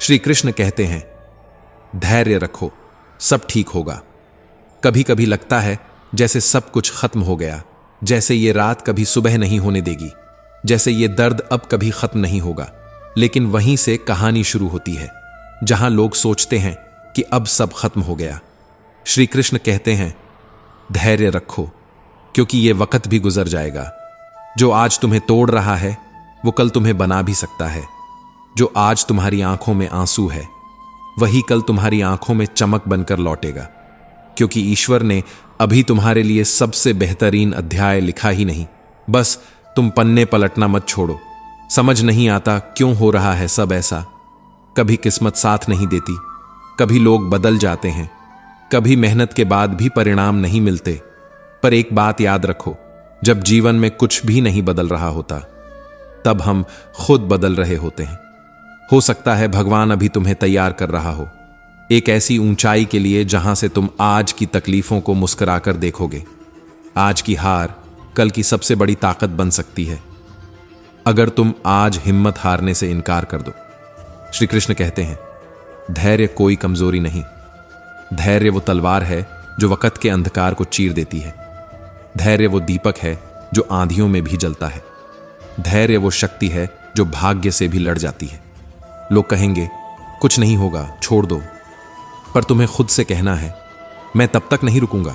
श्री कृष्ण कहते हैं, धैर्य रखो, सब ठीक होगा। कभी कभी लगता है जैसे सब कुछ खत्म हो गया, जैसे ये रात कभी सुबह नहीं होने देगी, जैसे ये दर्द अब कभी खत्म नहीं होगा। लेकिन वहीं से कहानी शुरू होती है, जहां लोग सोचते हैं कि अब सब खत्म हो गया। श्री कृष्ण कहते हैं, धैर्य रखो, क्योंकि ये वक्त भी गुजर जाएगा। जो आज तुम्हें तोड़ रहा है वो कल तुम्हें बना भी सकता है। जो आज तुम्हारी आंखों में आंसू है वही कल तुम्हारी आंखों में चमक बनकर लौटेगा, क्योंकि ईश्वर ने अभी तुम्हारे लिए सबसे बेहतरीन अध्याय लिखा ही नहीं। बस तुम पन्ने पलटना मत छोड़ो। समझ नहीं आता क्यों हो रहा है सब ऐसा। कभी किस्मत साथ नहीं देती, कभी लोग बदल जाते हैं, कभी मेहनत के बाद भी परिणाम नहीं मिलते। पर एक बात याद रखो, जब जीवन में कुछ भी नहीं बदल रहा होता तब हम खुद बदल रहे होते हैं। हो सकता है भगवान अभी तुम्हें तैयार कर रहा हो एक ऐसी ऊंचाई के लिए जहां से तुम आज की तकलीफों को मुस्कुराकर देखोगे। आज की हार कल की सबसे बड़ी ताकत बन सकती है, अगर तुम आज हिम्मत हारने से इनकार कर दो। श्री कृष्ण कहते हैं, धैर्य कोई कमजोरी नहीं। धैर्य वो तलवार है जो वक़्त के अंधकार को चीर देती है। धैर्य वो दीपक है जो आंधियों में भी जलता है। धैर्य वो शक्ति है जो भाग्य से भी लड़ जाती है। लोग कहेंगे, कुछ नहीं होगा, छोड़ दो, पर तुम्हें खुद से कहना है, मैं तब तक नहीं रुकूंगा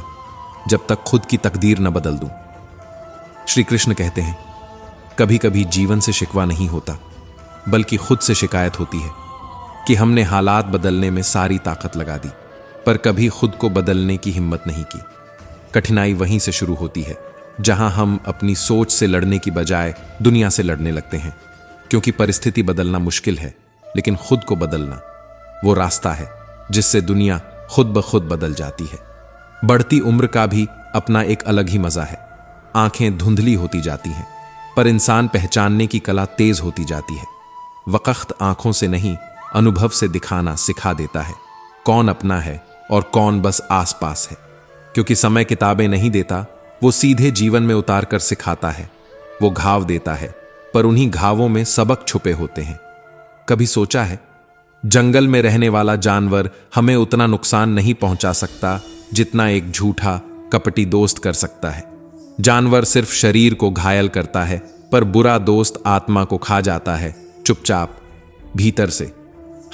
जब तक खुद की तकदीर न बदल दूं। श्री कृष्ण कहते हैं, कभी कभी जीवन से शिकवा नहीं होता, बल्कि खुद से शिकायत होती है कि हमने हालात बदलने में सारी ताकत लगा दी, पर कभी खुद को बदलने की हिम्मत नहीं की। कठिनाई वहीं से शुरू होती है जहां हम अपनी सोच से लड़ने की बजाय दुनिया से लड़ने लगते हैं, क्योंकि परिस्थिति बदलना मुश्किल है, लेकिन खुद को बदलना वो रास्ता है जिससे दुनिया खुद ब खुद बदल जाती है। बढ़ती उम्र का भी अपना एक अलग ही मजा है। आंखें धुंधली होती जाती हैं, पर इंसान पहचानने की कला तेज होती जाती है। वक्त आंखों से नहीं, अनुभव से दिखाना सिखा देता है कौन अपना है और कौन बस आसपास है। क्योंकि समय किताबें नहीं देता, वो सीधे जीवन में उतार कर सिखाता है। वो घाव देता है, पर उन्हीं घावों में सबक छुपे होते हैं। कभी सोचा है, जंगल में रहने वाला जानवर हमें उतना नुकसान नहीं पहुंचा सकता जितना एक झूठा कपटी दोस्त कर सकता है। जानवर सिर्फ शरीर को घायल करता है, पर बुरा दोस्त आत्मा को खा जाता है, चुपचाप भीतर से,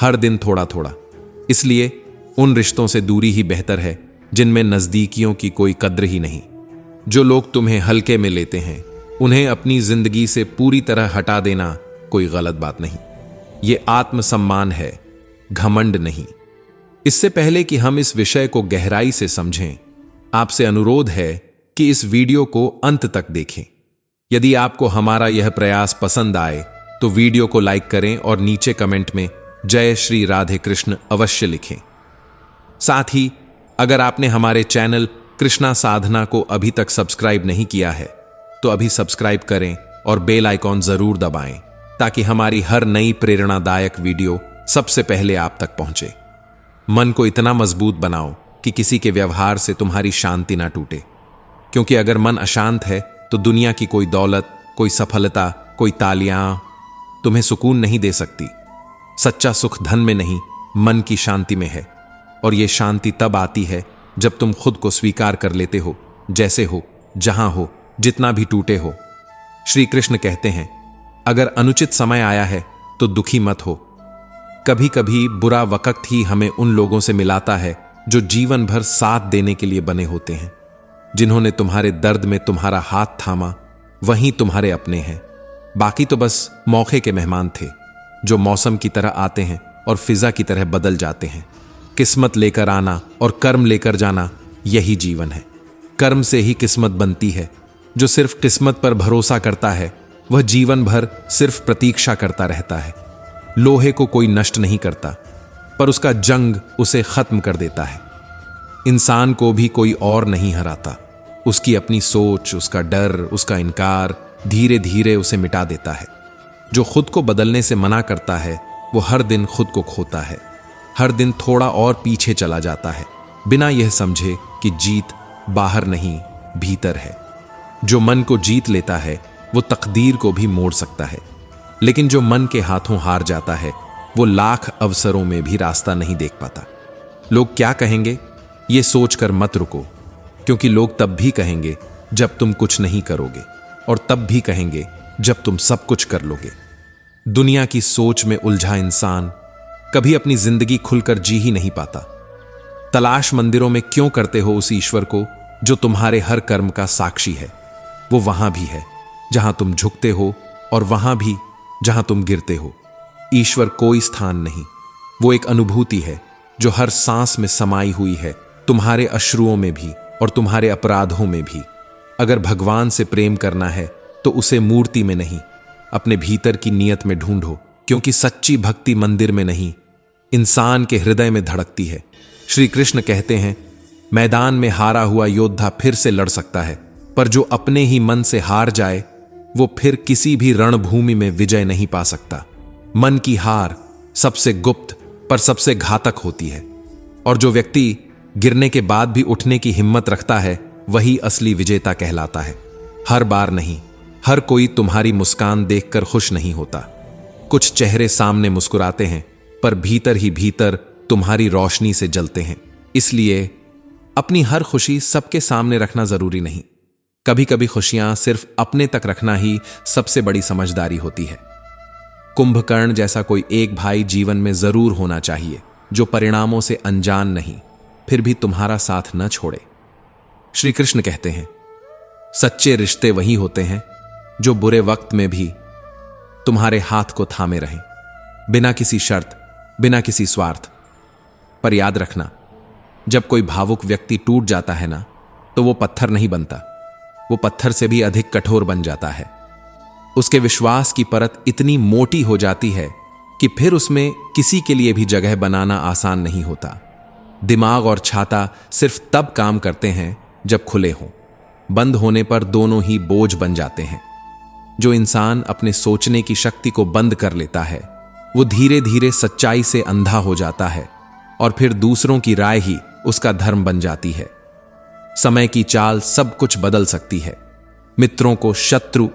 हर दिन थोड़ा थोड़ा। इसलिए उन रिश्तों से दूरी ही बेहतर है जिनमें नजदीकियों की कोई कद्र ही नहीं। जो लोग तुम्हें हल्के में लेते हैं, उन्हें अपनी जिंदगी से पूरी तरह हटा देना कोई गलत बात नहीं। ये आत्मसम्मान है, घमंड नहीं। इससे पहले कि हम इस विषय को गहराई से समझें, आपसे अनुरोध है कि इस वीडियो को अंत तक देखें। यदि आपको हमारा यह प्रयास पसंद आए तो वीडियो को लाइक करें और नीचे कमेंट में जय श्री राधे कृष्ण अवश्य लिखें। साथ ही अगर आपने हमारे चैनल कृष्णा साधना को अभी तक सब्सक्राइब नहीं किया है तो अभी सब्सक्राइब करें और बेल आइकॉन जरूर दबाएं, ताकि हमारी हर नई प्रेरणादायक वीडियो सबसे पहले आप तक पहुंचे। मन को इतना मजबूत बनाओ कि किसी के व्यवहार से तुम्हारी शांति ना टूटे, क्योंकि अगर मन अशांत है तो दुनिया की कोई दौलत, कोई सफलता, कोई तालियां तुम्हें सुकून नहीं दे सकती। सच्चा सुख धन में नहीं, मन की शांति में है। और यह शांति तब आती है जब तुम खुद को स्वीकार कर लेते हो, जैसे हो, जहां हो, जितना भी टूटे हो। श्री कृष्ण कहते हैं, अगर अनुचित समय आया है तो दुखी मत हो। कभी कभी बुरा वक्त ही हमें उन लोगों से मिलाता है जो जीवन भर साथ देने के लिए बने होते हैं। जिन्होंने तुम्हारे दर्द में तुम्हारा हाथ थामा, वहीं तुम्हारे अपने हैं। बाकी तो बस मौके के मेहमान थे, जो मौसम की तरह आते हैं और फिजा की तरह बदल जाते हैं। किस्मत लेकर आना और कर्म लेकर जाना, यही जीवन है। कर्म से ही किस्मत बनती है। जो सिर्फ किस्मत पर भरोसा करता है वह जीवन भर सिर्फ प्रतीक्षा करता रहता है। लोहे को कोई नष्ट नहीं करता, पर उसका जंग उसे खत्म कर देता है। इंसान को भी कोई और नहीं हराता, उसकी अपनी सोच, उसका डर, उसका इनकार धीरे धीरे उसे मिटा देता है। जो खुद को बदलने से मना करता है वो हर दिन खुद को खोता है, हर दिन थोड़ा और पीछे चला जाता है, बिना यह समझे कि जीत बाहर नहीं भीतर है। जो मन को जीत लेता है वो तकदीर को भी मोड़ सकता है, लेकिन जो मन के हाथों हार जाता है वो लाख अवसरों में भी रास्ता नहीं देख पाता। लोग क्या कहेंगे ये सोचकर मत रुको, क्योंकि लोग तब भी कहेंगे जब तुम कुछ नहीं करोगे, और तब भी कहेंगे जब तुम सब कुछ कर लोगे। दुनिया की सोच में उलझा इंसान कभी अपनी जिंदगी खुलकर जी ही नहीं पाता। तलाश मंदिरों में क्यों करते हो उस ईश्वर को जो तुम्हारे हर कर्म का साक्षी है? वो वहां भी है जहां तुम झुकते हो और वहां भी जहां तुम गिरते हो। ईश्वर कोई स्थान नहीं, वो एक अनुभूति है जो हर सांस में समाई हुई है, तुम्हारे अश्रुओं में भी और तुम्हारे अपराधों में भी। अगर भगवान से प्रेम करना है तो उसे मूर्ति में नहीं, अपने भीतर की नीयत में ढूंढो, क्योंकि सच्ची भक्ति मंदिर में नहीं, इंसान के हृदय में धड़कती है। श्री कृष्ण कहते हैं, मैदान में हारा हुआ योद्धा फिर से लड़ सकता है, पर जो अपने ही मन से हार जाए वो फिर किसी भी रणभूमि में विजय नहीं पा सकता। मन की हार सबसे गुप्त पर सबसे घातक होती है, और जो व्यक्ति गिरने के बाद भी उठने की हिम्मत रखता है वही असली विजेता कहलाता है। हर बार नहीं, हर कोई तुम्हारी मुस्कान देखकर खुश नहीं होता। कुछ चेहरे सामने मुस्कुराते हैं पर भीतर ही भीतर तुम्हारी रोशनी से जलते हैं। इसलिए अपनी हर खुशी सबके सामने रखना जरूरी नहीं। कभी कभी खुशियां सिर्फ अपने तक रखना ही सबसे बड़ी समझदारी होती है। कुंभकर्ण जैसा कोई एक भाई जीवन में जरूर होना चाहिए जो परिणामों से अनजान नहीं, फिर भी तुम्हारा साथ न छोड़े। श्री कृष्ण कहते हैं, सच्चे रिश्ते वही होते हैं जो बुरे वक्त में भी तुम्हारे हाथ को थामे रहें, बिना किसी शर्त, बिना किसी स्वार्थ। पर याद रखना, जब कोई भावुक व्यक्ति टूट जाता है ना, तो वो पत्थर नहीं बनता, वो पत्थर से भी अधिक कठोर बन जाता है। उसके विश्वास की परत इतनी मोटी हो जाती है कि फिर उसमें किसी के लिए भी जगह बनाना आसान नहीं होता। दिमाग और छाता सिर्फ तब काम करते हैं जब खुले हों, बंद होने पर दोनों ही बोझ बन जाते हैं। जो इंसान अपने सोचने की शक्ति को बंद कर लेता है वो धीरे धीरे सच्चाई से अंधा हो जाता है, और फिर दूसरों की राय ही उसका धर्म बन जाती है। समय की चाल सब कुछ बदल सकती है, मित्रों को शत्रु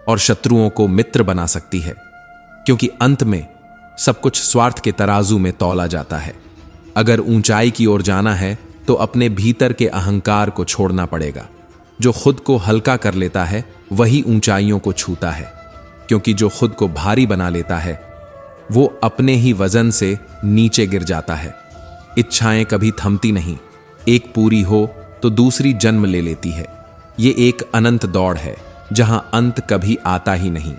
और शत्रुओं को मित्र बना सकती है, क्योंकि अंत में सब कुछ स्वार्थ के तराजू में तौला जाता है। अगर ऊंचाई की ओर जाना है तो अपने भीतर के अहंकार को छोड़ना पड़ेगा। जो खुद को हल्का कर लेता है वही ऊंचाइयों को छूता है, क्योंकि जो खुद को भारी बना लेता है वो अपने ही वजन से नीचे गिर जाता है। इच्छाएं कभी थमती नहीं, एक पूरी हो तो दूसरी जन्म ले लेती है। ये एक अनंत दौड़ है जहां अंत कभी आता ही नहीं।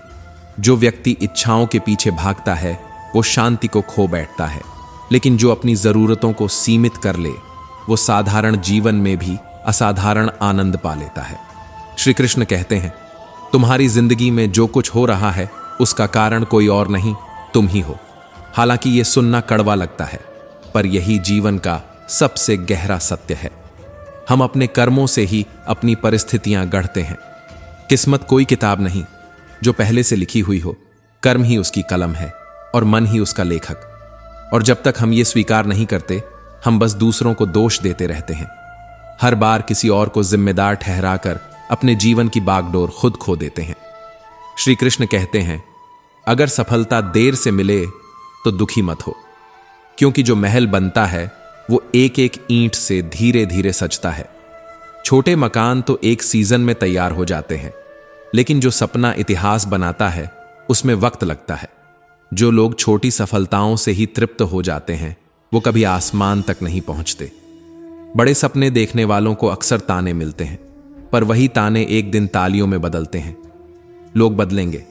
जो व्यक्ति इच्छाओं के पीछे भागता है वो शांति को खो बैठता है, लेकिन जो अपनी जरूरतों को सीमित कर ले वो साधारण जीवन में भी असाधारण आनंद पा लेता है। श्री कृष्ण कहते हैं, तुम्हारी जिंदगी में जो कुछ हो रहा है उसका कारण कोई और नहीं, तुम ही हो। हालांकि यह सुनना कड़वा लगता है, पर यही जीवन का सबसे गहरा सत्य है। हम अपने कर्मों से ही अपनी परिस्थितियां गढ़ते हैं। किस्मत कोई किताब नहीं जो पहले से लिखी हुई हो, कर्म ही उसकी कलम है और मन ही उसका लेखक। और जब तक हम ये स्वीकार नहीं करते, हम बस दूसरों को दोष देते रहते हैं। हर बार किसी और को जिम्मेदार ठहराकर अपने जीवन की बागडोर खुद खो देते हैं। श्री कृष्ण कहते हैं, अगर सफलता देर से मिले तो दुखी मत हो, क्योंकि जो महल बनता है वो एक एक ईंट से धीरे धीरे सजता है। छोटे मकान तो एक सीजन में तैयार हो जाते हैं, लेकिन जो सपना इतिहास बनाता है उसमें वक्त लगता है। जो लोग छोटी सफलताओं से ही तृप्त हो जाते हैं वो कभी आसमान तक नहीं पहुंचते। बड़े सपने देखने वालों को अक्सर ताने मिलते हैं, पर वही ताने एक दिन तालियों में बदलते हैं। लोग बदलेंगे,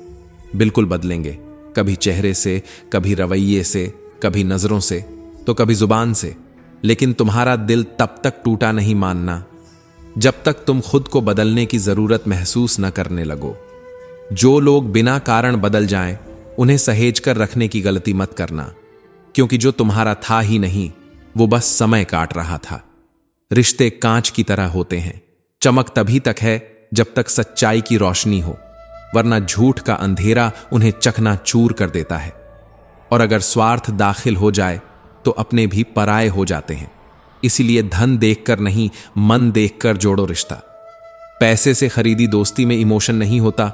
बिल्कुल बदलेंगे, कभी चेहरे से, कभी रवैये से, कभी नजरों से, तो कभी जुबान से, लेकिन तुम्हारा दिल तब तक टूटा नहीं मानना जब तक तुम खुद को बदलने की जरूरत महसूस न करने लगो। जो लोग बिना कारण बदल जाएं, उन्हें सहेज कर रखने की गलती मत करना, क्योंकि जो तुम्हारा था ही नहीं वो बस समय काट रहा था। रिश्ते कांच की तरह होते हैं, चमक तभी तक है जब तक सच्चाई की रोशनी हो, वरना झूठ का अंधेरा उन्हें चकनाचूर कर देता है। और अगर स्वार्थ दाखिल हो जाए तो अपने भी पराये हो जाते हैं। इसीलिए धन देखकर नहीं, मन देखकर जोड़ो रिश्ता। पैसे से खरीदी दोस्ती में इमोशन नहीं होता,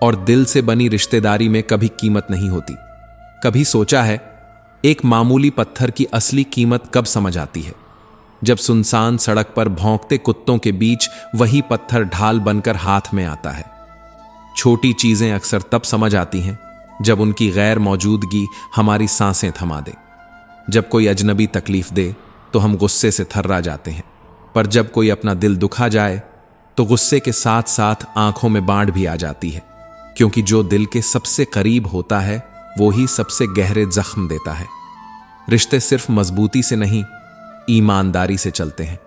और दिल से बनी रिश्तेदारी में कभी कीमत नहीं होती। कभी सोचा है एक मामूली पत्थर की असली कीमत कब समझ आती है? जब सुनसान सड़क पर भौंकते कुत्तों के बीच वही पत्थर ढाल बनकर हाथ में आता है। छोटी चीजें अक्सर तब समझ आती हैं जब उनकी गैर मौजूदगी हमारी सांसें थमा दे। जब कोई अजनबी तकलीफ दे तो हम गुस्से से थर्रा जाते हैं, पर जब कोई अपना दिल दुखा जाए तो गुस्से के साथ साथ आंखों में बाढ़ भी आ जाती है, क्योंकि जो दिल के सबसे करीब होता है वो ही सबसे गहरे जख्म देता है। रिश्ते सिर्फ मजबूती से नहीं, ईमानदारी से चलते हैं।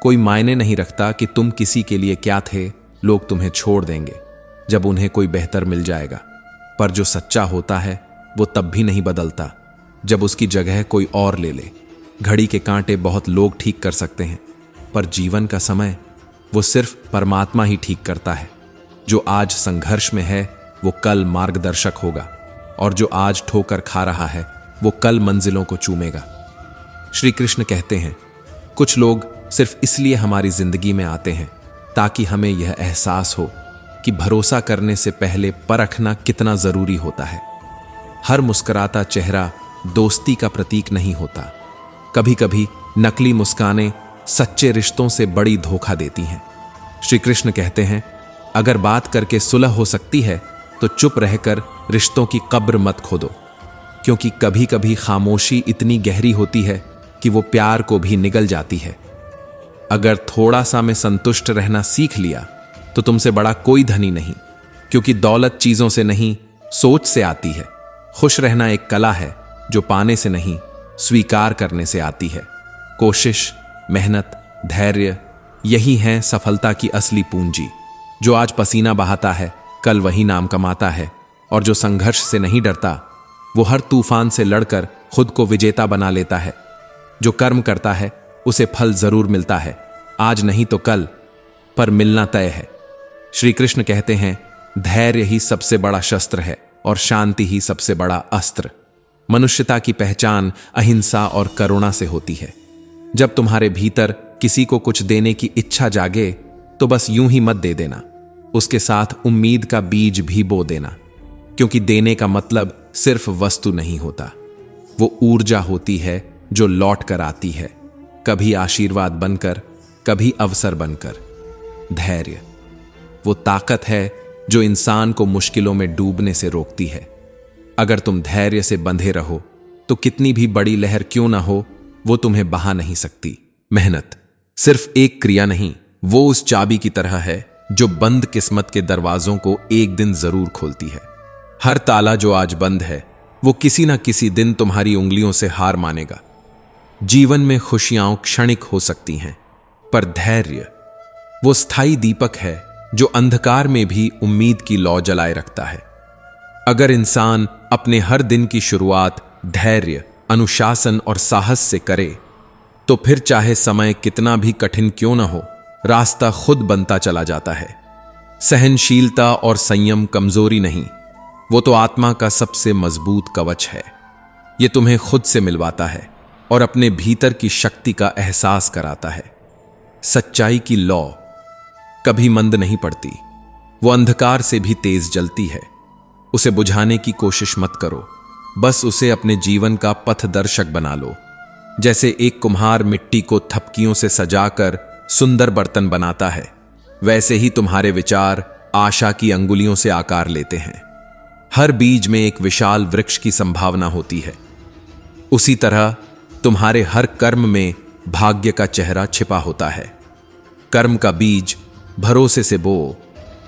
कोई मायने नहीं रखता कि तुम किसी के लिए क्या थे, लोग तुम्हें छोड़ देंगे जब उन्हें कोई बेहतर मिल जाएगा। पर जो सच्चा होता है वो तब भी नहीं बदलता जब उसकी जगह कोई और ले ले। घड़ी के कांटे बहुत लोग ठीक कर सकते हैं, पर जीवन का समय वो सिर्फ परमात्मा ही ठीक करता है। जो आज संघर्ष में है वो कल मार्गदर्शक होगा, और जो आज ठोकर खा रहा है वो कल मंजिलों को चूमेगा। श्री कृष्ण कहते हैं, कुछ लोग सिर्फ इसलिए हमारी जिंदगी में आते हैं ताकि हमें यह एहसास हो कि भरोसा करने से पहले परखना कितना जरूरी होता है। हर मुस्कुराता चेहरा दोस्ती का प्रतीक नहीं होता। कभी कभी नकली मुस्कानें सच्चे रिश्तों से बड़ी धोखा देती हैं। श्री कृष्ण कहते हैं, अगर बात करके सुलह हो सकती है तो चुप रहकर रिश्तों की कब्र मत खोदो, क्योंकि कभी कभी खामोशी इतनी गहरी होती है कि वो प्यार को भी निगल जाती है। अगर थोड़ा सा में संतुष्ट रहना सीख लिया तो तुमसे बड़ा कोई धनी नहीं, क्योंकि दौलत चीजों से नहीं, सोच से आती है। खुश रहना एक कला है जो पाने से नहीं, स्वीकार करने से आती है। कोशिश, मेहनत, धैर्य, यही है सफलता की असली पूंजी। जो आज पसीना बहाता है कल वही नाम कमाता है, और जो संघर्ष से नहीं डरता वो हर तूफान से लड़कर खुद को विजेता बना लेता है। जो कर्म करता है उसे फल जरूर मिलता है, आज नहीं तो कल, पर मिलना तय है। श्री कृष्ण कहते हैं, धैर्य ही सबसे बड़ा शस्त्र है और शांति ही सबसे बड़ा अस्त्र। मनुष्यता की पहचान अहिंसा और करुणा से होती है। जब तुम्हारे भीतर किसी को कुछ देने की इच्छा जागे तो बस यूं ही मत दे देना, उसके साथ उम्मीद का बीज भी बो देना, क्योंकि देने का मतलब सिर्फ वस्तु नहीं होता, वो ऊर्जा होती है जो लौट कर आती है, कभी आशीर्वाद बनकर, कभी अवसर बनकर। धैर्य वो ताकत है जो इंसान को मुश्किलों में डूबने से रोकती है। अगर तुम धैर्य से बंधे रहो तो कितनी भी बड़ी लहर क्यों ना हो, वो तुम्हें बहा नहीं सकती। मेहनत सिर्फ एक क्रिया नहीं, वो उस चाबी की तरह है जो बंद किस्मत के दरवाजों को एक दिन जरूर खोलती है। हर ताला जो आज बंद है वो किसी ना किसी दिन तुम्हारी उंगलियों से हार मानेगा। जीवन में खुशियां क्षणिक हो सकती हैं, पर धैर्य वो स्थायी दीपक है जो अंधकार में भी उम्मीद की लौ जलाए रखता है। अगर इंसान अपने हर दिन की शुरुआत धैर्य, अनुशासन और साहस से करे तो फिर चाहे समय कितना भी कठिन क्यों ना हो, रास्ता खुद बनता चला जाता है। सहनशीलता और संयम कमजोरी नहीं, वो तो आत्मा का सबसे मजबूत कवच है। ये तुम्हें खुद से मिलवाता है और अपने भीतर की शक्ति का एहसास कराता है। सच्चाई की लौ कभी मंद नहीं पड़ती, वो अंधकार से भी तेज जलती है। उसे बुझाने की कोशिश मत करो, बस उसे अपने जीवन का पथदर्शक बना लो। जैसे एक कुम्हार मिट्टी को थपकियों से सजाकर सुंदर बर्तन बनाता है, वैसे ही तुम्हारे विचार आशा की अंगुलियों से आकार लेते हैं। हर बीज में एक विशाल वृक्ष की संभावना होती है। उसी तरह तुम्हारे हर कर्म में भाग्य का चेहरा छिपा होता है। कर्म का बीज भरोसे से बो,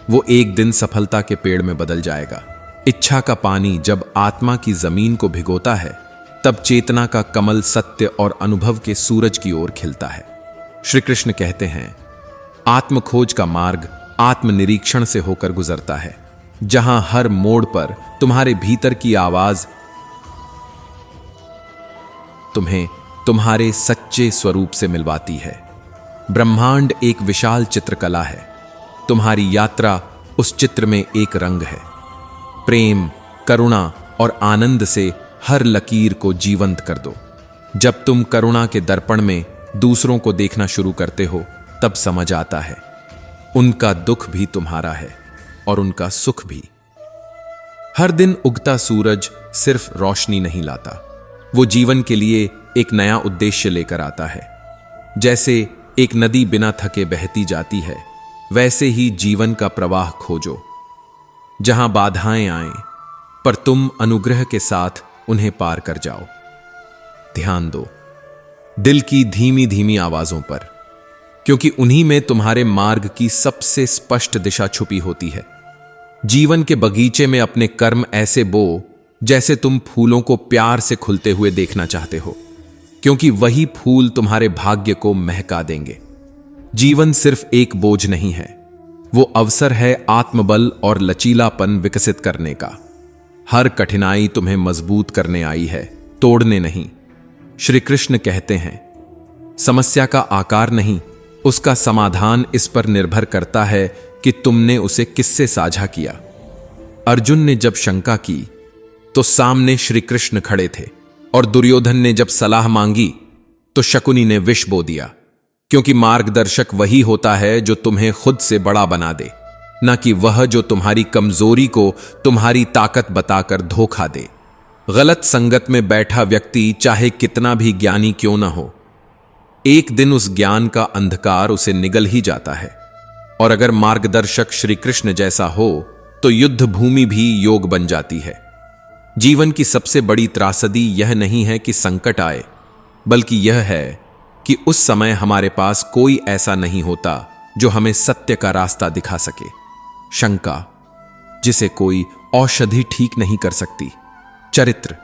वो एक दिन सफलता के पेड़ में बदल जाएगा। इच्छा का पानी जब आत्मा की जमीन को भिगोता है, तब चेतना का कमल सत्य और अनुभव के सूरज की ओर खिलता है। श्री कृष्ण कहते हैं, आत्म खोज का मार्ग आत्मनिरीक्षण से होकर गुजरता है, जहां हर मोड़ पर तुम्हारे भीतर की आवाज तुम्हें तुम्हारे सच्चे स्वरूप से मिलवाती है। ब्रह्मांड एक विशाल चित्रकला है, तुम्हारी यात्रा उस चित्र में एक रंग है। प्रेम, करुणा और आनंद से हर लकीर को जीवंत कर दो। जब तुम करुणा के दर्पण में दूसरों को देखना शुरू करते हो, तब समझ आता है उनका दुख भी तुम्हारा है और उनका सुख भी। हर दिन उगता सूरज सिर्फ रोशनी नहीं लाता, वो जीवन के लिए एक नया उद्देश्य लेकर आता है। जैसे एक नदी बिना थके बहती जाती है, वैसे ही जीवन का प्रवाह खोजो, जहां बाधाएं आएं, पर तुम अनुग्रह के साथ उन्हें पार कर जाओ। ध्यान दो दिल की धीमी धीमी आवाजों पर, क्योंकि उन्हीं में तुम्हारे मार्ग की सबसे स्पष्ट दिशा छुपी होती है। जीवन के बगीचे में अपने कर्म ऐसे बो जैसे तुम फूलों को प्यार से खुलते हुए देखना चाहते हो, क्योंकि वही फूल तुम्हारे भाग्य को महका देंगे। जीवन सिर्फ एक बोझ नहीं है, वो अवसर है आत्मबल और लचीलापन विकसित करने का। हर कठिनाई तुम्हें मजबूत करने आई है, तोड़ने नहीं। श्री कृष्ण कहते हैं, समस्या का आकार नहीं, उसका समाधान इस पर निर्भर करता है कि तुमने उसे किससे साझा किया। अर्जुन ने जब शंका की तो सामने श्री कृष्ण खड़े थे, और दुर्योधन ने जब सलाह मांगी तो शकुनी ने विष बो दिया, क्योंकि मार्गदर्शक वही होता है जो तुम्हें खुद से बड़ा बना दे, न कि वह जो तुम्हारी कमजोरी को तुम्हारी ताकत बताकर धोखा दे। गलत संगत में बैठा व्यक्ति चाहे कितना भी ज्ञानी क्यों न हो, एक दिन उस ज्ञान का अंधकार उसे निगल ही जाता है। और अगर मार्गदर्शक श्री कृष्ण जैसा हो तो युद्ध भूमि भी योग बन जाती है। जीवन की सबसे बड़ी त्रासदी यह नहीं है कि संकट आए, बल्कि यह है कि उस समय हमारे पास कोई ऐसा नहीं होता जो हमें सत्य का रास्ता दिखा सके। शंका, जिसे कोई औषधि ठीक नहीं कर सकती। चरित्र,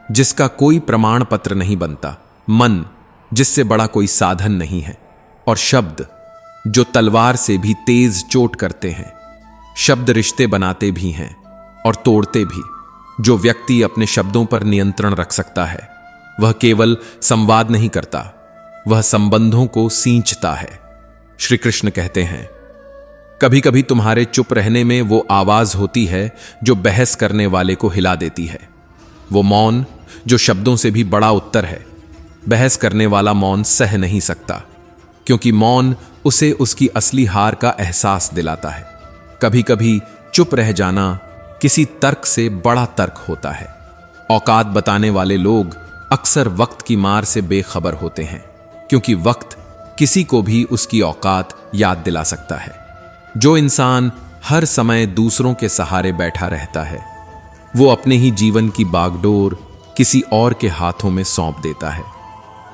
जिसका कोई प्रमाण पत्र नहीं बनता। मन, जिससे बड़ा कोई साधन नहीं है। और शब्द, जो तलवार से भी तेज चोट करते हैं। शब्द रिश्ते बनाते भी हैं और तोड़ते भी। जो व्यक्ति अपने शब्दों पर नियंत्रण रख सकता है, वह केवल संवाद नहीं करता, वह संबंधों को सींचता है। श्री कृष्ण कहते हैं, कभी कभी तुम्हारे चुप रहने में वो आवाज होती है जो बहस करने वाले को हिला देती है। वो मौन जो शब्दों से भी बड़ा उत्तर है। बहस करने वाला मौन सह नहीं सकता, क्योंकि मौन उसे उसकी असली हार का एहसास दिलाता है। कभी कभी चुप रह जाना किसी तर्क से बड़ा तर्क होता है। औकात बताने वाले लोग अक्सर वक्त की मार से बेखबर होते हैं, क्योंकि वक्त किसी को भी उसकी औकात याद दिला सकता है। जो इंसान हर समय दूसरों के सहारे बैठा रहता है, वो अपने ही जीवन की बागडोर किसी और के हाथों में सौंप देता है,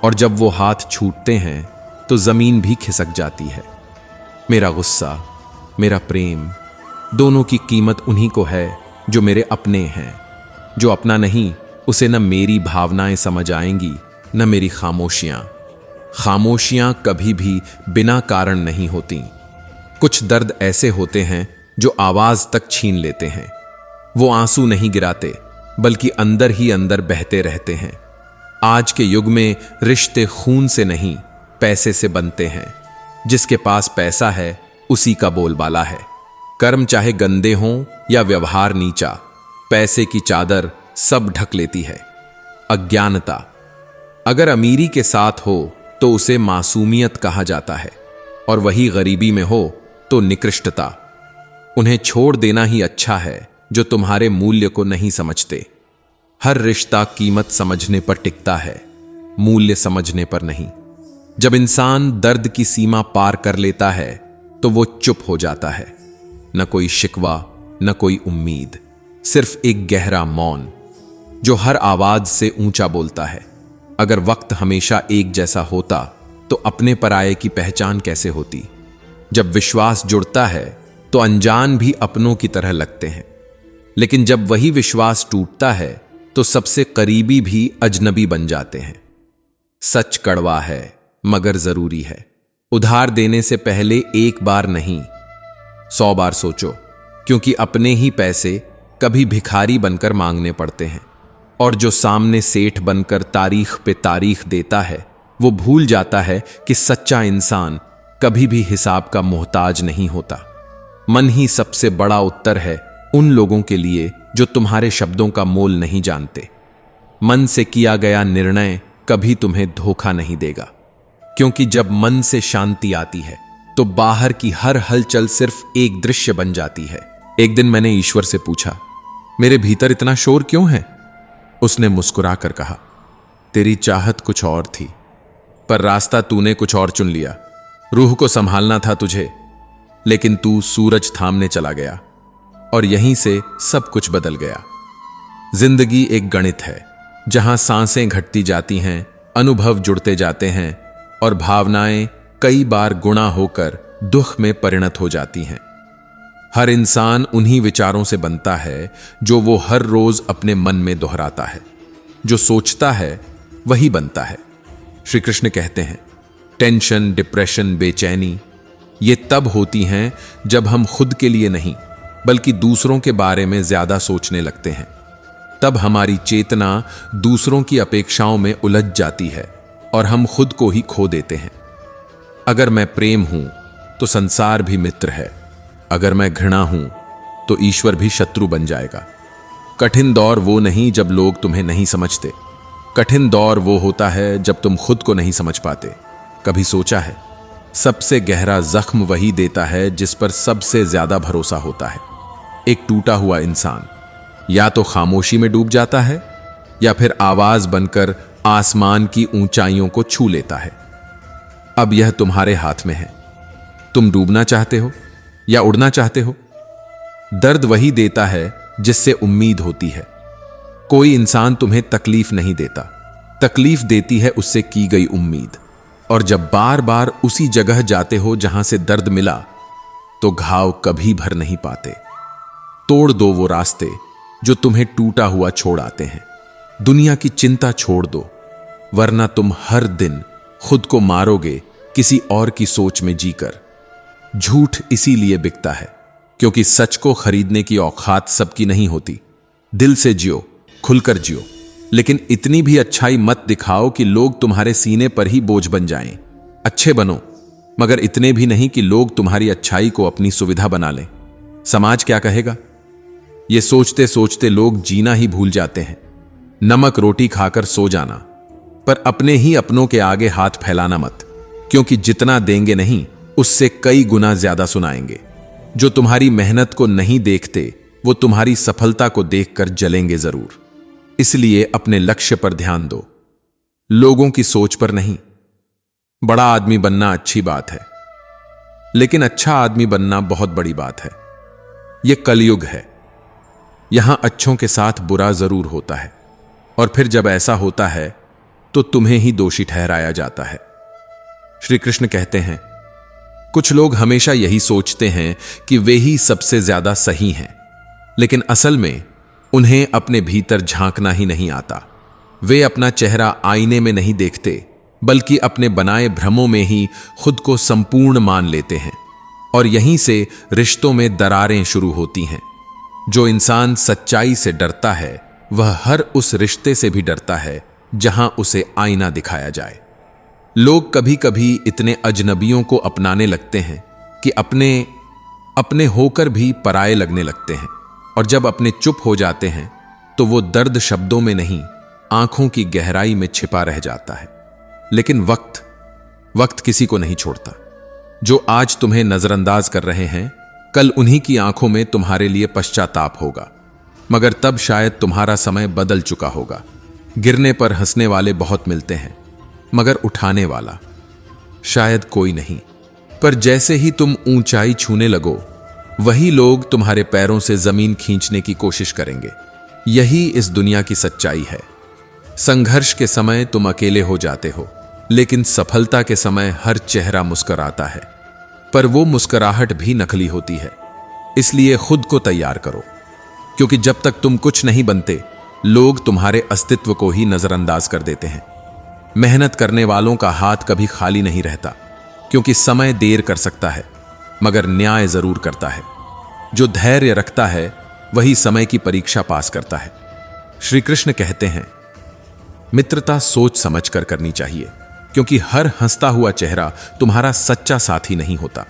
और जब वो हाथ छूटते हैं तो जमीन भी खिसक जाती है। मेरा गुस्सा, मेरा प्रेम, दोनों की कीमत उन्हीं को है जो मेरे अपने हैं। जो अपना नहीं, उसे न मेरी भावनाएं समझ आएंगी, न मेरी खामोशियां। खामोशियां कभी भी बिना कारण नहीं होती। कुछ दर्द ऐसे होते हैं जो आवाज तक छीन लेते हैं। वो आंसू नहीं गिराते, बल्कि अंदर ही अंदर बहते रहते हैं। आज के युग में रिश्ते खून से नहीं, पैसे से बनते हैं। जिसके पास पैसा है उसी का बोलबाला है। कर्म चाहे गंदे हों या व्यवहार नीचा, पैसे की चादर सब ढक लेती है। अज्ञानता अगर अमीरी के साथ हो तो उसे मासूमियत कहा जाता है, और वही गरीबी में हो तो निकृष्टता। उन्हें छोड़ देना ही अच्छा है जो तुम्हारे मूल्य को नहीं समझते। हर रिश्ता कीमत समझने पर टिकता है, मूल्य समझने पर नहीं। जब इंसान दर्द की सीमा पार कर लेता है तो वो चुप हो जाता है। न कोई शिकवा, न कोई उम्मीद, सिर्फ एक गहरा मौन जो हर आवाज से ऊंचा बोलता है। अगर वक्त हमेशा एक जैसा होता तो अपने पराये की पहचान कैसे होती। जब विश्वास जुड़ता है तो अनजान भी अपनों की तरह लगते हैं, लेकिन जब वही विश्वास टूटता है तो सबसे करीबी भी अजनबी बन जाते हैं। सच कड़वा है मगर जरूरी है। उधार देने से पहले एक बार नहीं, 100 बार सोचो, क्योंकि अपने ही पैसे कभी भिखारी बनकर मांगने पड़ते हैं। और जो सामने सेठ बनकर तारीख पे तारीख देता है, वो भूल जाता है कि सच्चा इंसान कभी भी हिसाब का मोहताज नहीं होता। मन ही सबसे बड़ा उत्तर है उन लोगों के लिए जो तुम्हारे शब्दों का मोल नहीं जानते। मन से किया गया निर्णय कभी तुम्हें धोखा नहीं देगा, क्योंकि जब मन से शांति आती है तो बाहर की हर हलचल सिर्फ एक दृश्य बन जाती है। एक दिन मैंने ईश्वर से पूछा, मेरे भीतर इतना शोर क्यों है? उसने मुस्कुरा कर कहा, तेरी चाहत कुछ और थी, पर रास्ता तूने कुछ और चुन लिया। रूह को संभालना था तुझे, लेकिन तू सूरज थामने चला गया और यहीं से सब कुछ बदल गया। जिंदगी एक गणित है जहां सांसें घटती जाती हैं, अनुभव जुड़ते जाते हैं और भावनाएं कई बार गुणा होकर दुख में परिणत हो जाती हैं। हर इंसान उन्हीं विचारों से बनता है जो वो हर रोज अपने मन में दोहराता है। जो सोचता है वही बनता है। श्री कृष्ण कहते हैं, टेंशन, डिप्रेशन, बेचैनी ये तब होती हैं जब हम खुद के लिए नहीं बल्कि दूसरों के बारे में ज्यादा सोचने लगते हैं। तब हमारी चेतना दूसरों की अपेक्षाओं में उलझ जाती है और हम खुद को ही खो देते हैं। अगर मैं प्रेम हूं तो संसार भी मित्र है, अगर मैं घृणा हूं तो ईश्वर भी शत्रु बन जाएगा। कठिन दौर वो नहीं जब लोग तुम्हें नहीं समझते, कठिन दौर वो होता है जब तुम खुद को नहीं समझ पाते। कभी सोचा है, सबसे गहरा जख्म वही देता है जिस पर सबसे ज्यादा भरोसा होता है। एक टूटा हुआ इंसान या तो खामोशी में डूब जाता है या फिर आवाज बनकर आसमान की ऊंचाइयों को छू लेता है। अब यह तुम्हारे हाथ में है, तुम डूबना चाहते हो या उड़ना चाहते हो। दर्द वही देता है जिससे उम्मीद होती है। कोई इंसान तुम्हें तकलीफ नहीं देता, तकलीफ देती है उससे की गई उम्मीद। और जब बार बार उसी जगह जाते हो जहां से दर्द मिला तो घाव कभी भर नहीं पाते। तोड़ दो वो रास्ते जो तुम्हें टूटा हुआ छोड़ आते हैं। दुनिया की चिंता छोड़ दो, वरना तुम हर दिन खुद को मारोगे किसी और की सोच में जीकर। झूठ इसीलिए बिकता है क्योंकि सच को खरीदने की औकात सबकी नहीं होती। दिल से जियो, खुलकर जियो, लेकिन इतनी भी अच्छाई मत दिखाओ कि लोग तुम्हारे सीने पर ही बोझ बन जाएं। अच्छे बनो, मगर इतने भी नहीं कि लोग तुम्हारी अच्छाई को अपनी सुविधा बना लें। समाज क्या कहेगा, ये सोचते सोचते लोग जीना ही भूल जाते हैं। नमक रोटी खाकर सो जाना, पर अपने ही अपनों के आगे हाथ फैलाना मत, क्योंकि जितना देंगे नहीं उससे कई गुना ज्यादा सुनाएंगे। जो तुम्हारी मेहनत को नहीं देखते वो तुम्हारी सफलता को देखकर जलेंगे जरूर। इसलिए अपने लक्ष्य पर ध्यान दो, लोगों की सोच पर नहीं। बड़ा आदमी बनना अच्छी बात है, लेकिन अच्छा आदमी बनना बहुत बड़ी बात है। यह कलयुग है, यहां अच्छों के साथ बुरा जरूर होता है, और फिर जब ऐसा होता है तो तुम्हें ही दोषी ठहराया जाता है। श्री कृष्ण कहते हैं, कुछ लोग हमेशा यही सोचते हैं कि वे ही सबसे ज्यादा सही हैं, लेकिन असल में उन्हें अपने भीतर झांकना ही नहीं आता। वे अपना चेहरा आईने में नहीं देखते, बल्कि अपने बनाए भ्रमों में ही खुद को संपूर्ण मान लेते हैं, और यहीं से रिश्तों में दरारें शुरू होती हैं। जो इंसान सच्चाई से डरता है वह हर उस रिश्ते से भी डरता है जहां उसे आईना दिखाया जाए। लोग कभी कभी इतने अजनबियों को अपनाने लगते हैं कि अपने होकर भी पराये लगने लगते हैं, और जब अपने चुप हो जाते हैं तो वो दर्द शब्दों में नहीं आंखों की गहराई में छिपा रह जाता है। लेकिन वक्त किसी को नहीं छोड़ता। जो आज तुम्हें नजरअंदाज कर रहे हैं, कल उन्हीं की आंखों में तुम्हारे लिए पश्चाताप होगा, मगर तब शायद तुम्हारा समय बदल चुका होगा। गिरने पर हंसने वाले बहुत मिलते हैं, मगर उठाने वाला शायद कोई नहीं। पर जैसे ही तुम ऊंचाई छूने लगो, वही लोग तुम्हारे पैरों से जमीन खींचने की कोशिश करेंगे। यही इस दुनिया की सच्चाई है। संघर्ष के समय तुम अकेले हो जाते हो, लेकिन सफलता के समय हर चेहरा मुस्कुराता है, पर वो मुस्कुराहट भी नकली होती है। इसलिए खुद को तैयार करो, क्योंकि जब तक तुम कुछ नहीं बनते, लोग तुम्हारे अस्तित्व को ही नजरअंदाज कर देते हैं। मेहनत करने वालों का हाथ कभी खाली नहीं रहता, क्योंकि समय देर कर सकता है मगर न्याय जरूर करता है। जो धैर्य रखता है वही समय की परीक्षा पास करता है। श्री कृष्ण कहते हैं, मित्रता सोच समझ कर करनी चाहिए, क्योंकि हर हंसता हुआ चेहरा तुम्हारा सच्चा साथी नहीं होता।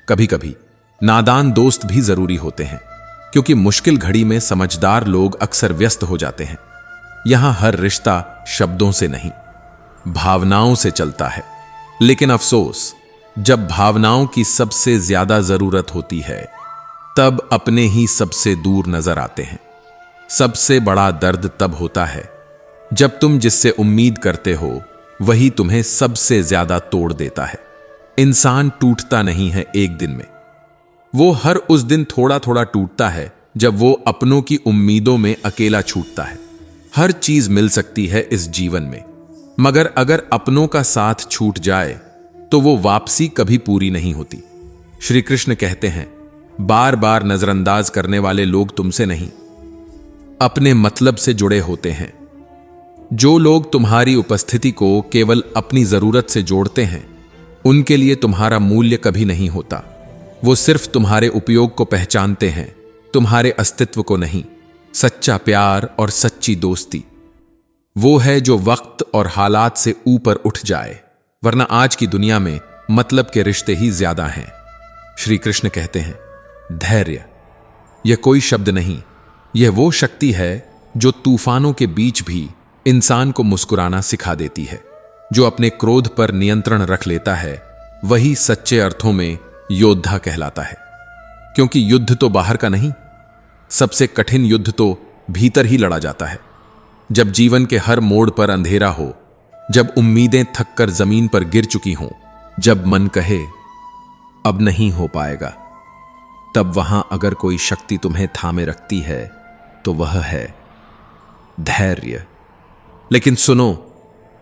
कभी कभी नादान दोस्त भी जरूरी होते हैं, क्योंकि मुश्किल घड़ी में समझदार लोग अक्सर व्यस्त हो जाते हैं। यहां हर रिश्ता शब्दों से नहीं, भावनाओं से चलता है। लेकिन अफसोस, जब भावनाओं की सबसे ज्यादा जरूरत होती है, तब अपने ही सबसे दूर नजर आते हैं। सबसे बड़ा दर्द तब होता है जब तुम जिससे उम्मीद करते हो वही तुम्हें सबसे ज्यादा तोड़ देता है। इंसान टूटता नहीं है एक दिन में, वो हर उस दिन थोड़ा थोड़ा टूटता है जब वो अपनों की उम्मीदों में अकेला छूटता है। हर चीज मिल सकती है इस जीवन में, मगर अगर अपनों का साथ छूट जाए तो वो वापसी कभी पूरी नहीं होती। श्री कृष्ण कहते हैं, बार बार नजरअंदाज करने वाले लोग तुमसे नहीं, अपने मतलब से जुड़े होते हैं। जो लोग तुम्हारी उपस्थिति को केवल अपनी जरूरत से जोड़ते हैं, उनके लिए तुम्हारा मूल्य कभी नहीं होता। वो सिर्फ तुम्हारे उपयोग को पहचानते हैं, तुम्हारे अस्तित्व को नहीं। सच्चा प्यार और सच्ची दोस्ती वो है जो वक्त और हालात से ऊपर उठ जाए, वरना आज की दुनिया में मतलब के रिश्ते ही ज्यादा हैं। श्री कृष्ण कहते हैं, धैर्य यह कोई शब्द नहीं, यह वो शक्ति है जो तूफानों के बीच भी इंसान को मुस्कुराना सिखा देती है। जो अपने क्रोध पर नियंत्रण रख लेता है वही सच्चे अर्थों में योद्धा कहलाता है। क्योंकि युद्ध तो बाहर का नहीं, सबसे कठिन युद्ध तो भीतर ही लड़ा जाता है। जब जीवन के हर मोड़ पर अंधेरा हो, जब उम्मीदें थककर जमीन पर गिर चुकी हों, जब मन कहे अब नहीं हो पाएगा, तब वहां अगर कोई शक्ति तुम्हें थामे रखती है तो वह है धैर्य। लेकिन सुनो,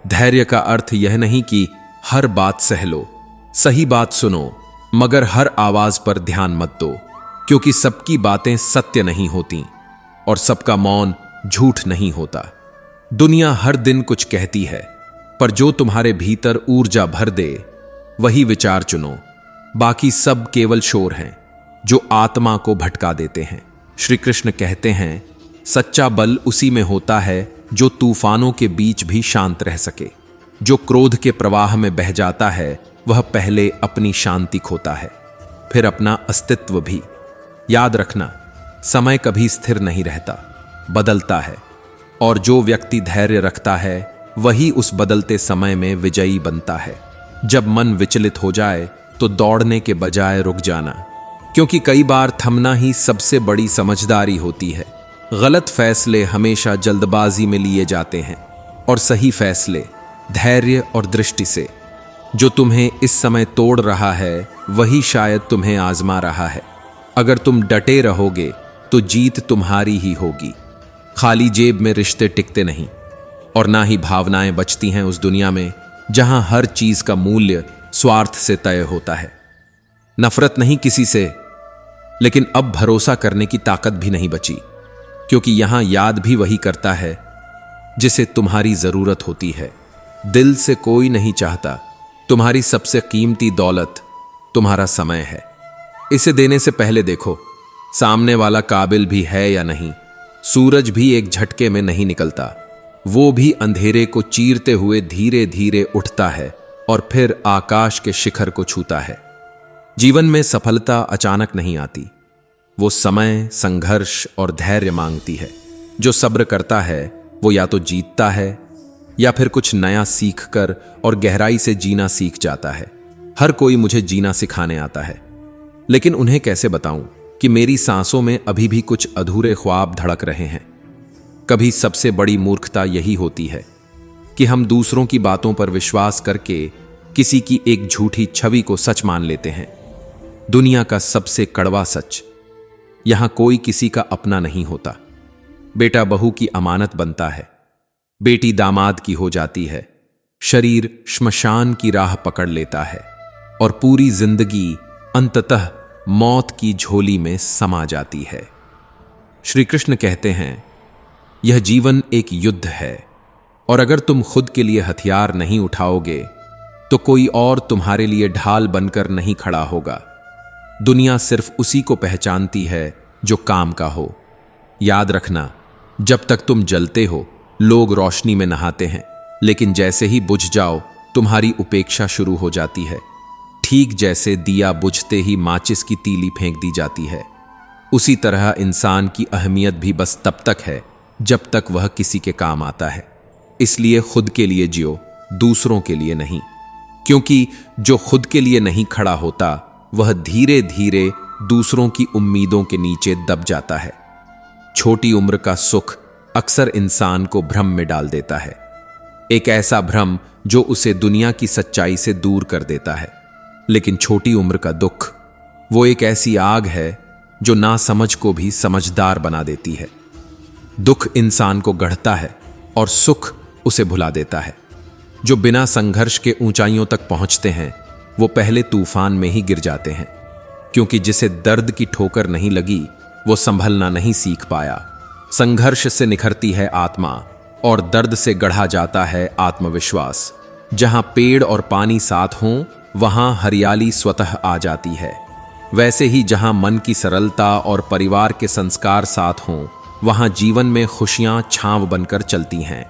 धैर्य का अर्थ यह नहीं कि हर बात सह लो। सही बात सुनो, मगर हर आवाज पर ध्यान मत दो, क्योंकि सबकी बातें सत्य नहीं होती और सबका मौन झूठ नहीं होता। दुनिया हर दिन कुछ कहती है, पर जो तुम्हारे भीतर ऊर्जा भर दे वही विचार चुनो। बाकी सब केवल शोर हैं जो आत्मा को भटका देते हैं। श्री कृष्ण कहते हैं, सच्चा बल उसी में होता है जो तूफानों के बीच भी शांत रह सके। जो क्रोध के प्रवाह में बह जाता है वह पहले अपनी शांति खोता है, फिर अपना अस्तित्व भी। याद रखना, समय कभी स्थिर नहीं रहता, बदलता है, और जो व्यक्ति धैर्य रखता है वही उस बदलते समय में विजयी बनता है। जब मन विचलित हो जाए तो दौड़ने के बजाय रुक जाना, क्योंकि कई बार थमना ही सबसे बड़ी समझदारी होती है। गलत फैसले हमेशा जल्दबाजी में लिए जाते हैं और सही फैसले धैर्य और दृष्टि से। जो तुम्हें इस समय तोड़ रहा है वही शायद तुम्हें आजमा रहा है। अगर तुम डटे रहोगे तो जीत तुम्हारी ही होगी। खाली जेब में रिश्ते टिकते नहीं, और ना ही भावनाएं बचती हैं उस दुनिया में जहां हर चीज का मूल्य स्वार्थ से तय होता है। नफरत नहीं किसी से, लेकिन अब भरोसा करने की ताकत भी नहीं बची, क्योंकि यहां याद भी वही करता है जिसे तुम्हारी जरूरत होती है। दिल से कोई नहीं चाहता। तुम्हारी सबसे कीमती दौलत तुम्हारा समय है। इसे देने से पहले देखो सामने वाला काबिल भी है या नहीं। सूरज भी एक झटके में नहीं निकलता, वो भी अंधेरे को चीरते हुए धीरे धीरे उठता है और फिर आकाश के शिखर को छूता है। जीवन में सफलता अचानक नहीं आती, वो समय, संघर्ष और धैर्य मांगती है। जो सब्र करता है वो या तो जीतता है या फिर कुछ नया सीखकर और गहराई से जीना सीख जाता है। हर कोई मुझे जीना सिखाने आता है, लेकिन उन्हें कैसे बताऊं कि मेरी सांसों में अभी भी कुछ अधूरे ख्वाब धड़क रहे हैं। कभी सबसे बड़ी मूर्खता यही होती है कि हम दूसरों की बातों पर विश्वास करके किसी की एक झूठी छवि को सच मान लेते हैं। दुनिया का सबसे कड़वा सच, यहां कोई किसी का अपना नहीं होता। बेटा बहू की अमानत बनता है, बेटी दामाद की हो जाती है, शरीर श्मशान की राह पकड़ लेता है और पूरी जिंदगी अंततः मौत की झोली में समा जाती है। श्री कृष्ण कहते हैं, यह जीवन एक युद्ध है, और अगर तुम खुद के लिए हथियार नहीं उठाओगे तो कोई और तुम्हारे लिए ढाल बनकर नहीं खड़ा होगा। दुनिया सिर्फ उसी को पहचानती है जो काम का हो। याद रखना, जब तक तुम जलते हो लोग रोशनी में नहाते हैं, लेकिन जैसे ही बुझ जाओ तुम्हारी उपेक्षा शुरू हो जाती है। ठीक जैसे दिया बुझते ही माचिस की तीली फेंक दी जाती है, उसी तरह इंसान की अहमियत भी बस तब तक है जब तक वह किसी के काम आता है। इसलिए खुद के लिए जियो, दूसरों के लिए नहीं, क्योंकि जो खुद के लिए नहीं खड़ा होता वह धीरे धीरे दूसरों की उम्मीदों के नीचे दब जाता है। छोटी उम्र का सुख अक्सर इंसान को भ्रम में डाल देता है, एक ऐसा भ्रम जो उसे दुनिया की सच्चाई से दूर कर देता है। लेकिन छोटी उम्र का दुख वो एक ऐसी आग है जो ना समझ को भी समझदार बना देती है। दुख इंसान को गढ़ता है और सुख उसे भुला देता है। जो बिना संघर्ष के ऊंचाइयों तक पहुंचते हैं वो पहले तूफान में ही गिर जाते हैं, क्योंकि जिसे दर्द की ठोकर नहीं लगी वो संभलना नहीं सीख पाया। संघर्ष से निखरती है आत्मा और दर्द से गढ़ा जाता है आत्मविश्वास। जहां पेड़ और पानी साथ हों वहां हरियाली स्वतः आ जाती है। वैसे ही जहां मन की सरलता और परिवार के संस्कार साथ हों वहां जीवन में खुशियां छांव बनकर चलती हैं।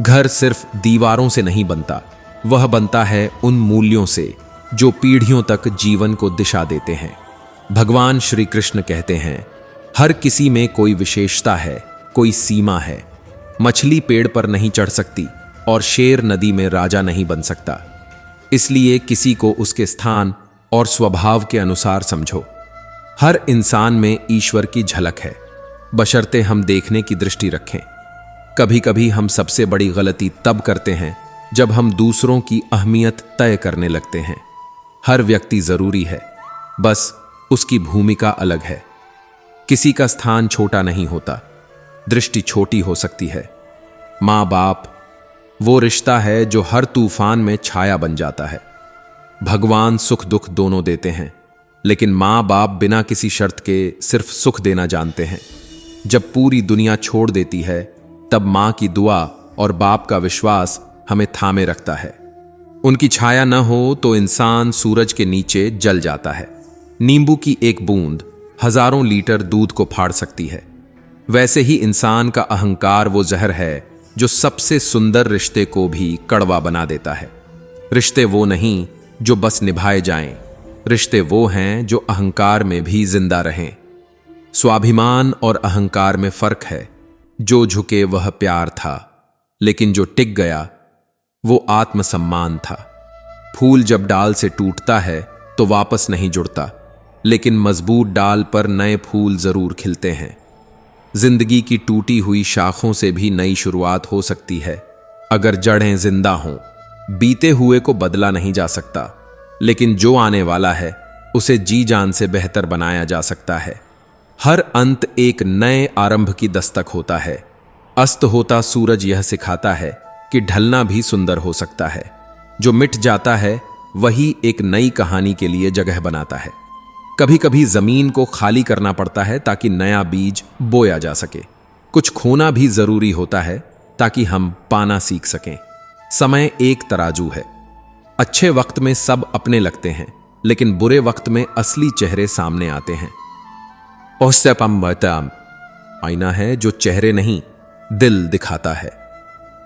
घर सिर्फ दीवारों से नहीं बनता, वह बनता है उन मूल्यों से जो पीढ़ियों तक जीवन को दिशा देते हैं। भगवान श्री कृष्ण कहते हैं, हर किसी में कोई विशेषता है, कोई सीमा है। मछली पेड़ पर नहीं चढ़ सकती और शेर नदी में राजा नहीं बन सकता। इसलिए किसी को उसके स्थान और स्वभाव के अनुसार समझो। हर इंसान में ईश्वर की झलक है, बशर्ते हम देखने की दृष्टि रखें। कभी कभी हम सबसे बड़ी गलती तब करते हैं जब हम दूसरों की अहमियत तय करने लगते हैं। हर व्यक्ति जरूरी है, बस उसकी भूमिका अलग है। किसी का स्थान छोटा नहीं होता, दृष्टि छोटी हो सकती है। माँ बाप वो रिश्ता है जो हर तूफान में छाया बन जाता है। भगवान सुख दुख दोनों देते हैं, लेकिन माँ बाप बिना किसी शर्त के सिर्फ सुख देना जानते हैं। जब पूरी दुनिया छोड़ देती है तब माँ की दुआ और बाप का विश्वास हमें थामे रखता है। उनकी छाया न हो तो इंसान सूरज के नीचे जल जाता है। नींबू की एक बूंद हजारों लीटर दूध को फाड़ सकती है। वैसे ही इंसान का अहंकार वो जहर है जो सबसे सुंदर रिश्ते को भी कड़वा बना देता है। रिश्ते वो नहीं जो बस निभाए जाएं, रिश्ते वो हैं जो अहंकार में भी जिंदा रहें। स्वाभिमान और अहंकार में फर्क है। जो झुके वह प्यार था, लेकिन जो टिक गया वो आत्मसम्मान था। फूल जब डाल से टूटता है तो वापस नहीं जुड़ता, लेकिन मजबूत डाल पर नए फूल जरूर खिलते हैं। जिंदगी की टूटी हुई शाखों से भी नई शुरुआत हो सकती है, अगर जड़ें जिंदा हों। बीते हुए को बदला नहीं जा सकता, लेकिन जो आने वाला है उसे जी जान से बेहतर बनाया जा सकता है। हर अंत एक नए आरंभ की दस्तक होता है। अस्त होता सूरज यह सिखाता है कि ढलना भी सुंदर हो सकता है। जो मिट जाता है वही एक नई कहानी के लिए जगह बनाता है। कभी कभी जमीन को खाली करना पड़ता है ताकि नया बीज बोया जा सके। कुछ खोना भी जरूरी होता है ताकि हम पाना सीख सकें। समय एक तराजू है। अच्छे वक्त में सब अपने लगते हैं, लेकिन बुरे वक्त में असली चेहरे सामने आते हैं। आईना है जो चेहरे नहीं दिल दिखाता है।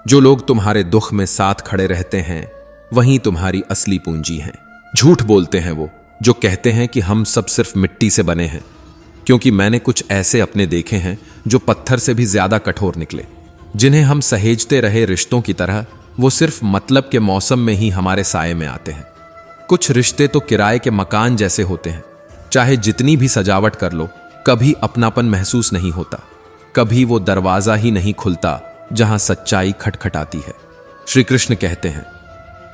जो लोग तुम्हारे दुख में साथ खड़े रहते हैं वहीं तुम्हारी असली पूंजी हैं। झूठ बोलते हैं वो जो कहते हैं कि हम सब सिर्फ मिट्टी से बने हैं, क्योंकि मैंने कुछ ऐसे अपने देखे हैं जो पत्थर से भी ज्यादा कठोर निकले। जिन्हें हम सहेजते रहे रिश्तों की तरह, वो सिर्फ मतलब के मौसम में ही हमारे साये में आते हैं। कुछ रिश्ते तो किराए के मकान जैसे होते हैं, चाहे जितनी भी सजावट कर लो कभी अपनापन महसूस नहीं होता। कभी वो दरवाजा ही नहीं खुलता जहां सच्चाई खटखटाती है। श्री कृष्ण कहते हैं,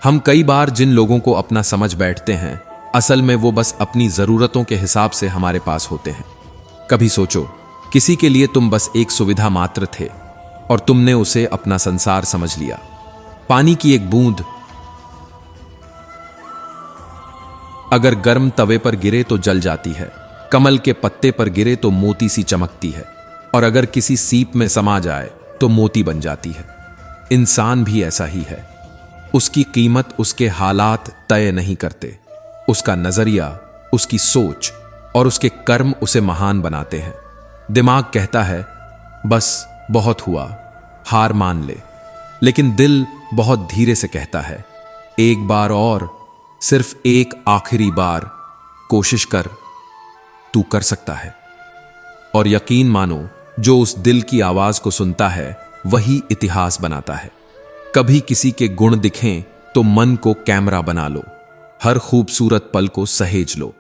हम कई बार जिन लोगों को अपना समझ बैठते हैं असल में वो बस अपनी जरूरतों के हिसाब से हमारे पास होते हैं। कभी सोचो, किसी के लिए तुम बस एक सुविधा मात्र थे और तुमने उसे अपना संसार समझ लिया। पानी की एक बूंद अगर गर्म तवे पर गिरे तो जल जाती है, कमल के पत्ते पर गिरे तो मोती सी चमकती है, और अगर किसी सीप में समा जाए तो मोती बन जाती है। इंसान भी ऐसा ही है। उसकी कीमत उसके हालात तय नहीं करते, उसका नजरिया, उसकी सोच और उसके कर्म उसे महान बनाते हैं। दिमाग कहता है बस बहुत हुआ, हार मान ले, लेकिन दिल बहुत धीरे से कहता है एक बार और, सिर्फ एक आखिरी बार कोशिश कर, तू कर सकता है। और यकीन मानो, जो उस दिल की आवाज को सुनता है वही इतिहास बनाता है। कभी किसी के गुण दिखें तो मन को कैमरा बना लो, हर खूबसूरत पल को सहेज लो,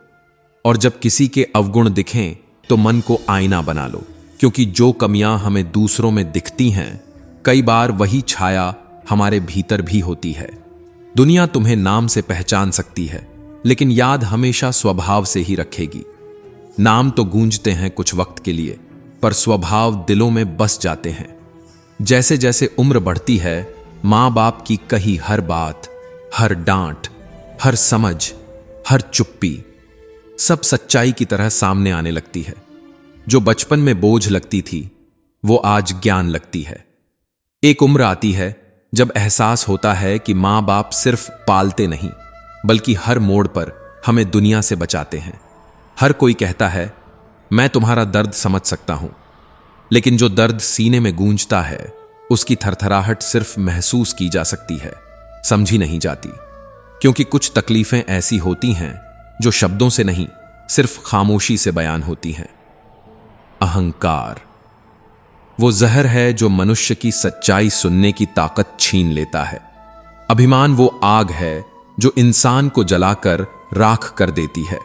और जब किसी के अवगुण दिखें तो मन को आईना बना लो, क्योंकि जो कमियां हमें दूसरों में दिखती हैं, कई बार वही छाया हमारे भीतर भी होती है। दुनिया तुम्हें नाम से पहचान सकती है, लेकिन याद हमेशा स्वभाव से ही रखेगी। नाम तो गूंजते हैं कुछ वक्त के लिए, पर स्वभाव दिलों में बस जाते हैं। जैसे जैसे उम्र बढ़ती है, माँ बाप की कही हर बात, हर डांट, हर समझ, हर चुप्पी सब सच्चाई की तरह सामने आने लगती है। जो बचपन में बोझ लगती थी, वो आज ज्ञान लगती है। एक उम्र आती है जब एहसास होता है कि माँ बाप सिर्फ पालते नहीं, बल्कि हर मोड़ पर हमें दुनिया से बचाते हैं। हर कोई कहता है, मैं तुम्हारा दर्द समझ सकता हूं, लेकिन जो दर्द सीने में गूंजता है, उसकी थरथराहट सिर्फ महसूस की जा सकती है, समझी नहीं जाती। क्योंकि कुछ तकलीफें ऐसी होती हैं जो शब्दों से नहीं, सिर्फ खामोशी से बयान होती हैं। अहंकार वो जहर है जो मनुष्य की सच्चाई सुनने की ताकत छीन लेता है। अभिमान वो आग है जो इंसान को जलाकर राख कर देती है।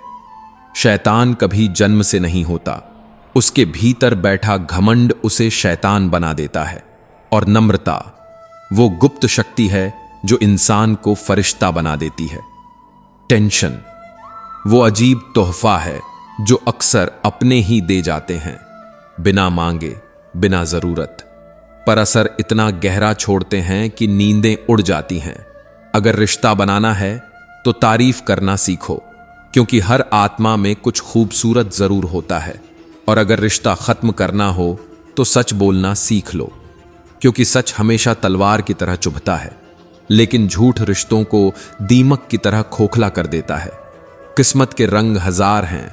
शैतान कभी जन्म से नहीं होता, उसके भीतर बैठा घमंड उसे शैतान बना देता है। और नम्रता वो गुप्त शक्ति है जो इंसान को फरिश्ता बना देती है। टेंशन वो अजीब तोहफा है जो अक्सर अपने ही दे जाते हैं, बिना मांगे, बिना जरूरत, पर असर इतना गहरा छोड़ते हैं कि नींदें उड़ जाती हैं। अगर रिश्ता बनाना है तो तारीफ करना सीखो, क्योंकि हर आत्मा में कुछ खूबसूरत जरूर होता है। और अगर रिश्ता खत्म करना हो तो सच बोलना सीख लो, क्योंकि सच हमेशा तलवार की तरह चुभता है, लेकिन झूठ रिश्तों को दीमक की तरह खोखला कर देता है। किस्मत के रंग हजार हैं,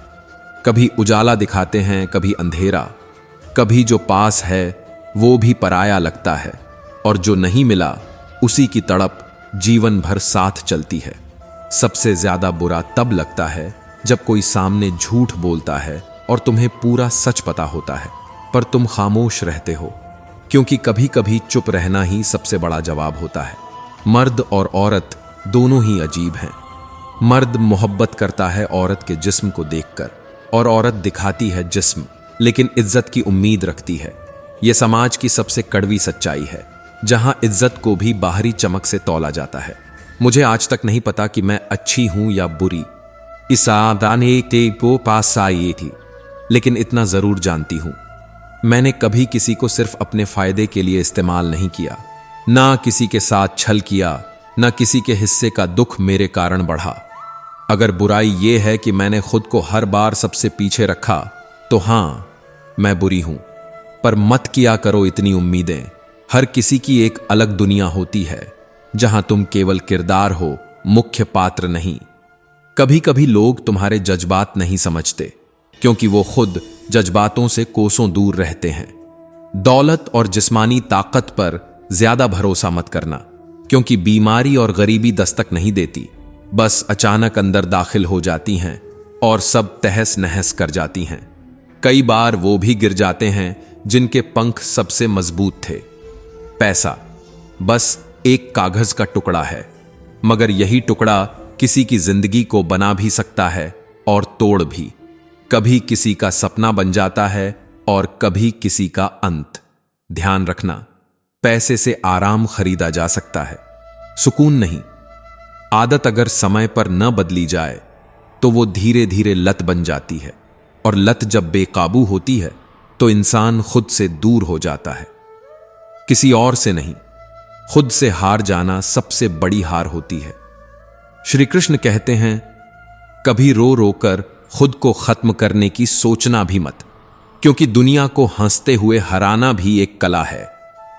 कभी उजाला दिखाते हैं, कभी अंधेरा, कभी जो पास है वो भी पराया लगता है, और जो नहीं मिला उसी की तड़प जीवन भर साथ चलती है। सबसे ज्यादा बुरा तब लगता है जब कोई सामने झूठ बोलता है और तुम्हें पूरा सच पता होता है, पर तुम खामोश रहते हो, क्योंकि कभी कभी चुप रहना ही सबसे बड़ा जवाब होता है। मर्द और औरत दोनों ही अजीब हैं। मर्द मोहब्बत करता है औरत के जिस्म को देखकर, और औरत दिखाती है जिस्म, लेकिन इज्जत की उम्मीद रखती है। यह समाज की सबसे कड़वी सच्चाई है, जहां इज्जत को भी बाहरी चमक से तौला जाता है। मुझे आज तक नहीं पता कि मैं अच्छी हूं या बुरी, इस आदाने ते को पास आई थी, लेकिन इतना जरूर जानती हूं, मैंने कभी किसी को सिर्फ अपने फायदे के लिए इस्तेमाल नहीं किया। ना किसी के साथ छल किया, ना किसी के हिस्से का दुख मेरे कारण बढ़ा। अगर बुराई यह है कि मैंने खुद को हर बार सबसे पीछे रखा, तो हां, मैं बुरी हूं। पर मत किया करो इतनी उम्मीदें। हर किसी की एक अलग दुनिया होती है, जहां तुम केवल किरदार हो, मुख्य पात्र नहीं। कभी कभी लोग तुम्हारे जज्बात नहीं समझते, क्योंकि वो खुद जज्बातों से कोसों दूर रहते हैं। दौलत और जिस्मानी ताकत पर ज्यादा भरोसा मत करना, क्योंकि बीमारी और गरीबी दस्तक नहीं देती, बस अचानक अंदर दाखिल हो जाती हैं और सब तहस नहस कर जाती हैं। कई बार वो भी गिर जाते हैं जिनके पंख सबसे मजबूत थे। पैसा बस एक कागज का टुकड़ा है, मगर यही टुकड़ा किसी की जिंदगी को बना भी सकता है और तोड़ भी। कभी किसी का सपना बन जाता है और कभी किसी का अंत। ध्यान रखना, पैसे से आराम खरीदा जा सकता है, सुकून नहीं। आदत अगर समय पर न बदली जाए तो वो धीरे धीरे लत बन जाती है, और लत जब बेकाबू होती है तो इंसान खुद से दूर हो जाता है। किसी और से नहीं, खुद से हार जाना सबसे बड़ी हार होती है। श्री कृष्ण कहते हैं, कभी रो रोकर खुद को खत्म करने की सोचना भी मत, क्योंकि दुनिया को हंसते हुए हराना भी एक कला है,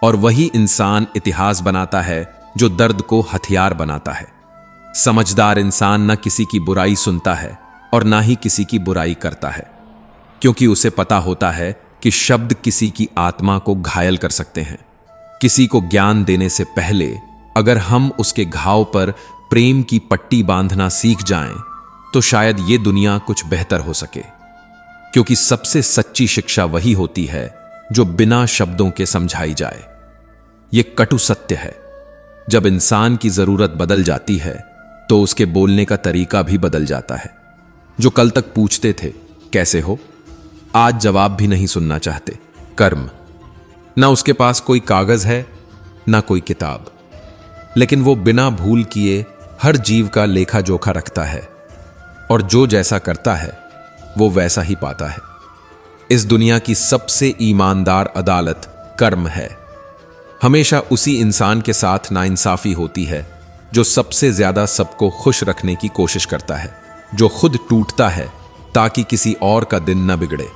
और वही इंसान इतिहास बनाता है जो दर्द को हथियार बनाता है। समझदार इंसान न किसी की बुराई सुनता है और ना ही किसी की बुराई करता है, क्योंकि उसे पता होता है कि शब्द किसी की आत्मा को घायल कर सकते हैं। किसी को ज्ञान देने से पहले अगर हम उसके घाव पर प्रेम की पट्टी बांधना सीख जाएं, तो शायद ये दुनिया कुछ बेहतर हो सके। क्योंकि सबसे सच्ची शिक्षा वही होती है जो बिना शब्दों के समझाई जाए। ये कटु सत्य है, जब इंसान की जरूरत बदल जाती है तो उसके बोलने का तरीका भी बदल जाता है। जो कल तक पूछते थे कैसे हो, आज जवाब भी नहीं सुनना चाहते। कर्म। ना उसके पास कोई कागज है, ना कोई किताब, लेकिन वो बिना भूल किए हर जीव का लेखा जोखा रखता है, और जो जैसा करता है वो वैसा ही पाता है। इस दुनिया की सबसे ईमानदार अदालत कर्म है। हमेशा उसी इंसान के साथ नाइंसाफी होती है जो सबसे ज्यादा सबको खुश रखने की कोशिश करता है, जो खुद टूटता है ताकि किसी और का दिन न बिगड़े।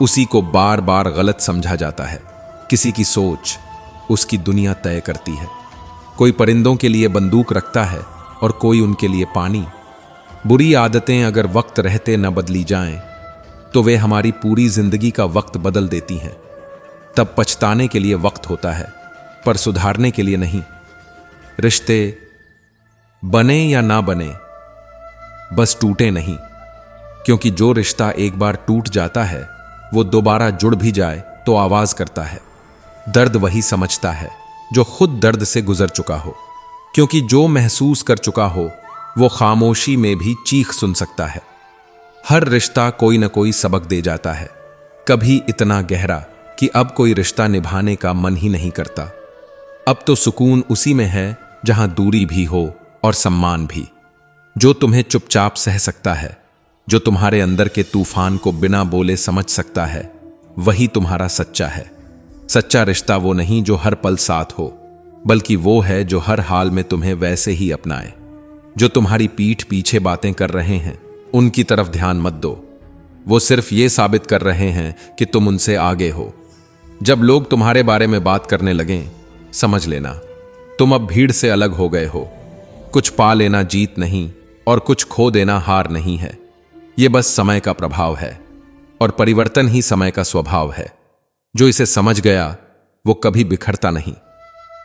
उसी को बार बार गलत समझा जाता है। किसी की सोच उसकी दुनिया तय करती है। कोई परिंदों के लिए बंदूक रखता है और कोई उनके लिए पानी। बुरी आदतें अगर वक्त रहते न बदली जाएं, तो वे हमारी पूरी जिंदगी का वक्त बदल देती हैं। तब पछताने के लिए वक्त होता है, पर सुधारने के लिए नहीं। रिश्ते बने या ना बने, बस टूटे नहीं, क्योंकि जो रिश्ता एक बार टूट जाता है वो दोबारा जुड़ भी जाए तो आवाज करता है। दर्द वही समझता है जो खुद दर्द से गुजर चुका हो, क्योंकि जो महसूस कर चुका हो वो खामोशी में भी चीख सुन सकता है। हर रिश्ता कोई न कोई सबक दे जाता है, कभी इतना गहरा कि अब कोई रिश्ता निभाने का मन ही नहीं करता। अब तो सुकून उसी में है जहां दूरी भी हो और सम्मान भी। जो तुम्हें चुपचाप सह सकता है, जो तुम्हारे अंदर के तूफान को बिना बोले समझ सकता है, वही तुम्हारा सच्चा है। सच्चा रिश्ता वो नहीं जो हर पल साथ हो, बल्कि वो है जो हर हाल में तुम्हें वैसे ही अपनाए। जो तुम्हारी पीठ पीछे बातें कर रहे हैं उनकी तरफ ध्यान मत दो। वो सिर्फ ये साबित कर रहे हैं कि तुम उनसे आगे हो। जब लोग तुम्हारे बारे में बात करने लगें, समझ लेना तुम अब भीड़ से अलग हो गए हो। कुछ पा लेना जीत नहीं और कुछ खो देना हार नहीं है। ये बस समय का प्रभाव है, और परिवर्तन ही समय का स्वभाव है। जो इसे समझ गया वो कभी बिखरता नहीं।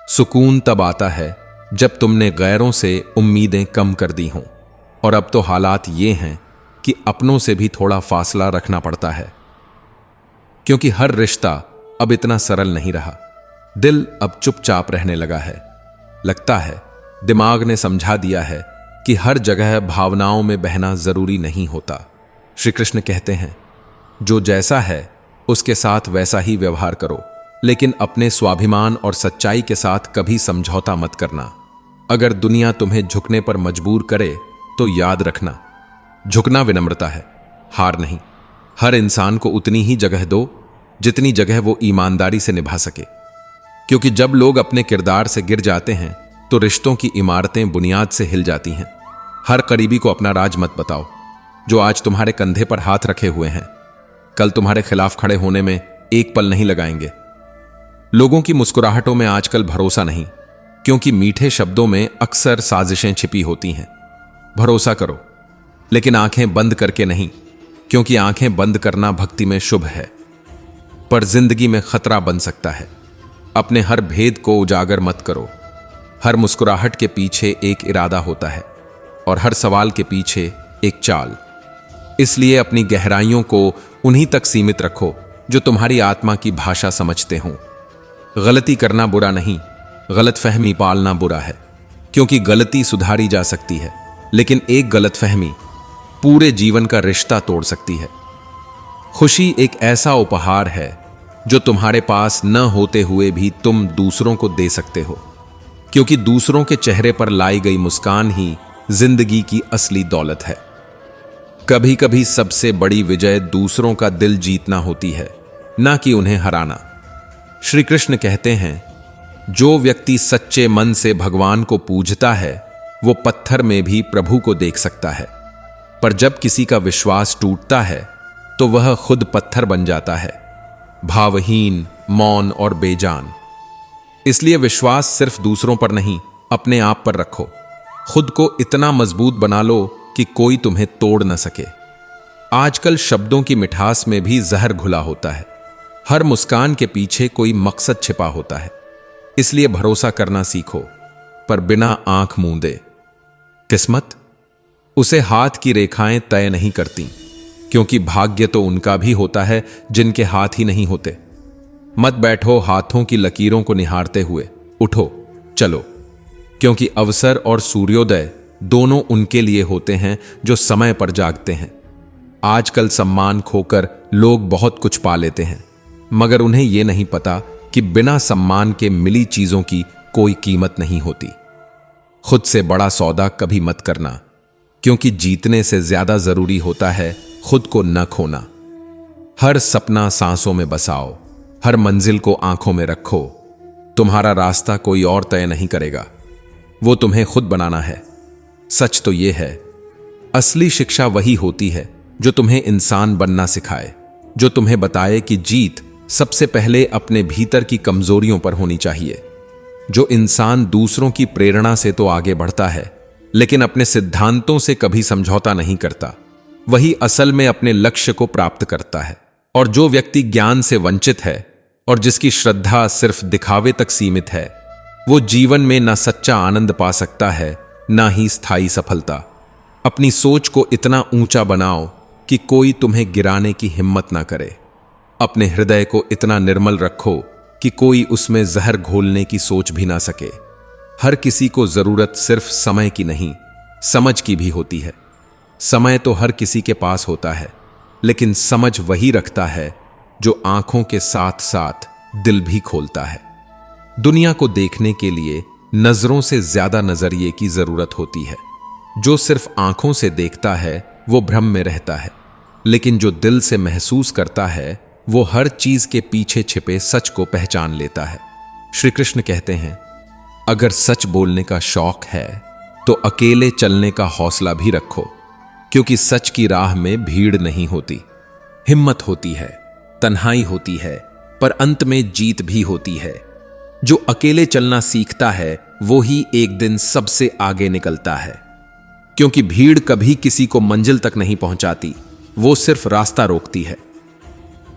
सुकून तब आता है जब तुमने गैरों से उम्मीदें कम कर दी हों, और अब तो हालात ये हैं कि अपनों से भी थोड़ा फासला रखना पड़ता है, क्योंकि हर रिश्ता अब इतना सरल नहीं रहा। दिल अब चुपचाप रहने लगा है। लगता है दिमाग ने समझा दिया है कि हर जगह भावनाओं में बहना जरूरी नहीं होता। श्री कृष्ण कहते हैं, जो जैसा है उसके साथ वैसा ही व्यवहार करो, लेकिन अपने स्वाभिमान और सच्चाई के साथ कभी समझौता मत करना। अगर दुनिया तुम्हें झुकने पर मजबूर करे तो याद रखना, झुकना विनम्रता है, हार नहीं। हर इंसान को उतनी ही जगह दो जितनी जगह वो ईमानदारी से निभा सके, क्योंकि जब लोग अपने किरदार से गिर जाते हैं तो रिश्तों की इमारतें बुनियाद से हिल जाती हैं। हर करीबी को अपना राज मत बताओ। जो आज तुम्हारे कंधे पर हाथ रखे हुए हैं, कल तुम्हारे खिलाफ खड़े होने में एक पल नहीं लगाएंगे। लोगों की मुस्कुराहटों में आजकल भरोसा नहीं, क्योंकि मीठे शब्दों में अक्सर साजिशें छिपी होती हैं। भरोसा करो, लेकिन आंखें बंद करके नहीं, क्योंकि आंखें बंद करना भक्ति में शुभ है, पर जिंदगी में खतरा बन सकता है। अपने हर भेद को उजागर मत करो। हर मुस्कुराहट के पीछे एक इरादा होता है, और हर सवाल के पीछे एक चाल। इसलिए अपनी गहराइयों को उन्हीं तक सीमित रखो जो तुम्हारी आत्मा की भाषा समझते हों। गलती करना बुरा नहीं, गलतफहमी पालना बुरा है, क्योंकि गलती सुधारी जा सकती है, लेकिन एक गलतफहमी पूरे जीवन का रिश्ता तोड़ सकती है। खुशी एक ऐसा उपहार है जो तुम्हारे पास न होते हुए भी तुम दूसरों को दे सकते हो, क्योंकि दूसरों के चेहरे पर लाई गई मुस्कान ही जिंदगी की असली दौलत है। कभी कभी सबसे बड़ी विजय दूसरों का दिल जीतना होती है, ना कि उन्हें हराना। श्री कृष्ण कहते हैं, जो व्यक्ति सच्चे मन से भगवान को पूजता है वो पत्थर में भी प्रभु को देख सकता है, पर जब किसी का विश्वास टूटता है तो वह खुद पत्थर बन जाता है, भावहीन, मौन और बेजान। इसलिए विश्वास सिर्फ दूसरों पर नहीं, अपने आप पर रखो। खुद को इतना मजबूत बना लो कि कोई तुम्हें तोड़ न सके। आजकल शब्दों की मिठास में भी जहर घुला होता है। हर मुस्कान के पीछे कोई मकसद छिपा होता है। इसलिए भरोसा करना सीखो, पर बिना आंख मूंदे। किस्मत उसे हाथ की रेखाएं तय नहीं करती, क्योंकि भाग्य तो उनका भी होता है जिनके हाथ ही नहीं होते। मत बैठो हाथों की लकीरों को निहारते हुए, उठो चलो, क्योंकि अवसर और सूर्योदय दोनों उनके लिए होते हैं जो समय पर जागते हैं। आजकल सम्मान खोकर लोग बहुत कुछ पा लेते हैं, मगर उन्हें यह नहीं पता कि बिना सम्मान के मिली चीजों की कोई कीमत नहीं होती। खुद से बड़ा सौदा कभी मत करना, क्योंकि जीतने से ज्यादा जरूरी होता है खुद को न खोना। हर सपना सांसों में बसाओ, हर मंजिल को आंखों में रखो। तुम्हारा रास्ता कोई और तय नहीं करेगा, वो तुम्हें खुद बनाना है। सच तो यह है, असली शिक्षा वही होती है जो तुम्हें इंसान बनना सिखाए, जो तुम्हें बताए कि जीत सबसे पहले अपने भीतर की कमजोरियों पर होनी चाहिए। जो इंसान दूसरों की प्रेरणा से तो आगे बढ़ता है, लेकिन अपने सिद्धांतों से कभी समझौता नहीं करता, वही असल में अपने लक्ष्य को प्राप्त करता है। और जो व्यक्ति ज्ञान से वंचित है और जिसकी श्रद्धा सिर्फ दिखावे तक सीमित है, वो जीवन में न सच्चा आनंद पा सकता है, न ही स्थायी सफलता। अपनी सोच को इतना ऊंचा बनाओ कि कोई तुम्हें गिराने की हिम्मत ना करे। अपने हृदय को इतना निर्मल रखो कि कोई उसमें जहर घोलने की सोच भी ना सके। हर किसी को जरूरत सिर्फ समय की नहीं, समझ की भी होती है। समय तो हर किसी के पास होता है, लेकिन समझ वही रखता है जो आंखों के साथ साथ दिल भी खोलता है। दुनिया को देखने के लिए नजरों से ज्यादा नजरिए की जरूरत होती है। जो सिर्फ आंखों से देखता है वो भ्रम में रहता है, लेकिन जो दिल से महसूस करता है वो हर चीज के पीछे छिपे सच को पहचान लेता है। श्री कृष्ण कहते हैं, अगर सच बोलने का शौक है तो अकेले चलने का हौसला भी रखो, क्योंकि सच की राह में भीड़ नहीं होती, हिम्मत होती है, तन्हाई होती है, पर अंत में जीत भी होती है। जो अकेले चलना सीखता है वो ही एक दिन सबसे आगे निकलता है, क्योंकि भीड़ कभी किसी को मंजिल तक नहीं पहुंचाती, वो सिर्फ रास्ता रोकती है।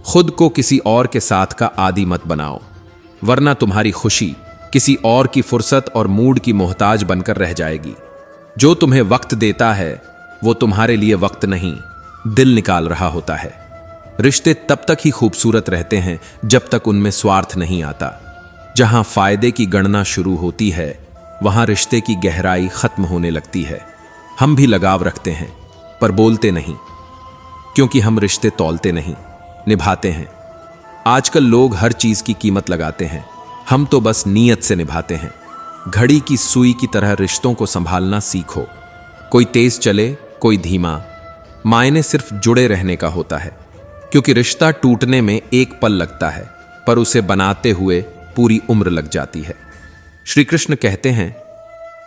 खुद को किसी और के साथ का आदी मत बनाओ, वरना तुम्हारी खुशी किसी और की फुर्सत और मूड की मोहताज बनकर रह जाएगी। जो तुम्हें वक्त देता है वो तुम्हारे लिए वक्त नहीं, दिल निकाल रहा होता है। रिश्ते तब तक ही खूबसूरत रहते हैं जब तक उनमें स्वार्थ नहीं आता। जहां फायदे की गणना शुरू होती है, वहां रिश्ते की गहराई खत्म होने लगती है। हम भी लगाव रखते हैं, पर बोलते नहीं, क्योंकि हम रिश्ते तौलते नहीं, निभाते हैं। आजकल लोग हर चीज की कीमत लगाते हैं, हम तो बस नीयत से निभाते हैं। घड़ी की सुई की तरह रिश्तों को संभालना सीखो। कोई तेज चले, कोई धीमा, मायने सिर्फ जुड़े रहने का होता है, क्योंकि रिश्ता टूटने में एक पल लगता है, पर उसे बनाते हुए पूरी उम्र लग जाती है। श्री कृष्ण कहते हैं,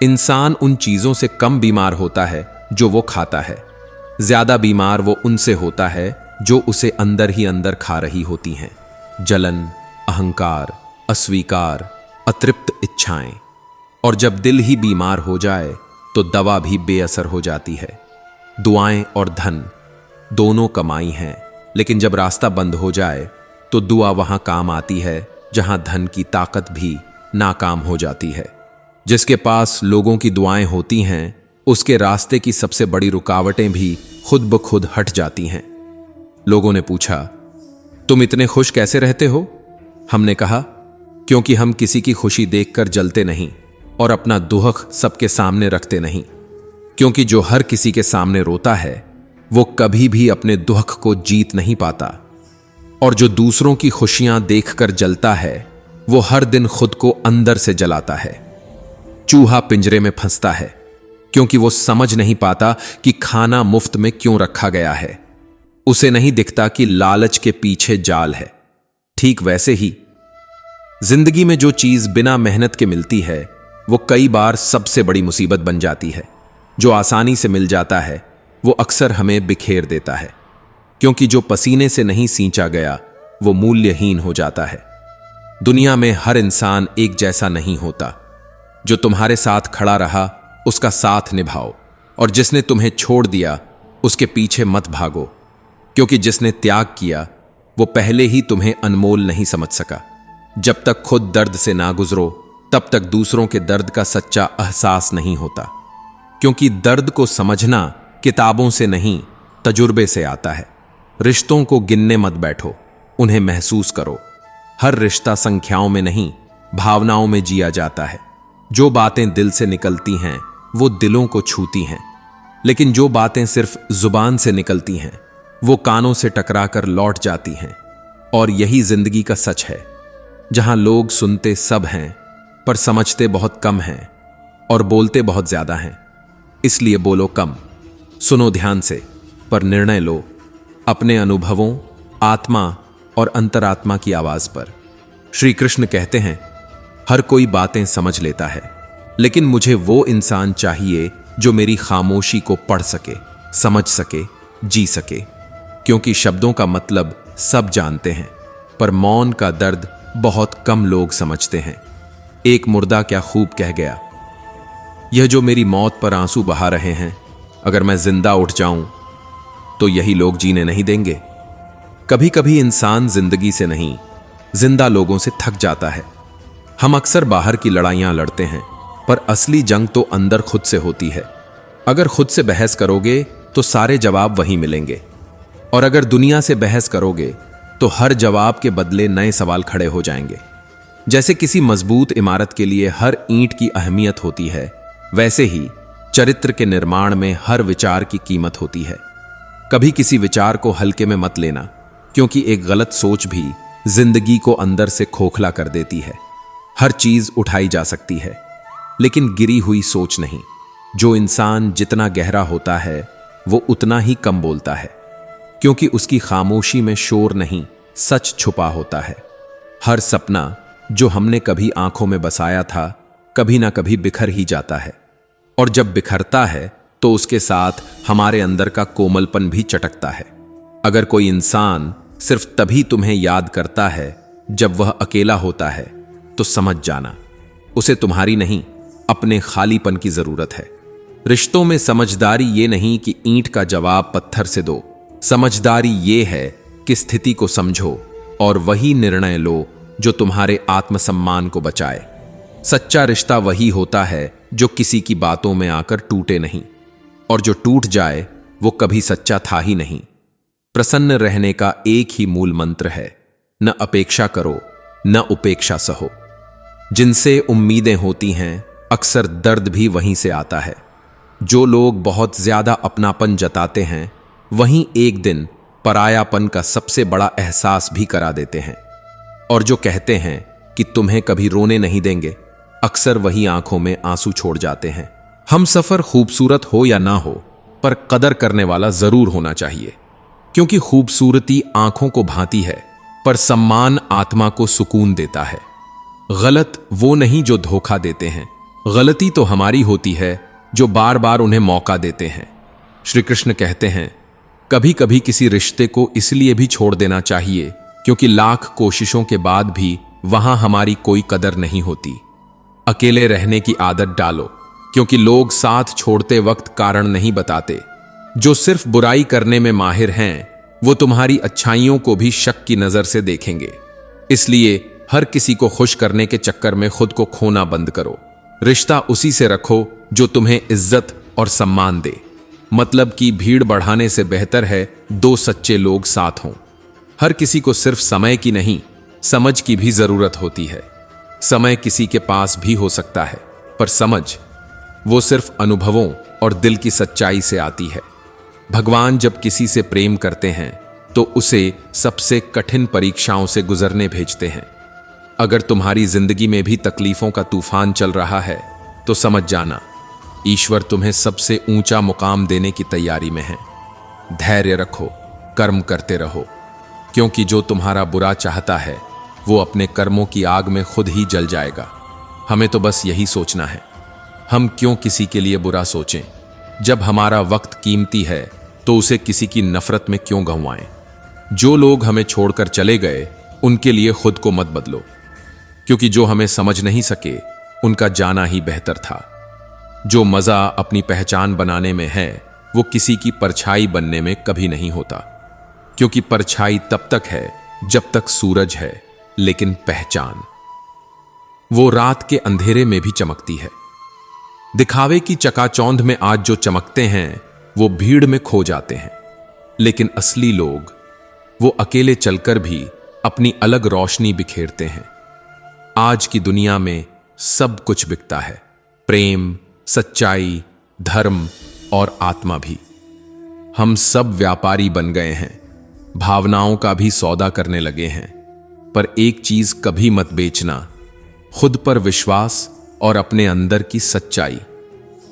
इंसान उन चीजों से कम बीमार होता है जो वो खाता है, ज्यादा बीमार वो उनसे होता है जो उसे अंदर ही अंदर खा रही होती हैं। जलन, अहंकार, अस्वीकार, अतृप्त इच्छाएं। और जब दिल ही बीमार हो जाए तो दवा भी बेअसर हो जाती है। दुआएं और धन दोनों कमाई हैं, लेकिन जब रास्ता बंद हो जाए तो दुआ वहां काम आती है जहां धन की ताकत भी नाकाम हो जाती है। जिसके पास लोगों की दुआएं होती हैं, उसके रास्ते की सबसे बड़ी रुकावटें भी खुद ब खुद हट जाती हैं। लोगों ने पूछा, तुम इतने खुश कैसे रहते हो? हमने कहा, क्योंकि हम किसी की खुशी देखकर जलते नहीं और अपना दुख सबके सामने रखते नहीं। क्योंकि जो हर किसी के सामने रोता है वो कभी भी अपने दुख को जीत नहीं पाता, और जो दूसरों की खुशियां देखकर जलता है वो हर दिन खुद को अंदर से जलाता है। चूहा पिंजरे में फंसता है क्योंकि वो समझ नहीं पाता कि खाना मुफ्त में क्यों रखा गया है। उसे नहीं दिखता कि लालच के पीछे जाल है। ठीक वैसे ही जिंदगी में जो चीज बिना मेहनत के मिलती है वो कई बार सबसे बड़ी मुसीबत बन जाती है। जो आसानी से मिल जाता है वो अक्सर हमें बिखेर देता है, क्योंकि जो पसीने से नहीं सींचा गया वो मूल्यहीन हो जाता है। दुनिया में हर इंसान एक जैसा नहीं होता। जो तुम्हारे साथ खड़ा रहा उसका साथ निभाओ, और जिसने तुम्हें छोड़ दिया उसके पीछे मत भागो, क्योंकि जिसने त्याग किया वो पहले ही तुम्हें अनमोल नहीं समझ सका। जब तक खुद दर्द से ना गुजरो तब तक दूसरों के दर्द का सच्चा एहसास नहीं होता, क्योंकि दर्द को समझना किताबों से नहीं तजुर्बे से आता है। रिश्तों को गिनने मत बैठो, उन्हें महसूस करो। हर रिश्ता संख्याओं में नहीं, भावनाओं में जिया जाता है। जो बातें दिल से निकलती हैं वो दिलों को छूती हैं, लेकिन जो बातें सिर्फ जुबान से निकलती हैं वो कानों से टकराकर लौट जाती हैं। और यही जिंदगी का सच है, जहां लोग सुनते सब हैं पर समझते बहुत कम हैं और बोलते बहुत ज्यादा हैं। इसलिए बोलो कम, सुनो ध्यान से, पर निर्णय लो अपने अनुभवों, आत्मा और अंतरात्मा की आवाज पर। श्री कृष्ण कहते हैं, हर कोई बातें समझ लेता है, लेकिन मुझे वो इंसान चाहिए जो मेरी खामोशी को पढ़ सके, समझ सके, जी सके। क्योंकि शब्दों का मतलब सब जानते हैं, पर मौन का दर्द बहुत कम लोग समझते हैं। एक मुर्दा क्या खूब कह गया, यह जो मेरी मौत पर आंसू बहा रहे हैं, अगर मैं जिंदा उठ जाऊं तो यही लोग जीने नहीं देंगे। कभी कभी इंसान जिंदगी से नहीं, जिंदा लोगों से थक जाता है। हम अक्सर बाहर की लड़ाइयां लड़ते हैं, पर असली जंग तो अंदर खुद से होती है। अगर खुद से बहस करोगे तो सारे जवाब वहीं मिलेंगे, और अगर दुनिया से बहस करोगे तो हर जवाब के बदले नए सवाल खड़े हो जाएंगे। जैसे किसी मजबूत इमारत के लिए हर ईंट की अहमियत होती है, वैसे ही चरित्र के निर्माण में हर विचार की कीमत होती है। कभी किसी विचार को हल्के में मत लेना, क्योंकि एक गलत सोच भी जिंदगी को अंदर से खोखला कर देती है। हर चीज उठाई जा सकती है, लेकिन गिरी हुई सोच नहीं। जो इंसान जितना गहरा होता है वो उतना ही कम बोलता है, क्योंकि उसकी खामोशी में शोर नहीं, सच छुपा होता है। हर सपना जो हमने कभी आंखों में बसाया था, कभी ना कभी बिखर ही जाता है, और जब बिखरता है तो उसके साथ हमारे अंदर का कोमलपन भी चटकता है। अगर कोई इंसान सिर्फ तभी तुम्हें याद करता है जब वह अकेला होता है, तो समझ जाना उसे तुम्हारी नहीं, अपने खालीपन की जरूरत है। रिश्तों में समझदारी ये नहीं कि ईंट का जवाब पत्थर से दो। समझदारी ये है कि स्थिति को समझो और वही निर्णय लो जो तुम्हारे आत्मसम्मान को बचाए। सच्चा रिश्ता वही होता है जो किसी की बातों में आकर टूटे नहीं, और जो टूट जाए वो कभी सच्चा था ही नहीं। प्रसन्न रहने का एक ही मूल मंत्र है, न अपेक्षा करो, न उपेक्षा सहो। जिनसे उम्मीदें होती हैं, अक्सर दर्द भी वहीं से आता है। जो लोग बहुत ज्यादा अपनापन जताते हैं, वहीं एक दिन परायापन का सबसे बड़ा एहसास भी करा देते हैं। और जो कहते हैं कि तुम्हें कभी रोने नहीं देंगे, अक्सर वही आंखों में आंसू छोड़ जाते हैं। हम सफर खूबसूरत हो या ना हो, पर कदर करने वाला जरूर होना चाहिए, क्योंकि खूबसूरती आंखों को भाती है, पर सम्मान आत्मा को सुकून देता है। गलत वो नहीं जो धोखा देते हैं, गलती तो हमारी होती है जो बार बार उन्हें मौका देते हैं। श्री कृष्ण कहते हैं, कभी कभी किसी रिश्ते को इसलिए भी छोड़ देना चाहिए क्योंकि लाख कोशिशों के बाद भी वहां हमारी कोई कदर नहीं होती। अकेले रहने की आदत डालो, क्योंकि लोग साथ छोड़ते वक्त कारण नहीं बताते। जो सिर्फ बुराई करने में माहिर हैं, वो तुम्हारी अच्छाइयों को भी शक की नजर से देखेंगे। इसलिए हर किसी को खुश करने के चक्कर में खुद को खोना बंद करो। रिश्ता उसी से रखो जो तुम्हें इज्जत और सम्मान दे। मतलब की भीड़ बढ़ाने से बेहतर है दो सच्चे लोग साथ हों। हर किसी को सिर्फ समय की नहीं, समझ की भी जरूरत होती है। समय किसी के पास भी हो सकता है, पर समझ वो सिर्फ अनुभवों और दिल की सच्चाई से आती है। भगवान जब किसी से प्रेम करते हैं तो उसे सबसे कठिन परीक्षाओं से गुजरने भेजते हैं। अगर तुम्हारी जिंदगी में भी तकलीफों का तूफान चल रहा है, तो समझ जाना ईश्वर तुम्हें सबसे ऊंचा मुकाम देने की तैयारी में है। धैर्य रखो, कर्म करते रहो, क्योंकि जो तुम्हारा बुरा चाहता है वो अपने कर्मों की आग में खुद ही जल जाएगा। हमें तो बस यही सोचना है, हम क्यों किसी के लिए बुरा सोचें। जब हमारा वक्त कीमती है तो उसे किसी की नफरत में क्यों गंवाएं। जो लोग हमें छोड़कर चले गए, उनके लिए खुद को मत बदलो, क्योंकि जो हमें समझ नहीं सके उनका जाना ही बेहतर था। जो मजा अपनी पहचान बनाने में है, वो किसी की परछाई बनने में कभी नहीं होता, क्योंकि परछाई तब तक है जब तक सूरज है, लेकिन पहचान वो रात के अंधेरे में भी चमकती है। दिखावे की चकाचौंध में आज जो चमकते हैं वो भीड़ में खो जाते हैं, लेकिन असली लोग वो अकेले चलकर भी अपनी अलग रोशनी बिखेरते हैं। आज की दुनिया में सब कुछ बिकता है, प्रेम, सच्चाई, धर्म और आत्मा भी। हम सब व्यापारी बन गए हैं, भावनाओं का भी सौदा करने लगे हैं। पर एक चीज कभी मत बेचना, खुद पर विश्वास और अपने अंदर की सच्चाई।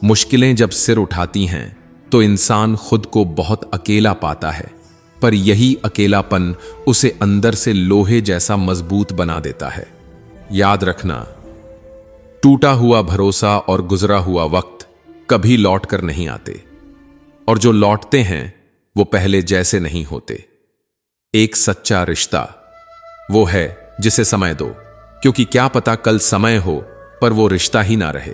मुश्किलें जब सिर उठाती हैं तो इंसान खुद को बहुत अकेला पाता है, पर यही अकेलापन उसे अंदर से लोहे जैसा मजबूत बना देता है। याद रखना, टूटा हुआ भरोसा और गुजरा हुआ वक्त कभी लौट कर नहीं आते, और जो लौटते हैं वो पहले जैसे नहीं होते। एक सच्चा रिश्ता वो है जिसे समय दो, क्योंकि क्या पता कल समय हो पर वो रिश्ता ही ना रहे।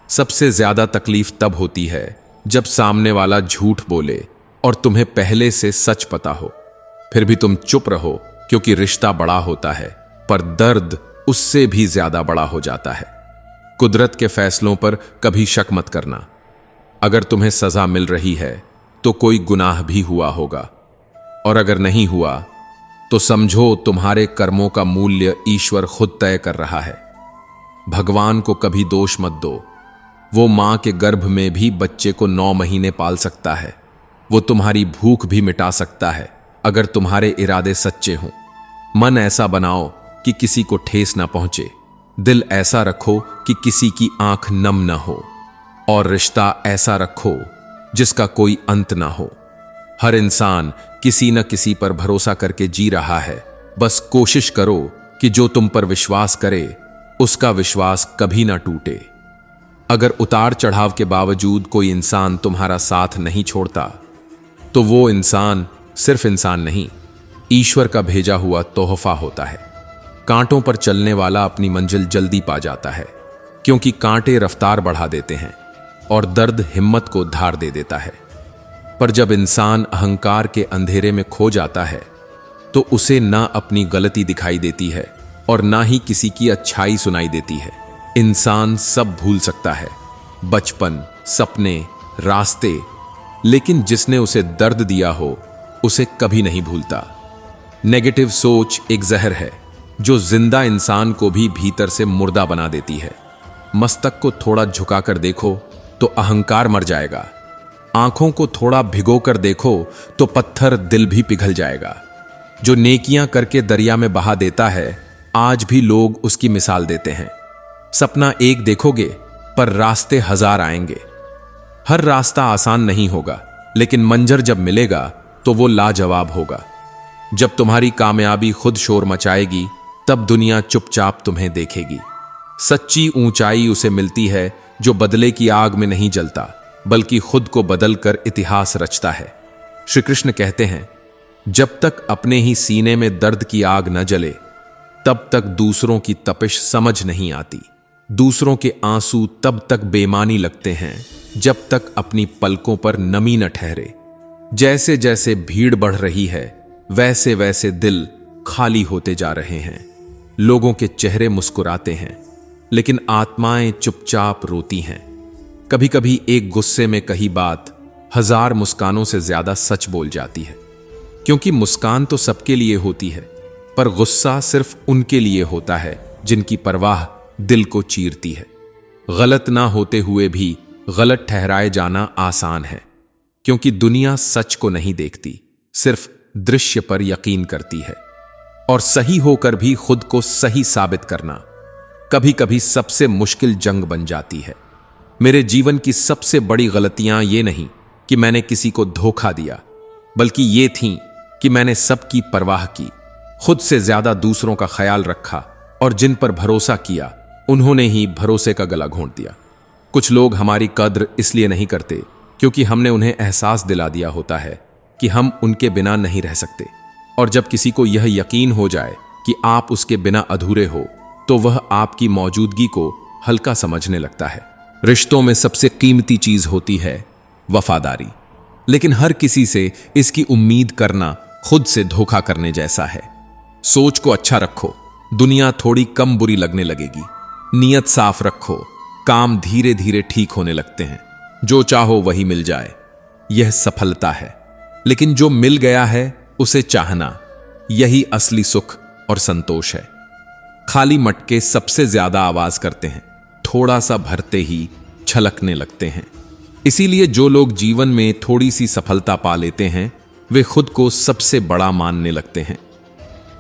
सबसे ज्यादा तकलीफ तब होती है जब सामने वाला झूठ बोले और तुम्हें पहले से सच पता हो, फिर भी तुम चुप रहो, क्योंकि रिश्ता बड़ा होता है पर दर्द उससे भी ज्यादा बड़ा हो जाता है। कुदरत के फैसलों पर कभी शक मत करना। अगर तुम्हें सजा मिल रही है तो कोई गुनाह भी हुआ होगा, और अगर नहीं हुआ तो समझो तुम्हारे कर्मों का मूल्य ईश्वर खुद तय कर रहा है। भगवान को कभी दोष मत दो। वो मां के गर्भ में भी बच्चे को 9 महीने पाल सकता है। वो तुम्हारी भूख भी मिटा सकता है अगर तुम्हारे इरादे सच्चे हों। मन ऐसा बनाओ कि किसी को ठेस ना पहुंचे, दिल ऐसा रखो कि किसी की आंख नम ना हो, और रिश्ता ऐसा रखो जिसका कोई अंत ना हो। हर इंसान किसी न किसी पर भरोसा करके जी रहा है। बस कोशिश करो कि जो तुम पर विश्वास करे उसका विश्वास कभी ना टूटे। अगर उतार चढ़ाव के बावजूद कोई इंसान तुम्हारा साथ नहीं छोड़ता तो वो इंसान सिर्फ इंसान नहीं, ईश्वर का भेजा हुआ तोहफा होता है। कांटों पर चलने वाला अपनी मंजिल जल्दी पा जाता है, क्योंकि कांटे रफ्तार बढ़ा देते हैं और दर्द हिम्मत को धार दे देता है। पर जब इंसान अहंकार के अंधेरे में खो जाता है तो उसे ना अपनी गलती दिखाई देती है और ना ही किसी की अच्छाई सुनाई देती है। इंसान सब भूल सकता है, बचपन, सपने, रास्ते, लेकिन जिसने उसे दर्द दिया हो उसे कभी नहीं भूलता। नेगेटिव सोच एक जहर है जो जिंदा इंसान को भी भीतर से मुर्दा बना देती है। मस्तक को थोड़ा झुकाकर देखो तो अहंकार मर जाएगा। आंखों को थोड़ा भिगोकर देखो तो पत्थर दिल भी पिघल जाएगा। जो नेकियां करके दरिया में बहा देता है, आज भी लोग उसकी मिसाल देते हैं। सपना एक देखोगे पर रास्ते 1000 आएंगे। हर रास्ता आसान नहीं होगा, लेकिन मंजर जब मिलेगा तो वो लाजवाब होगा। जब तुम्हारी कामयाबी खुद शोर मचाएगी तब दुनिया चुपचाप तुम्हें देखेगी। सच्ची ऊंचाई उसे मिलती है जो बदले की आग में नहीं जलता, बल्कि खुद को बदलकर इतिहास रचता है। श्री कृष्ण कहते हैं, जब तक अपने ही सीने में दर्द की आग न जले तब तक दूसरों की तपिश समझ नहीं आती। दूसरों के आंसू तब तक बेमानी लगते हैं जब तक अपनी पलकों पर नमी न ठहरे। जैसे जैसे भीड़ बढ़ रही है वैसे वैसे दिल खाली होते जा रहे हैं। लोगों के चेहरे मुस्कुराते हैं, लेकिन आत्माएं चुपचाप रोती हैं। कभी कभी एक गुस्से में कही बात 1000 मुस्कानों से ज्यादा सच बोल जाती है, क्योंकि मुस्कान तो सबके लिए होती है, पर गुस्सा सिर्फ उनके लिए होता है जिनकी परवाह दिल को चीरती है। गलत ना होते हुए भी गलत ठहराए जाना आसान है, क्योंकि दुनिया सच को नहीं देखती, सिर्फ दृश्य पर यकीन करती है। और सही होकर भी खुद को सही साबित करना कभी कभी सबसे मुश्किल जंग बन जाती है। मेरे जीवन की सबसे बड़ी गलतियां ये नहीं कि मैंने किसी को धोखा दिया, बल्कि ये थीं कि मैंने सबकी परवाह की, खुद से ज्यादा दूसरों का ख्याल रखा, और जिन पर भरोसा किया उन्होंने ही भरोसे का गला घोंट दिया। कुछ लोग हमारी कद्र इसलिए नहीं करते क्योंकि हमने उन्हें एहसास दिला दिया होता है कि हम उनके बिना नहीं रह सकते, और जब किसी को यह यकीन हो जाए कि आप उसके बिना अधूरे हो तो वह आपकी मौजूदगी को हल्का समझने लगता है। रिश्तों में सबसे कीमती चीज होती है वफादारी, लेकिन हर किसी से इसकी उम्मीद करना खुद से धोखा करने जैसा है। सोच को अच्छा रखो, दुनिया थोड़ी कम बुरी लगने लगेगी। नीयत साफ रखो, काम धीरे धीरे ठीक होने लगते हैं। जो चाहो वही मिल जाए, यह सफलता है। लेकिन जो मिल गया है उसे चाहना, यही असली सुख और संतोष है। खाली मटके सबसे ज्यादा आवाज करते हैं, थोड़ा सा भरते ही छलकने लगते हैं। इसीलिए जो लोग जीवन में थोड़ी सी सफलता पा लेते हैं वे खुद को सबसे बड़ा मानने लगते हैं।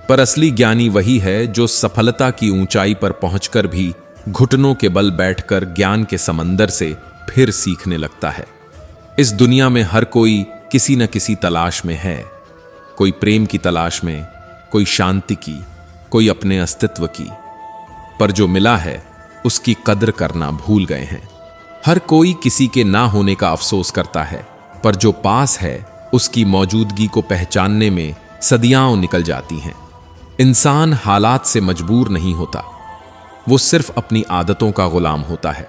पर असली ज्ञानी वही है जो सफलता की ऊंचाई पर पहुंचकर भी घुटनों के बल बैठकर ज्ञान के समंदर से फिर सीखने लगता है। इस दुनिया में हर कोई किसी न किसी तलाश में है, कोई प्रेम की तलाश में, कोई शांति की, कोई अपने अस्तित्व की। पर जो मिला है उसकी कद्र करना भूल गए हैं। हर कोई किसी के ना होने का अफसोस करता है, पर जो पास है उसकी मौजूदगी को पहचानने में सदियां निकल जाती हैं। इंसान हालात से मजबूर नहीं होता, वो सिर्फ अपनी आदतों का गुलाम होता है,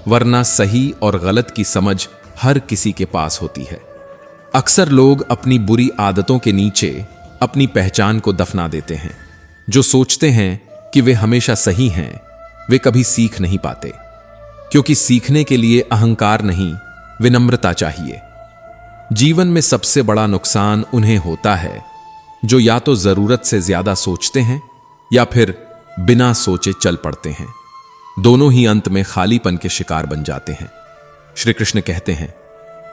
वरना सही और गलत की समझ हर किसी के पास होती है। अक्सर लोग अपनी बुरी आदतों के नीचे अपनी पहचान को दफना देते हैं। जो सोचते हैं कि वे हमेशा सही हैं, वे कभी सीख नहीं पाते, क्योंकि सीखने के लिए अहंकार नहीं, विनम्रता चाहिए। जीवन में सबसे बड़ा नुकसान उन्हें होता है जो या तो जरूरत से ज्यादा सोचते हैं या फिर बिना सोचे चल पड़ते हैं। दोनों ही अंत में खालीपन के शिकार बन जाते हैं। श्री कृष्ण कहते हैं,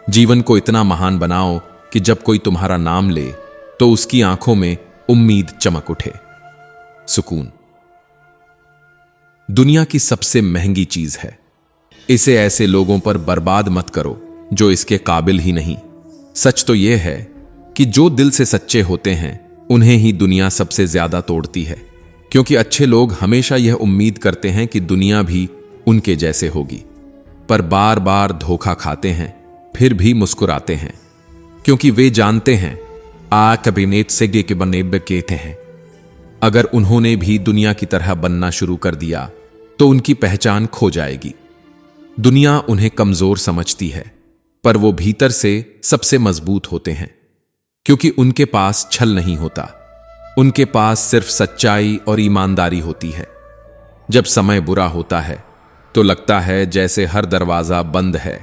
जीवन को इतना महान बनाओ कि जब कोई तुम्हारा नाम ले तो उसकी आंखों में उम्मीद चमक उठे। सुकून दुनिया की सबसे महंगी चीज है। इसे ऐसे लोगों पर बर्बाद मत करो जो इसके काबिल ही नहीं। सच तो यह है कि जो दिल से सच्चे होते हैं उन्हें ही दुनिया सबसे ज्यादा तोड़ती है, क्योंकि अच्छे लोग हमेशा यह उम्मीद करते हैं कि दुनिया भी उनके जैसे होगी, पर बार बार धोखा खाते हैं, फिर भी मुस्कुराते हैं, क्योंकि वे जानते हैं आ कबिनेट से गे के बने कहते हैं। अगर उन्होंने भी दुनिया की तरह बनना शुरू कर दिया तो उनकी पहचान खो जाएगी। दुनिया उन्हें कमजोर समझती है, पर वो भीतर से सबसे मजबूत होते हैं, क्योंकि उनके पास छल नहीं होता, उनके पास सिर्फ सच्चाई और ईमानदारी होती है। जब समय बुरा होता है तो लगता है जैसे हर दरवाजा बंद है,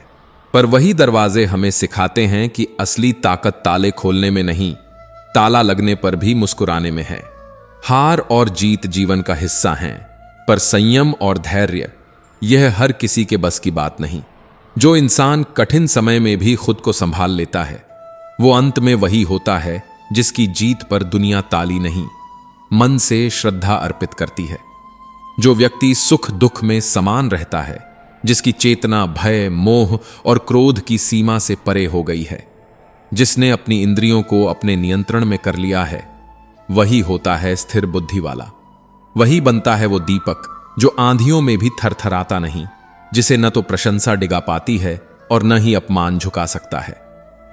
पर वही दरवाजे हमें सिखाते हैं कि असली ताकत ताले खोलने में नहीं, ताला लगने पर भी मुस्कुराने में है। हार और जीत जीवन का हिस्सा हैं, पर संयम और धैर्य यह हर किसी के बस की बात नहीं। जो इंसान कठिन समय में भी खुद को संभाल लेता है, वो अंत में वही होता है जिसकी जीत पर दुनिया ताली नहीं, मन से श्रद्धा अर्पित करती है। जो व्यक्ति सुख दुख में समान रहता है, जिसकी चेतना भय, मोह और क्रोध की सीमा से परे हो गई है, जिसने अपनी इंद्रियों को अपने नियंत्रण में कर लिया है, वही होता है स्थिर बुद्धि वाला। वही बनता है वो दीपक जो आंधियों में भी थरथराता नहीं, जिसे न तो प्रशंसा डिगा पाती है और न ही अपमान झुका सकता है।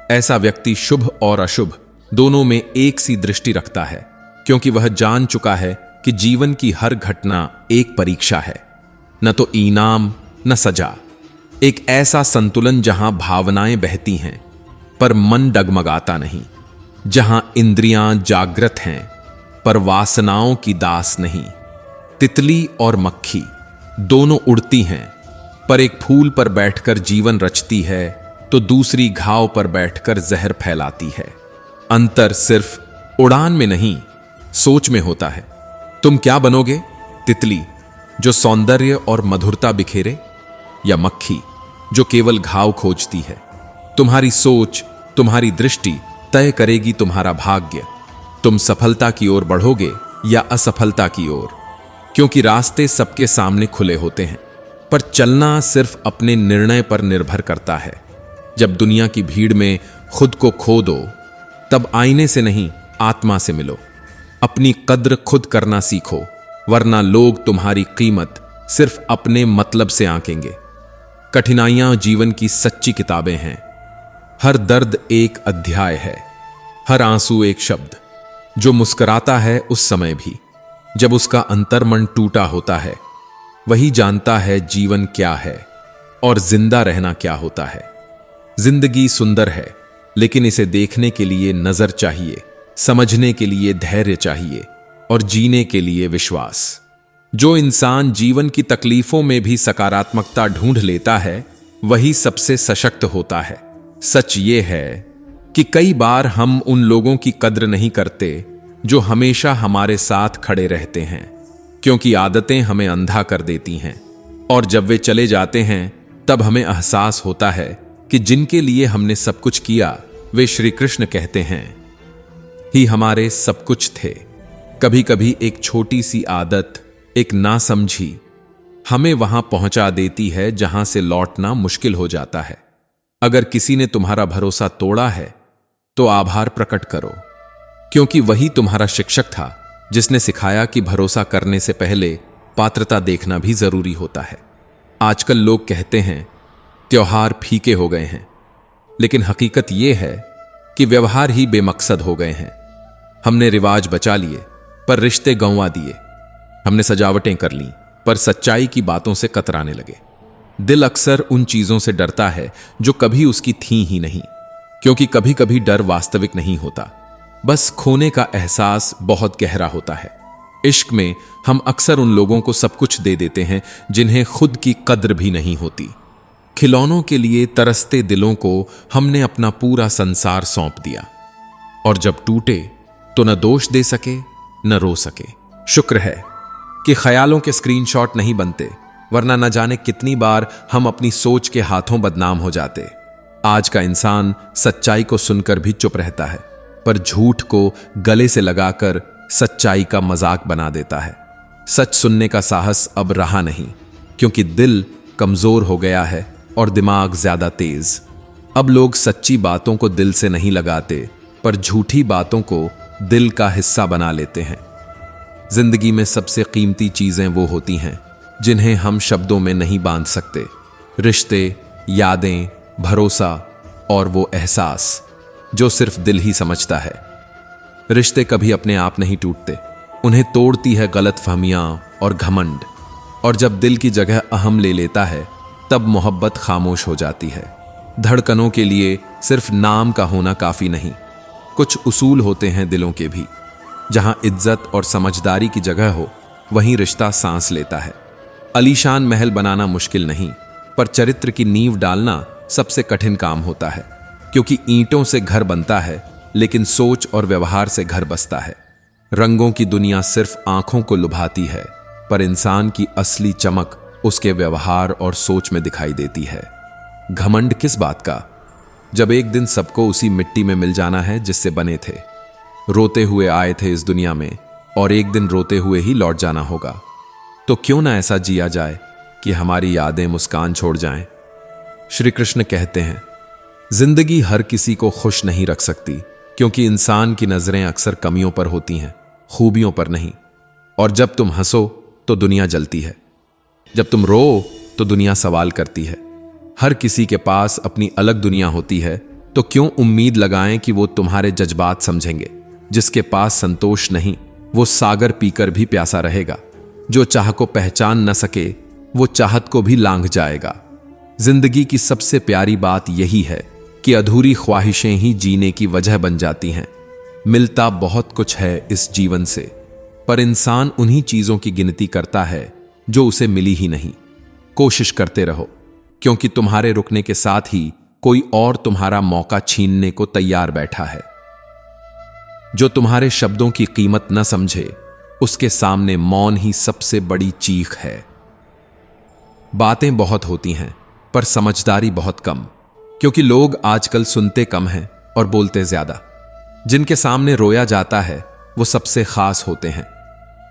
ऐसा व्यक्ति शुभ और अशुभ दोनों में एक सी दृष्टि रखता है, क्योंकि वह जान चुका है कि जीवन की हर घटना एक परीक्षा है, न तो इनाम न सजा। एक ऐसा संतुलन जहां भावनाएं बहती हैं पर मन डगमगाता नहीं, जहां इंद्रियां जागृत हैं पर वासनाओं की दास नहीं। तितली और मक्खी दोनों उड़ती हैं, पर एक फूल पर बैठकर जीवन रचती है तो दूसरी घाव पर बैठकर जहर फैलाती है। अंतर सिर्फ उड़ान में नहीं, सोच में होता है। तुम क्या बनोगे? तितली जो सौंदर्य और मधुरता बिखेरे, या मक्खी जो केवल घाव खोजती है? तुम्हारी सोच, तुम्हारी दृष्टि तय करेगी तुम्हारा भाग्य। तुम सफलता की ओर बढ़ोगे या असफलता की ओर, क्योंकि रास्ते सबके सामने खुले होते हैं, पर चलना सिर्फ अपने निर्णय पर निर्भर करता है। जब दुनिया की भीड़ में खुद को खो दो, तब आईने से नहीं, आत्मा से मिलो। अपनी कद्र खुद करना सीखो, वरना लोग तुम्हारी कीमत सिर्फ अपने मतलब से आंकेंगे। कठिनाइयां जीवन की सच्ची किताबें हैं। हर दर्द एक अध्याय है, हर आंसू एक शब्द। जो मुस्कुराता है उस समय भी जब उसका अंतर्मन टूटा होता है, वही जानता है जीवन क्या है और जिंदा रहना क्या होता है। जिंदगी सुंदर है, लेकिन इसे देखने के लिए नजर चाहिए, समझने के लिए धैर्य चाहिए और जीने के लिए विश्वास। जो इंसान जीवन की तकलीफों में भी सकारात्मकता ढूंढ लेता है, वही सबसे सशक्त होता है। सच ये है कि कई बार हम उन लोगों की कद्र नहीं करते जो हमेशा हमारे साथ खड़े रहते हैं, क्योंकि आदतें हमें अंधा कर देती हैं, और जब वे चले जाते हैं तब हमें एहसास होता है कि जिनके लिए हमने सब कुछ किया वे श्री कृष्ण कहते हैं, ही हमारे सब कुछ थे। कभी कभी एक छोटी सी आदत, एक नासमझी हमें वहां पहुंचा देती है जहां से लौटना मुश्किल हो जाता है। अगर किसी ने तुम्हारा भरोसा तोड़ा है तो आभार प्रकट करो, क्योंकि वही तुम्हारा शिक्षक था जिसने सिखाया कि भरोसा करने से पहले पात्रता देखना भी जरूरी होता है। आजकल लोग कहते हैं त्योहार फीके हो गए हैं, लेकिन हकीकत यह है कि व्यवहार ही बेमकसद हो गए हैं। हमने रिवाज बचा लिए पर रिश्ते गंवा दिए। हमने सजावटें कर लीं पर सच्चाई की बातों से कतराने लगे। दिल अक्सर उन चीजों से डरता है जो कभी उसकी थी ही नहीं, क्योंकि कभी कभी डर वास्तविक नहीं होता, बस खोने का एहसास बहुत गहरा होता है। इश्क में हम अक्सर उन लोगों को सब कुछ दे देते हैं जिन्हें खुद की कद्र भी नहीं होती। खिलौनों के लिए तरसते दिलों को हमने अपना पूरा संसार सौंप दिया, और जब टूटे तो न दोष दे सके न रो सके। शुक्र है कि ख्यालों के स्क्रीनशॉट नहीं बनते, वरना न जाने कितनी बार हम अपनी सोच के हाथों बदनाम हो जाते। आज का इंसान सच्चाई को सुनकर भी चुप रहता है, पर झूठ को गले से लगाकर सच्चाई का मजाक बना देता है। सच सुनने का साहस अब रहा नहीं, क्योंकि दिल कमजोर हो गया है और दिमाग ज्यादा तेज। अब लोग सच्ची बातों को दिल से नहीं लगाते, पर झूठी बातों को दिल का हिस्सा बना लेते हैं। जिंदगी में सबसे कीमती चीजें वो होती हैं जिन्हें हम शब्दों में नहीं बांध सकते। रिश्ते, यादें, भरोसा और वो एहसास जो सिर्फ दिल ही समझता है। रिश्ते कभी अपने आप नहीं टूटते, उन्हें तोड़ती है गलतफहमियां और घमंड। और जब दिल की जगह अहम ले लेता है, तब मोहब्बत खामोश हो जाती है। धड़कनों के लिए सिर्फ नाम का होना काफी नहीं, कुछ उसूल होते हैं दिलों के भी। जहां इज्जत और समझदारी की जगह हो, वहीं रिश्ता सांस लेता है। अलीशान महल बनाना मुश्किल नहीं, पर चरित्र की नींव डालना सबसे कठिन काम होता है, क्योंकि ईंटों से घर बनता है, लेकिन सोच और व्यवहार से घर बसता है। रंगों की दुनिया सिर्फ आंखों को लुभाती है, पर इंसान की असली चमक उसके व्यवहार और सोच में दिखाई देती है। घमंड किस बात का, जब एक दिन सबको उसी मिट्टी में मिल जाना है जिससे बने थे। रोते हुए आए थे इस दुनिया में, और एक दिन रोते हुए ही लौट जाना होगा। तो क्यों ना ऐसा जिया जाए कि हमारी यादें मुस्कान छोड़ जाएं। श्री कृष्ण कहते हैं, जिंदगी हर किसी को खुश नहीं रख सकती, क्योंकि इंसान की नजरें अक्सर कमियों पर होती हैं, खूबियों पर नहीं। और जब तुम हंसो तो दुनिया जलती है, जब तुम रो तो दुनिया सवाल करती है। हर किसी के पास अपनी अलग दुनिया होती है, तो क्यों उम्मीद लगाएं कि वो तुम्हारे जज्बात समझेंगे। जिसके पास संतोष नहीं, वो सागर पीकर भी प्यासा रहेगा। जो चाह को पहचान न सके, वो चाहत को भी लांघ जाएगा। जिंदगी की सबसे प्यारी बात यही है कि अधूरी ख्वाहिशें ही जीने की वजह बन जाती हैं। मिलता बहुत कुछ है इस जीवन से, पर इंसान उन्हीं चीजों की गिनती करता है जो उसे मिली ही नहीं। कोशिश करते रहो, क्योंकि तुम्हारे रुकने के साथ ही कोई और तुम्हारा मौका छीनने को तैयार बैठा है। जो तुम्हारे शब्दों की कीमत न समझे, उसके सामने मौन ही सबसे बड़ी चीख है। बातें बहुत होती हैं, पर समझदारी बहुत कम, क्योंकि लोग आजकल सुनते कम हैं और बोलते ज्यादा। जिनके सामने रोया जाता है वो सबसे खास होते हैं,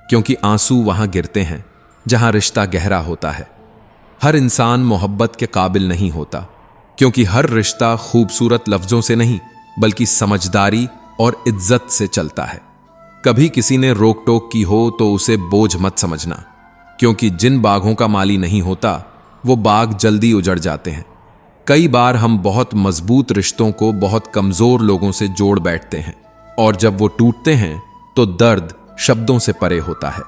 क्योंकि आंसू वहां गिरते हैं जहां रिश्ता गहरा होता है। हर इंसान मोहब्बत के काबिल नहीं होता, क्योंकि हर रिश्ता खूबसूरत लफ्जों से नहीं, बल्कि समझदारी और इज्जत से चलता है। कभी किसी ने रोक टोक की हो तो उसे बोझ मत समझना, क्योंकि जिन बागों का माली नहीं होता, वो बाग जल्दी उजड़ जाते हैं। कई बार हम बहुत मजबूत रिश्तों को बहुत कमजोर लोगों से जोड़ बैठते हैं, और जब वो टूटते हैं तो दर्द शब्दों से परे होता है।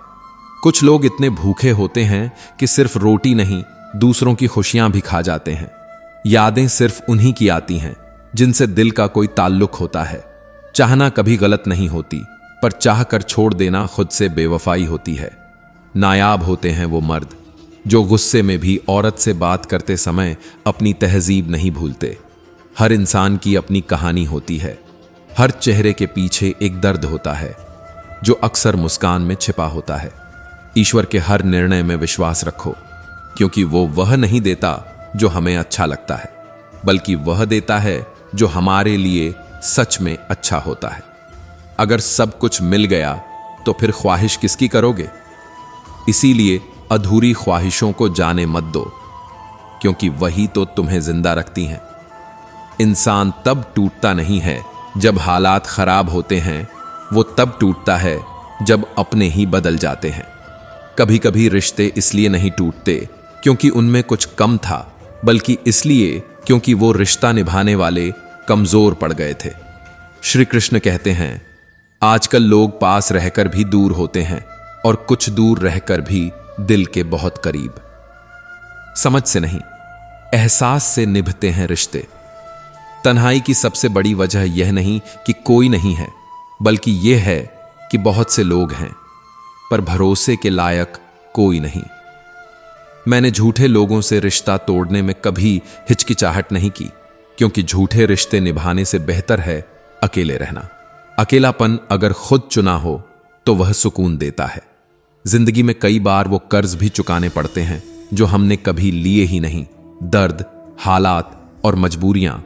कुछ लोग इतने भूखे होते हैं कि सिर्फ रोटी नहीं, दूसरों की खुशियां भी खा जाते हैं। यादें सिर्फ उन्हीं की आती हैं जिनसे दिल का कोई ताल्लुक होता है। चाहना कभी गलत नहीं होती, पर चाह कर छोड़ देना खुद से बेवफाई होती है। नायाब होते हैं वो मर्द जो गुस्से में भी औरत से बात करते समय अपनी तहजीब नहीं भूलते। हर इंसान की अपनी कहानी होती है। हर चेहरे के पीछे एक दर्द होता है जो अक्सर मुस्कान में छिपा होता है। ईश्वर के हर निर्णय में विश्वास रखो, क्योंकि वो वह नहीं देता जो हमें अच्छा लगता है, बल्कि वह देता है जो हमारे लिए सच में अच्छा होता है। अगर सब कुछ मिल गया तो फिर ख्वाहिश किसकी करोगे? इसीलिए अधूरी ख्वाहिशों को जाने मत दो, क्योंकि वही तो तुम्हें जिंदा रखती हैं। इंसान तब टूटता नहीं है जब हालात खराब होते हैं, वो तब टूटता है जब अपने ही बदल जाते हैं। कभी कभी रिश्ते इसलिए नहीं टूटते क्योंकि उनमें कुछ कम था, बल्कि इसलिए क्योंकि वो रिश्ता निभाने वाले कमजोर पड़ गए थे। श्री कृष्ण कहते हैं, आजकल लोग पास रहकर भी दूर होते हैं और कुछ दूर रहकर भी दिल के बहुत करीब। समझ से नहीं, एहसास से निभते हैं रिश्ते। तन्हाई की सबसे बड़ी वजह यह नहीं कि कोई नहीं है, बल्कि यह है कि बहुत से लोग हैं पर भरोसे के लायक कोई नहीं। मैंने झूठे लोगों से रिश्ता तोड़ने में कभी हिचकिचाहट नहीं की, क्योंकि झूठे रिश्ते निभाने से बेहतर है अकेले रहना। अकेलापन अगर खुद चुना हो तो वह सुकून देता है। जिंदगी में कई बार वो कर्ज भी चुकाने पड़ते हैं जो हमने कभी लिए ही नहीं। दर्द, हालात और मजबूरियां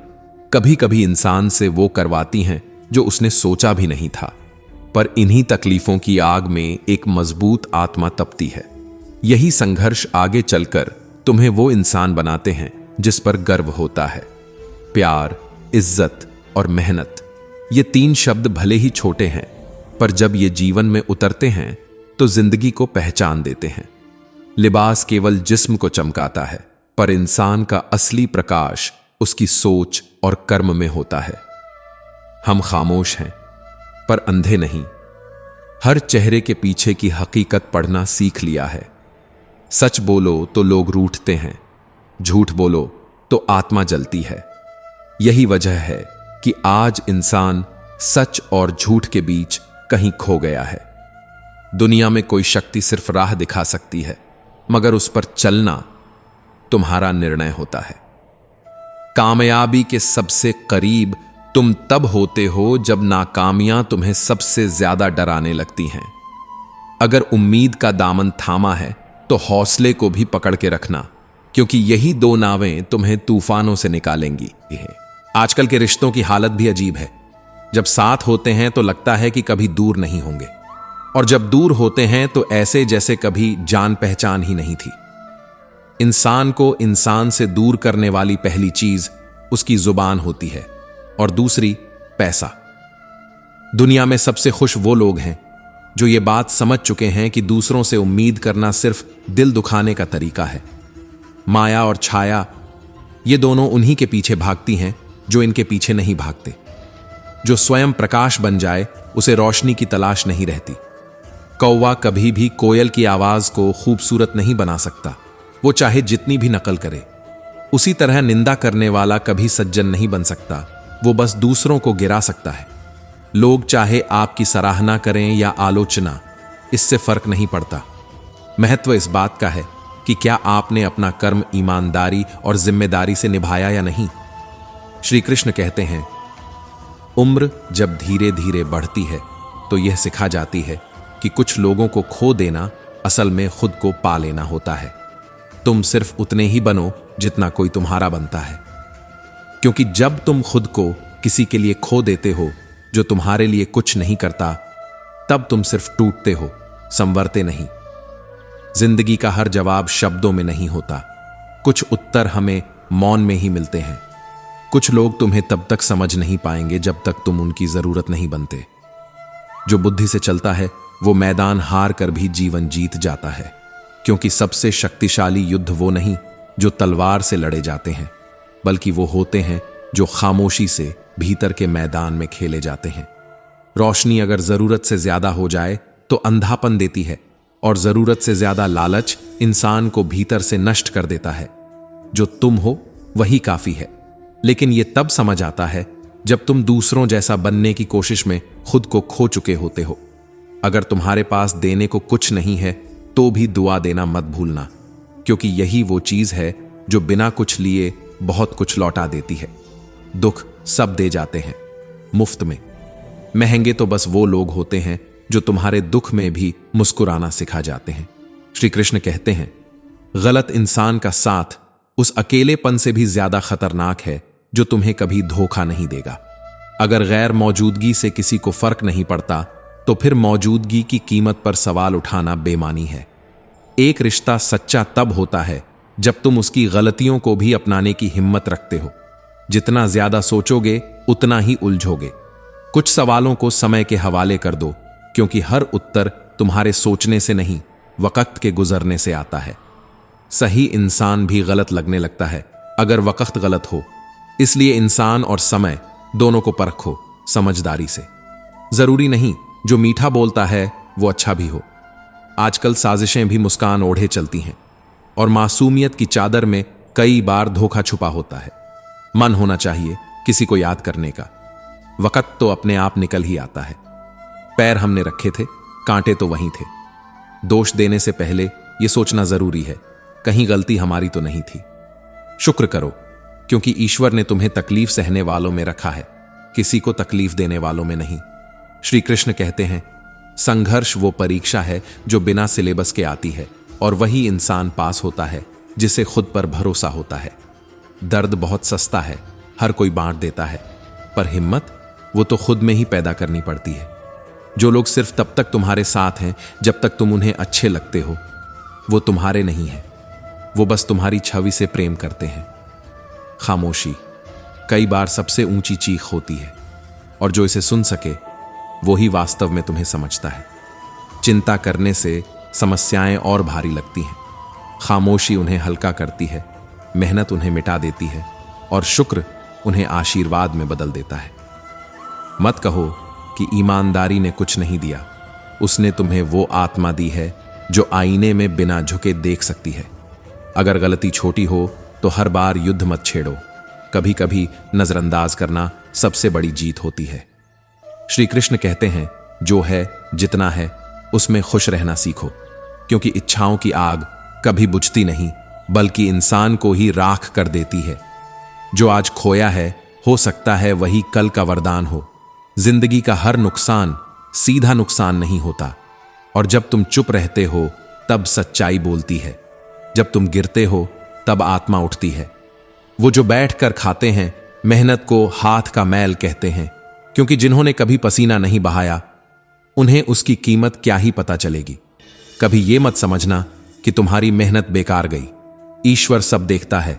कभी कभी इंसान से वो करवाती हैं जो उसने सोचा भी नहीं था। पर इन्हीं तकलीफों की आग में एक मजबूत आत्मा तपती है। यही संघर्ष आगे चलकर तुम्हें वो इंसान बनाते हैं जिस पर गर्व होता है। प्यार, इज्जत और मेहनत, ये तीन शब्द भले ही छोटे हैं, पर जब ये जीवन में उतरते हैं तो जिंदगी को पहचान देते हैं। लिबास केवल जिस्म को चमकाता है, पर इंसान का असली प्रकाश उसकी सोच और कर्म में होता है। हम खामोश हैं पर अंधे नहीं। हर चेहरे के पीछे की हकीकत पढ़ना सीख लिया है। सच बोलो तो लोग रूठते हैं, झूठ बोलो तो आत्मा जलती है। यही वजह है कि आज इंसान सच और झूठ के बीच कहीं खो गया है। दुनिया में कोई शक्ति सिर्फ राह दिखा सकती है, मगर उस पर चलना तुम्हारा निर्णय होता है। कामयाबी के सबसे करीब तुम तब होते हो जब नाकामियां तुम्हें सबसे ज्यादा डराने लगती हैं। अगर उम्मीद का दामन थामा है तो हौसले को भी पकड़ के रखना, क्योंकि यही दो नावें तुम्हें तूफानों से निकालेंगी। आजकल के रिश्तों की हालत भी अजीब है। जब साथ होते हैं तो लगता है कि कभी दूर नहीं होंगे, और जब दूर होते हैं तो ऐसे जैसे कभी जान पहचान ही नहीं थी। इंसान को इंसान से दूर करने वाली पहली चीज उसकी जुबान होती है, और दूसरी पैसा। दुनिया में सबसे खुश वो लोग हैं जो ये बात समझ चुके हैं कि दूसरों से उम्मीद करना सिर्फ दिल दुखाने का तरीका है। माया और छाया, ये दोनों उन्हीं के पीछे भागती हैं जो इनके पीछे नहीं भागते। जो स्वयं प्रकाश बन जाए उसे रोशनी की तलाश नहीं रहती। कौवा कभी भी कोयल की आवाज को खूबसूरत नहीं बना सकता, वो चाहे जितनी भी नकल करे। उसी तरह निंदा करने वाला कभी सज्जन नहीं बन सकता, वो बस दूसरों को गिरा सकता है। लोग चाहे आपकी सराहना करें या आलोचना, इससे फर्क नहीं पड़ता। महत्व इस बात का है कि क्या आपने अपना कर्म ईमानदारी और जिम्मेदारी से निभाया या नहीं। श्री कृष्ण कहते हैं, उम्र जब धीरे धीरे बढ़ती है तो यह सिखा जाती है कि कुछ लोगों को खो देना असल में खुद को पा लेना होता है। तुम सिर्फ उतने ही बनो जितना कोई तुम्हारा बनता है, क्योंकि जब तुम खुद को किसी के लिए खो देते हो जो तुम्हारे लिए कुछ नहीं करता, तब तुम सिर्फ टूटते हो, संवरते नहीं। जिंदगी का हर जवाब शब्दों में नहीं होता, कुछ उत्तर हमें मौन में ही मिलते हैं। कुछ लोग तुम्हें तब तक समझ नहीं पाएंगे जब तक तुम उनकी जरूरत नहीं बनते। जो बुद्धि से चलता है वो मैदान हार कर भी जीवन जीत जाता है, क्योंकि सबसे शक्तिशाली युद्ध वो नहीं जो तलवार से लड़े जाते हैं, बल्कि वो होते हैं जो खामोशी से भीतर के मैदान में खेले जाते हैं। रोशनी अगर जरूरत से ज्यादा हो जाए तो अंधापन देती है, और जरूरत से ज्यादा लालच इंसान को भीतर से नष्ट कर देता है। जो तुम हो वही काफी है, लेकिन यह तब समझ आता है जब तुम दूसरों जैसा बनने की कोशिश में खुद को खो चुके होते हो। अगर तुम्हारे पास देने को कुछ नहीं है तो भी दुआ देना मत भूलना, क्योंकि यही वो चीज है जो बिना कुछ लिए बहुत कुछ लौटा देती है। दुख सब दे जाते हैं मुफ्त में। महंगे तो बस वो लोग होते हैं जो तुम्हारे दुख में भी मुस्कुराना सिखा जाते हैं। श्री कृष्ण कहते हैं, गलत इंसान का साथ उस अकेलेपन से भी ज्यादा खतरनाक है जो तुम्हें कभी धोखा नहीं देगा। अगर गैर मौजूदगी से किसी को फर्क नहीं पड़ता तो फिर मौजूदगी की कीमत पर सवाल उठाना बेमानी है। एक रिश्ता सच्चा तब होता है जब तुम उसकी गलतियों को भी अपनाने की हिम्मत रखते हो। जितना ज्यादा सोचोगे उतना ही उलझोगे। कुछ सवालों को समय के हवाले कर दो, क्योंकि हर उत्तर तुम्हारे सोचने से नहीं, वक्त के गुजरने से आता है। सही इंसान भी गलत लगने लगता है अगर वक्त गलत हो। इसलिए इंसान और समय दोनों को परखो समझदारी से। जरूरी नहीं जो मीठा बोलता है वो अच्छा भी हो। आजकल साजिशें भी मुस्कान ओढ़े चलती हैं और मासूमियत की चादर में कई बार धोखा छुपा होता है। मन होना चाहिए किसी को याद करने का। वक्त तो अपने आप निकल ही आता है। पैर हमने रखे थे, कांटे तो वहीं थे। दोष देने से पहले यह सोचना जरूरी है कहीं गलती हमारी तो नहीं थी। शुक्र करो, क्योंकि ईश्वर ने तुम्हें तकलीफ सहने वालों में रखा है, किसी को तकलीफ देने वालों में नहीं। श्री कृष्ण कहते हैं, संघर्ष वो परीक्षा है जो बिना सिलेबस के आती है, और वही इंसान पास होता है जिसे खुद पर भरोसा होता है। दर्द बहुत सस्ता है, हर कोई बांट देता है, पर हिम्मत वो तो खुद में ही पैदा करनी पड़ती है। जो लोग सिर्फ तब तक तुम्हारे साथ हैं जब तक तुम उन्हें अच्छे लगते हो, वो तुम्हारे नहीं हैं, वो बस तुम्हारी छवि से प्रेम करते हैं। खामोशी कई बार सबसे ऊंची चीख होती है, और जो इसे सुन सके वो ही वास्तव में तुम्हें समझता है। चिंता करने से समस्याएं और भारी लगती हैं, खामोशी उन्हें हल्का करती है, मेहनत उन्हें मिटा देती है, और शुक्र उन्हें आशीर्वाद में बदल देता है। मत कहो कि ईमानदारी ने कुछ नहीं दिया, उसने तुम्हें वो आत्मा दी है जो आईने में बिना झुके देख सकती है। अगर गलती छोटी हो तो हर बार युद्ध मत छेड़ो, कभी कभी नजरअंदाज करना सबसे बड़ी जीत होती है। श्री कृष्ण कहते हैं, जो है जितना है उसमें खुश रहना सीखो, क्योंकि इच्छाओं की आग कभी बुझती नहीं, बल्कि इंसान को ही राख कर देती है। जो आज खोया है हो सकता है वही कल का वरदान हो। जिंदगी का हर नुकसान सीधा नुकसान नहीं होता, और जब तुम चुप रहते हो तब सच्चाई बोलती है। जब तुम गिरते हो तब आत्मा उठती है। वो जो बैठकर खाते हैं मेहनत को हाथ का मैल कहते हैं, क्योंकि जिन्होंने कभी पसीना नहीं बहाया उन्हें उसकी कीमत क्या ही पता चलेगी। कभी यह मत समझना कि तुम्हारी मेहनत बेकार गई। ईश्वर सब देखता है,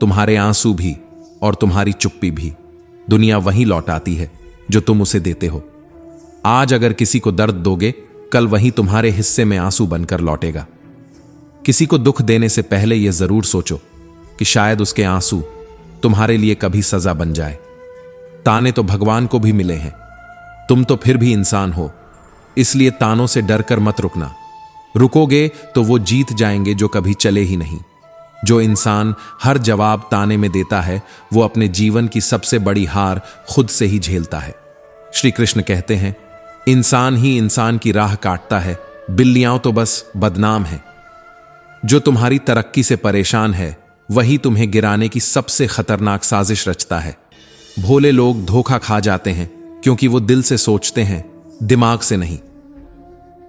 तुम्हारे आंसू भी और तुम्हारी चुप्पी भी। दुनिया वही लौटाती है जो तुम उसे देते हो। आज अगर किसी को दर्द दोगे, कल वही तुम्हारे हिस्से में आंसू बनकर लौटेगा। किसी को दुख देने से पहले यह जरूर सोचो कि शायद उसके आंसू तुम्हारे लिए कभी सजा बन जाए। ताने तो भगवान को भी मिले हैं, तुम तो फिर भी इंसान हो, इसलिए तानों से डरकर मत रुकना। रुकोगे तो वो जीत जाएंगे जो कभी चले ही नहीं। जो इंसान हर जवाब ताने में देता है वो अपने जीवन की सबसे बड़ी हार खुद से ही झेलता है। श्री कृष्ण कहते हैं, इंसान ही इंसान की राह काटता है, बिल्लियां तो बस बदनाम हैं। जो तुम्हारी तरक्की से परेशान है वही तुम्हें गिराने की सबसे खतरनाक साजिश रचता है। भोले लोग धोखा खा जाते हैं क्योंकि वो दिल से सोचते हैं, दिमाग से नहीं।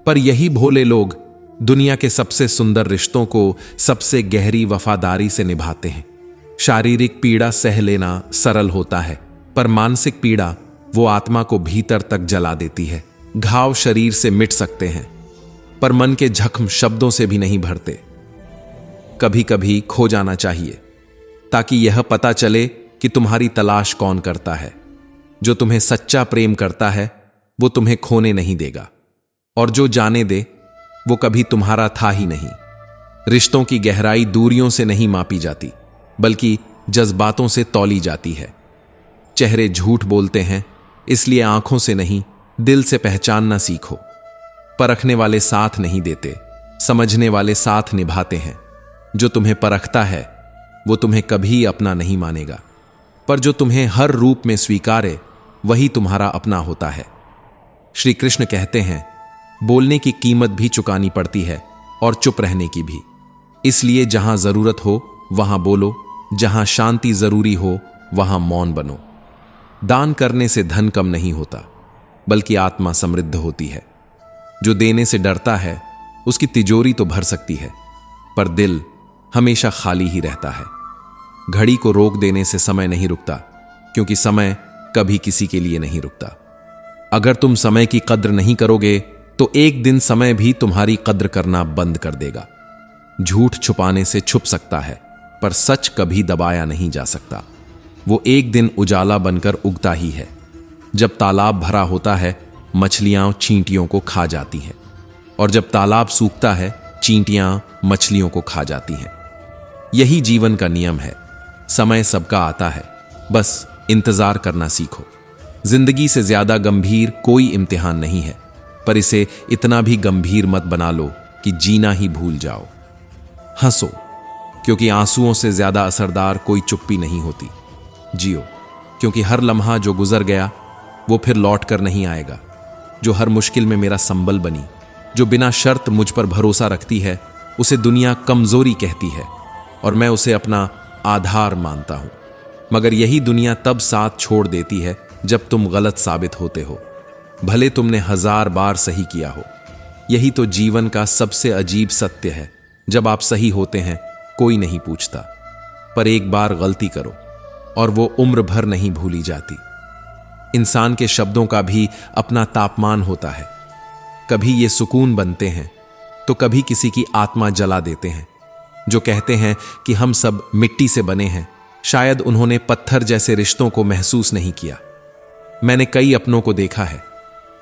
पर यही भोले लोग दुनिया के सबसे सुंदर रिश्तों को सबसे गहरी वफादारी से निभाते हैं। शारीरिक पीड़ा सह लेना सरल होता है, पर मानसिक पीड़ा वो आत्मा को भीतर तक जला देती है। घाव शरीर से मिट सकते हैं, पर मन के जख्म शब्दों से भी नहीं भरते। कभी कभी खो जाना चाहिए ताकि यह पता चले कि तुम्हारी तलाश कौन करता है। जो तुम्हें सच्चा प्रेम करता है वो तुम्हें खोने नहीं देगा, और जो जाने दे वो कभी तुम्हारा था ही नहीं। रिश्तों की गहराई दूरियों से नहीं मापी जाती, बल्कि जज्बातों से तौली जाती है। चेहरे झूठ बोलते हैं, इसलिए आंखों से नहीं दिल से पहचानना सीखो। परखने वाले साथ नहीं देते, समझने वाले साथ निभाते हैं। जो तुम्हें परखता है वो तुम्हें कभी अपना नहीं मानेगा, पर जो तुम्हें हर रूप में स्वीकारे वही तुम्हारा अपना होता है। श्री कृष्ण कहते हैं, बोलने की कीमत भी चुकानी पड़ती है और चुप रहने की भी। इसलिए जहां जरूरत हो वहां बोलो, जहां शांति जरूरी हो वहां मौन बनो। दान करने से धन कम नहीं होता, बल्कि आत्मा समृद्ध होती है। जो देने से डरता है उसकी तिजोरी तो भर सकती है, पर दिल हमेशा खाली ही रहता है। घड़ी को रोक देने से समय नहीं रुकता, क्योंकि समय कभी किसी के लिए नहीं रुकता। अगर तुम समय की कद्र नहीं करोगे तो एक दिन समय भी तुम्हारी कद्र करना बंद कर देगा। झूठ छुपाने से छुप सकता है, पर सच कभी दबाया नहीं जा सकता। वो एक दिन उजाला बनकर उगता ही है। जब तालाब भरा होता है, मछलियां चींटियों को खा जाती हैं, और जब तालाब सूखता है, चींटियां मछलियों को खा जाती हैं। यही जीवन का नियम है। समय सबका आता है, बस इंतजार करना सीखो। जिंदगी से ज्यादा गंभीर कोई इम्तिहान नहीं है, पर इसे इतना भी गंभीर मत बना लो कि जीना ही भूल जाओ। हंसो, क्योंकि आंसुओं से ज्यादा असरदार कोई चुप्पी नहीं होती। जियो, क्योंकि हर लम्हा जो गुजर गया वो फिर लौट कर नहीं आएगा। जो हर मुश्किल में मेरा संबल बनी, जो बिना शर्त मुझ पर भरोसा रखती है, उसे दुनिया कमजोरी कहती है और मैं उसे अपना आधार मानता हूं। मगर यही दुनिया तब साथ छोड़ देती है जब तुम गलत साबित होते हो, भले तुमने 1000 बार सही किया हो। यही तो जीवन का सबसे अजीब सत्य है। जब आप सही होते हैं कोई नहीं पूछता, पर एक बार गलती करो और वो उम्र भर नहीं भूली जाती। इंसान के शब्दों का भी अपना तापमान होता है। कभी ये सुकून बनते हैं तो कभी किसी की आत्मा जला देते हैं। जो कहते हैं कि हम सब मिट्टी से बने हैं, शायद उन्होंने पत्थर जैसे रिश्तों को महसूस नहीं किया। मैंने कई अपनों को देखा है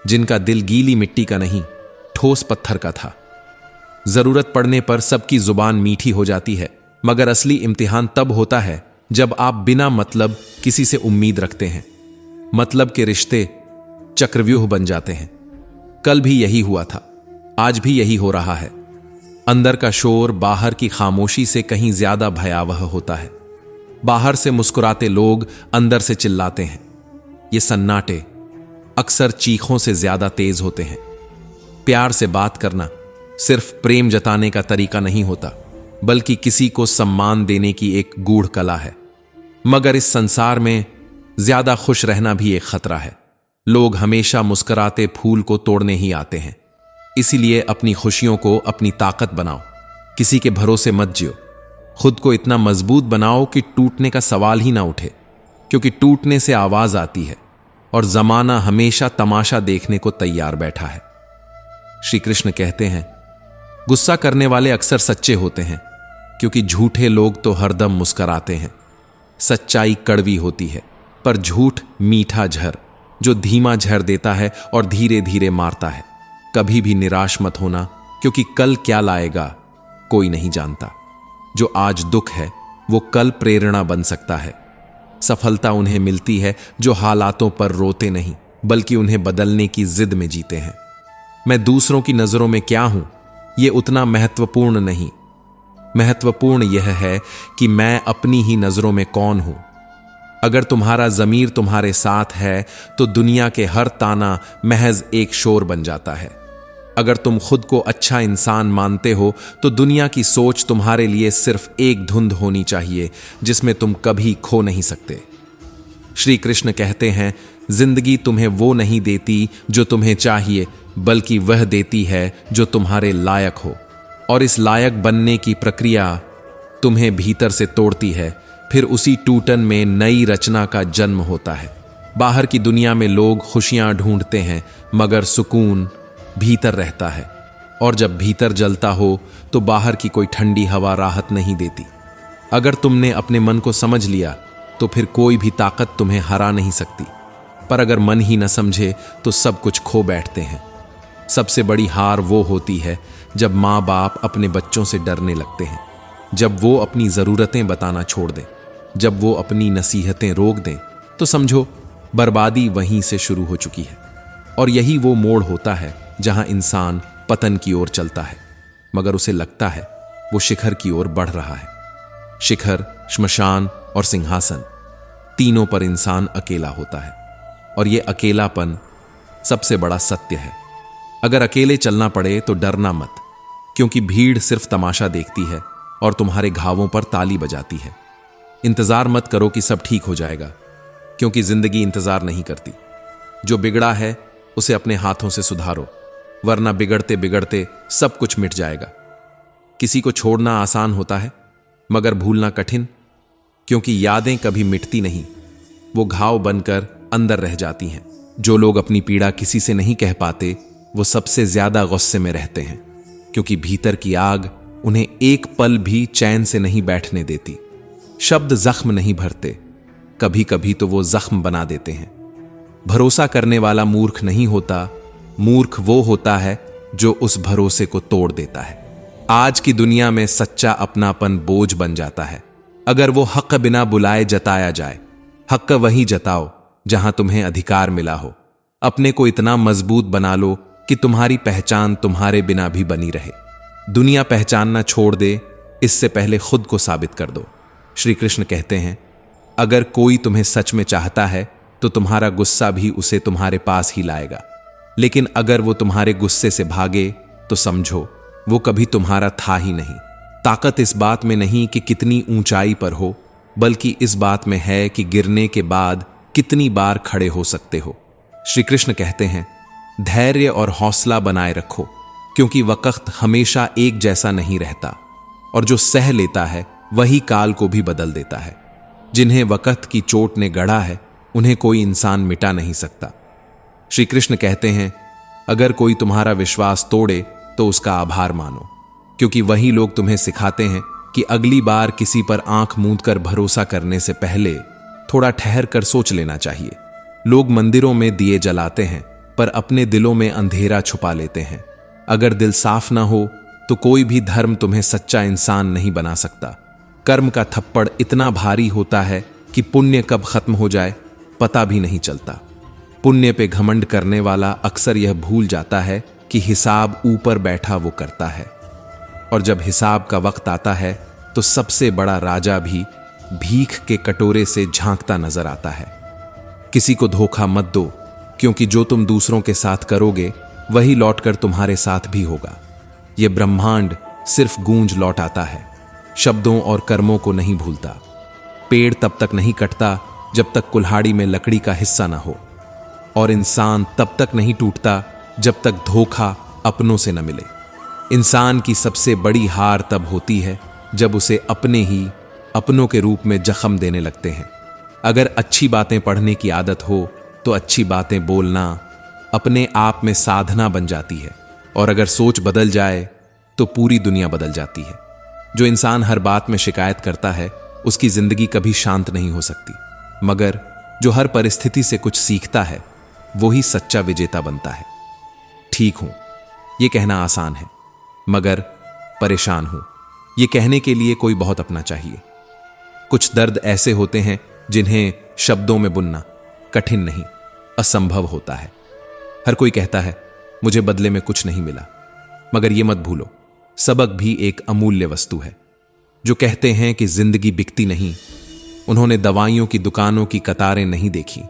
जिनका दिल गीली मिट्टी का नहीं, ठोस पत्थर का था। जरूरत पड़ने पर सबकी जुबान मीठी हो जाती है, मगर असली इम्तिहान तब होता है जब आप बिना मतलब किसी से उम्मीद रखते हैं। मतलब के रिश्ते चक्रव्यूह बन जाते हैं। कल भी यही हुआ था, आज भी यही हो रहा है। अंदर का शोर बाहर की खामोशी से कहीं ज्यादा भयावह होता है। बाहर से मुस्कुराते लोग अंदर से चिल्लाते हैं। ये सन्नाटे अक्सर चीखों से ज्यादा तेज होते हैं। प्यार से बात करना सिर्फ प्रेम जताने का तरीका नहीं होता, बल्कि किसी को सम्मान देने की एक गूढ़ कला है। मगर इस संसार में ज्यादा खुश रहना भी एक खतरा है। लोग हमेशा मुस्कुराते फूल को तोड़ने ही आते हैं। इसीलिए अपनी खुशियों को अपनी ताकत बनाओ। किसी के भरोसे मत जियो। खुद को इतना मजबूत बनाओ कि टूटने का सवाल ही ना उठे, क्योंकि टूटने से आवाज आती है और जमाना हमेशा तमाशा देखने को तैयार बैठा है। श्री कृष्ण कहते हैं, गुस्सा करने वाले अक्सर सच्चे होते हैं, क्योंकि झूठे लोग तो हरदम मुस्कुराते हैं। सच्चाई कड़वी होती है, पर झूठ मीठा झर, जो धीमा झर देता है और धीरे धीरे मारता है। कभी भी निराश मत होना, क्योंकि कल क्या लाएगा कोई नहीं जानता। जो आज दुख है वो कल प्रेरणा बन सकता है। सफलता उन्हें मिलती है जो हालातों पर रोते नहीं, बल्कि उन्हें बदलने की जिद में जीते हैं। मैं दूसरों की नजरों में क्या हूं, यह उतना महत्वपूर्ण नहीं। महत्वपूर्ण यह है कि मैं अपनी ही नजरों में कौन हूं। अगर तुम्हारा ज़मीर तुम्हारे साथ है तो दुनिया के हर ताना महज एक शोर बन जाता है। अगर तुम खुद को अच्छा इंसान मानते हो तो दुनिया की सोच तुम्हारे लिए सिर्फ एक धुंध होनी चाहिए जिसमें तुम कभी खो नहीं सकते। श्री कृष्ण कहते हैं, जिंदगी तुम्हें वो नहीं देती जो तुम्हें चाहिए, बल्कि वह देती है जो तुम्हारे लायक हो। और इस लायक बनने की प्रक्रिया तुम्हें भीतर से तोड़ती है। फिर उसी टूटन में नई रचना का जन्म होता है। बाहर की दुनिया में लोग खुशियां ढूंढते हैं, मगर सुकून भीतर रहता है। और जब भीतर जलता हो तो बाहर की कोई ठंडी हवा राहत नहीं देती। अगर तुमने अपने मन को समझ लिया तो फिर कोई भी ताकत तुम्हें हरा नहीं सकती। पर अगर मन ही न समझे तो सब कुछ खो बैठते हैं। सबसे बड़ी हार वो होती है जब माँ बाप अपने बच्चों से डरने लगते हैं, जब वो अपनी ज़रूरतें बताना छोड़ दें, जब वो अपनी नसीहतें रोक दें, तो समझो बर्बादी वहीं से शुरू हो चुकी है। और यही वो मोड़ होता है जहां इंसान पतन की ओर चलता है, मगर उसे लगता है वो शिखर की ओर बढ़ रहा है। शिखर, श्मशान और सिंहासन, तीनों पर इंसान अकेला होता है। और ये अकेलापन सबसे बड़ा सत्य है। अगर अकेले चलना पड़े तो डरना मत, क्योंकि भीड़ सिर्फ तमाशा देखती है और तुम्हारे घावों पर ताली बजाती है। इंतजार मत करो कि सब ठीक हो जाएगा, क्योंकि जिंदगी इंतजार नहीं करती। जो बिगड़ा है उसे अपने हाथों से सुधारो, वरना बिगड़ते बिगड़ते सब कुछ मिट जाएगा। किसी को छोड़ना आसान होता है, मगर भूलना कठिन, क्योंकि यादें कभी मिटती नहीं। वो घाव बनकर अंदर रह जाती हैं। जो लोग अपनी पीड़ा किसी से नहीं कह पाते वो सबसे ज्यादा गुस्से में रहते हैं, क्योंकि भीतर की आग उन्हें एक पल भी चैन से नहीं बैठने देती। शब्द जख्म नहीं भरते, कभी कभी तो वो जख्म बना देते हैं। भरोसा करने वाला मूर्ख नहीं होता, मूर्ख वो होता है जो उस भरोसे को तोड़ देता है। आज की दुनिया में सच्चा अपनापन बोझ बन जाता है। अगर वो हक बिना बुलाए जताया जाए, हक वहीं जताओ जहां तुम्हें अधिकार मिला हो। अपने को इतना मजबूत बना लो कि तुम्हारी पहचान तुम्हारे बिना भी बनी रहे। दुनिया पहचानना छोड़ दे, इससे पहले खुद को साबित कर दो। श्री कृष्ण कहते हैं, अगर कोई तुम्हें सच में चाहता है तो तुम्हारा गुस्सा भी उसे तुम्हारे पास ही लाएगा, लेकिन अगर वो तुम्हारे गुस्से से भागे तो समझो वो कभी तुम्हारा था ही नहीं। ताकत इस बात में नहीं कि कितनी ऊंचाई पर हो, बल्कि इस बात में है कि गिरने के बाद कितनी बार खड़े हो सकते हो। श्री कृष्ण कहते हैं, धैर्य और हौसला बनाए रखो, क्योंकि वक्त हमेशा एक जैसा नहीं रहता, और जो सह लेता है वही काल को भी बदल देता है। जिन्हें वक्त की चोट ने गढ़ा है उन्हें कोई इंसान मिटा नहीं सकता। श्री कृष्ण कहते हैं, अगर कोई तुम्हारा विश्वास तोड़े तो उसका आभार मानो, क्योंकि वही लोग तुम्हें सिखाते हैं कि अगली बार किसी पर आंख मूंद कर भरोसा करने से पहले थोड़ा ठहर कर सोच लेना चाहिए। लोग मंदिरों में दिए जलाते हैं पर अपने दिलों में अंधेरा छुपा लेते हैं। अगर दिल साफ ना हो तो कोई भी धर्म तुम्हें सच्चा इंसान नहीं बना सकता। कर्म का थप्पड़ इतना भारी होता है कि पुण्य कब खत्म हो जाए पता भी नहीं चलता। पुण्य पे घमंड करने वाला अक्सर यह भूल जाता है कि हिसाब ऊपर बैठा वो करता है, और जब हिसाब का वक्त आता है तो सबसे बड़ा राजा भी भीख के कटोरे से झांकता नजर आता है। किसी को धोखा मत दो, क्योंकि जो तुम दूसरों के साथ करोगे वही लौटकर तुम्हारे साथ भी होगा। यह ब्रह्मांड सिर्फ गूंज लौट आता है, शब्दों और कर्मों को नहीं भूलता। पेड़ तब तक नहीं कटता जब तक कुल्हाड़ी में लकड़ी का हिस्सा ना हो, और इंसान तब तक नहीं टूटता जब तक धोखा अपनों से न मिले। इंसान की सबसे बड़ी हार तब होती है जब उसे अपने ही अपनों के रूप में जख्म देने लगते हैं। अगर अच्छी बातें पढ़ने की आदत हो तो अच्छी बातें बोलना अपने आप में साधना बन जाती है, और अगर सोच बदल जाए तो पूरी दुनिया बदल जाती है। जो इंसान हर बात में शिकायत करता है उसकी जिंदगी कभी शांत नहीं हो सकती, मगर जो हर परिस्थिति से कुछ सीखता है वही सच्चा विजेता बनता है। ठीक हूं, यह कहना आसान है, मगर परेशान हूं, यह कहने के लिए कोई बहुत अपना चाहिए। कुछ दर्द ऐसे होते हैं जिन्हें शब्दों में बुनना कठिन नहीं, असंभव होता है। हर कोई कहता है मुझे बदले में कुछ नहीं मिला, मगर यह मत भूलो, सबक भी एक अमूल्य वस्तु है। जो कहते हैं कि जिंदगी बिकती नहीं, उन्होंने दवाइयों की दुकानों की कतारें नहीं देखी।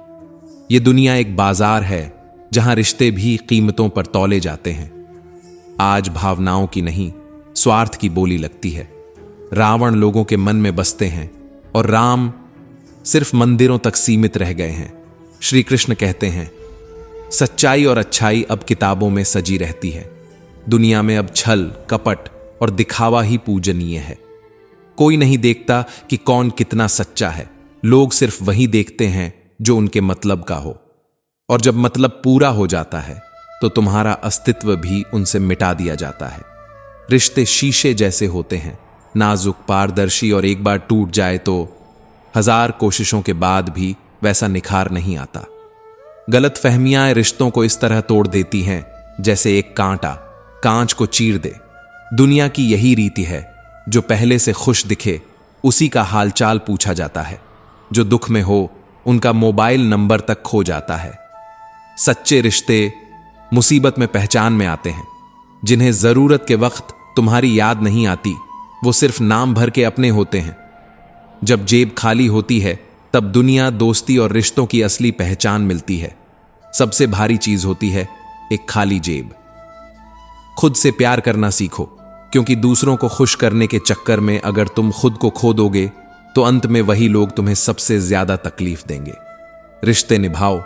यह दुनिया एक बाजार है जहां रिश्ते भी कीमतों पर तौले जाते हैं। आज भावनाओं की नहीं, स्वार्थ की बोली लगती है। रावण लोगों के मन में बसते हैं और राम सिर्फ मंदिरों तक सीमित रह गए हैं। श्री कृष्ण कहते हैं, सच्चाई और अच्छाई अब किताबों में सजी रहती है। दुनिया में अब छल, कपट और दिखावा ही पूजनीय है। कोई नहीं देखता कि कौन कितना सच्चा है। लोग सिर्फ वही देखते हैं जो उनके मतलब का हो, और जब मतलब पूरा हो जाता है तो तुम्हारा अस्तित्व भी उनसे मिटा दिया जाता है। रिश्ते शीशे जैसे होते हैं, नाजुक, पारदर्शी, और एक बार टूट जाए तो 1000 कोशिशों के बाद भी वैसा निखार नहीं आता। गलत फहमियां रिश्तों को इस तरह तोड़ देती हैं जैसे एक कांटा कांच को चीर दे। दुनिया की यही रीति है, जो पहले से खुश दिखे उसी का हालचाल पूछा जाता है, जो दुख में हो उनका मोबाइल नंबर तक खो जाता है। सच्चे रिश्ते मुसीबत में पहचान में आते हैं। जिन्हें जरूरत के वक्त तुम्हारी याद नहीं आती, वो सिर्फ नाम भर के अपने होते हैं। जब जेब खाली होती है तब दुनिया, दोस्ती और रिश्तों की असली पहचान मिलती है। सबसे भारी चीज होती है एक खाली जेब। खुद से प्यार करना सीखो, क्योंकि दूसरों को खुश करने के चक्कर में अगर तुम खुद को खो दोगे तो अंत में वही लोग तुम्हें सबसे ज्यादा तकलीफ देंगे। रिश्ते निभाओ,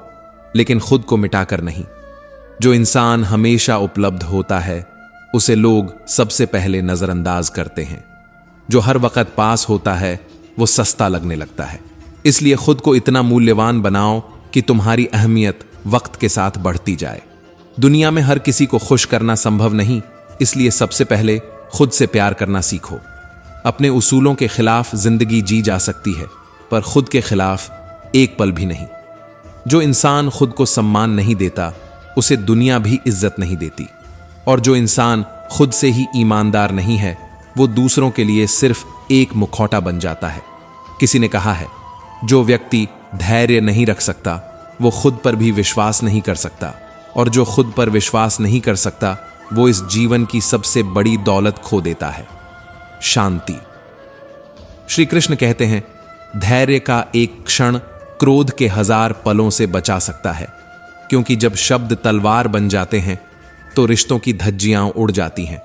लेकिन खुद को मिटाकर नहीं। जो इंसान हमेशा उपलब्ध होता है उसे लोग सबसे पहले नजरअंदाज करते हैं। जो हर वक्त पास होता है वो सस्ता लगने लगता है। इसलिए खुद को इतना मूल्यवान बनाओ कि तुम्हारी अहमियत वक्त के साथ बढ़ती जाए। दुनिया में हर किसी को खुश करना संभव नहीं, इसलिए सबसे पहले खुद से प्यार करना सीखो। अपने उसूलों के खिलाफ जिंदगी जी जा सकती है, पर खुद के खिलाफ एक पल भी नहीं। जो इंसान खुद को सम्मान नहीं देता, उसे दुनिया भी इज्जत नहीं देती। और जो इंसान खुद से ही ईमानदार नहीं है, वो दूसरों के लिए सिर्फ एक मुखौटा बन जाता है। किसी ने कहा है, जो व्यक्ति धैर्य नहीं रख सकता, वो खुद पर भी विश्वास नहीं कर सकता, और जो खुद पर विश्वास नहीं कर सकता, वो इस जीवन की सबसे बड़ी दौलत खो देता है, शांति। श्री कृष्ण कहते हैं, धैर्य का एक क्षण क्रोध के 1000 पलों से बचा सकता है, क्योंकि जब शब्द तलवार बन जाते हैं तो रिश्तों की धज्जियां उड़ जाती हैं।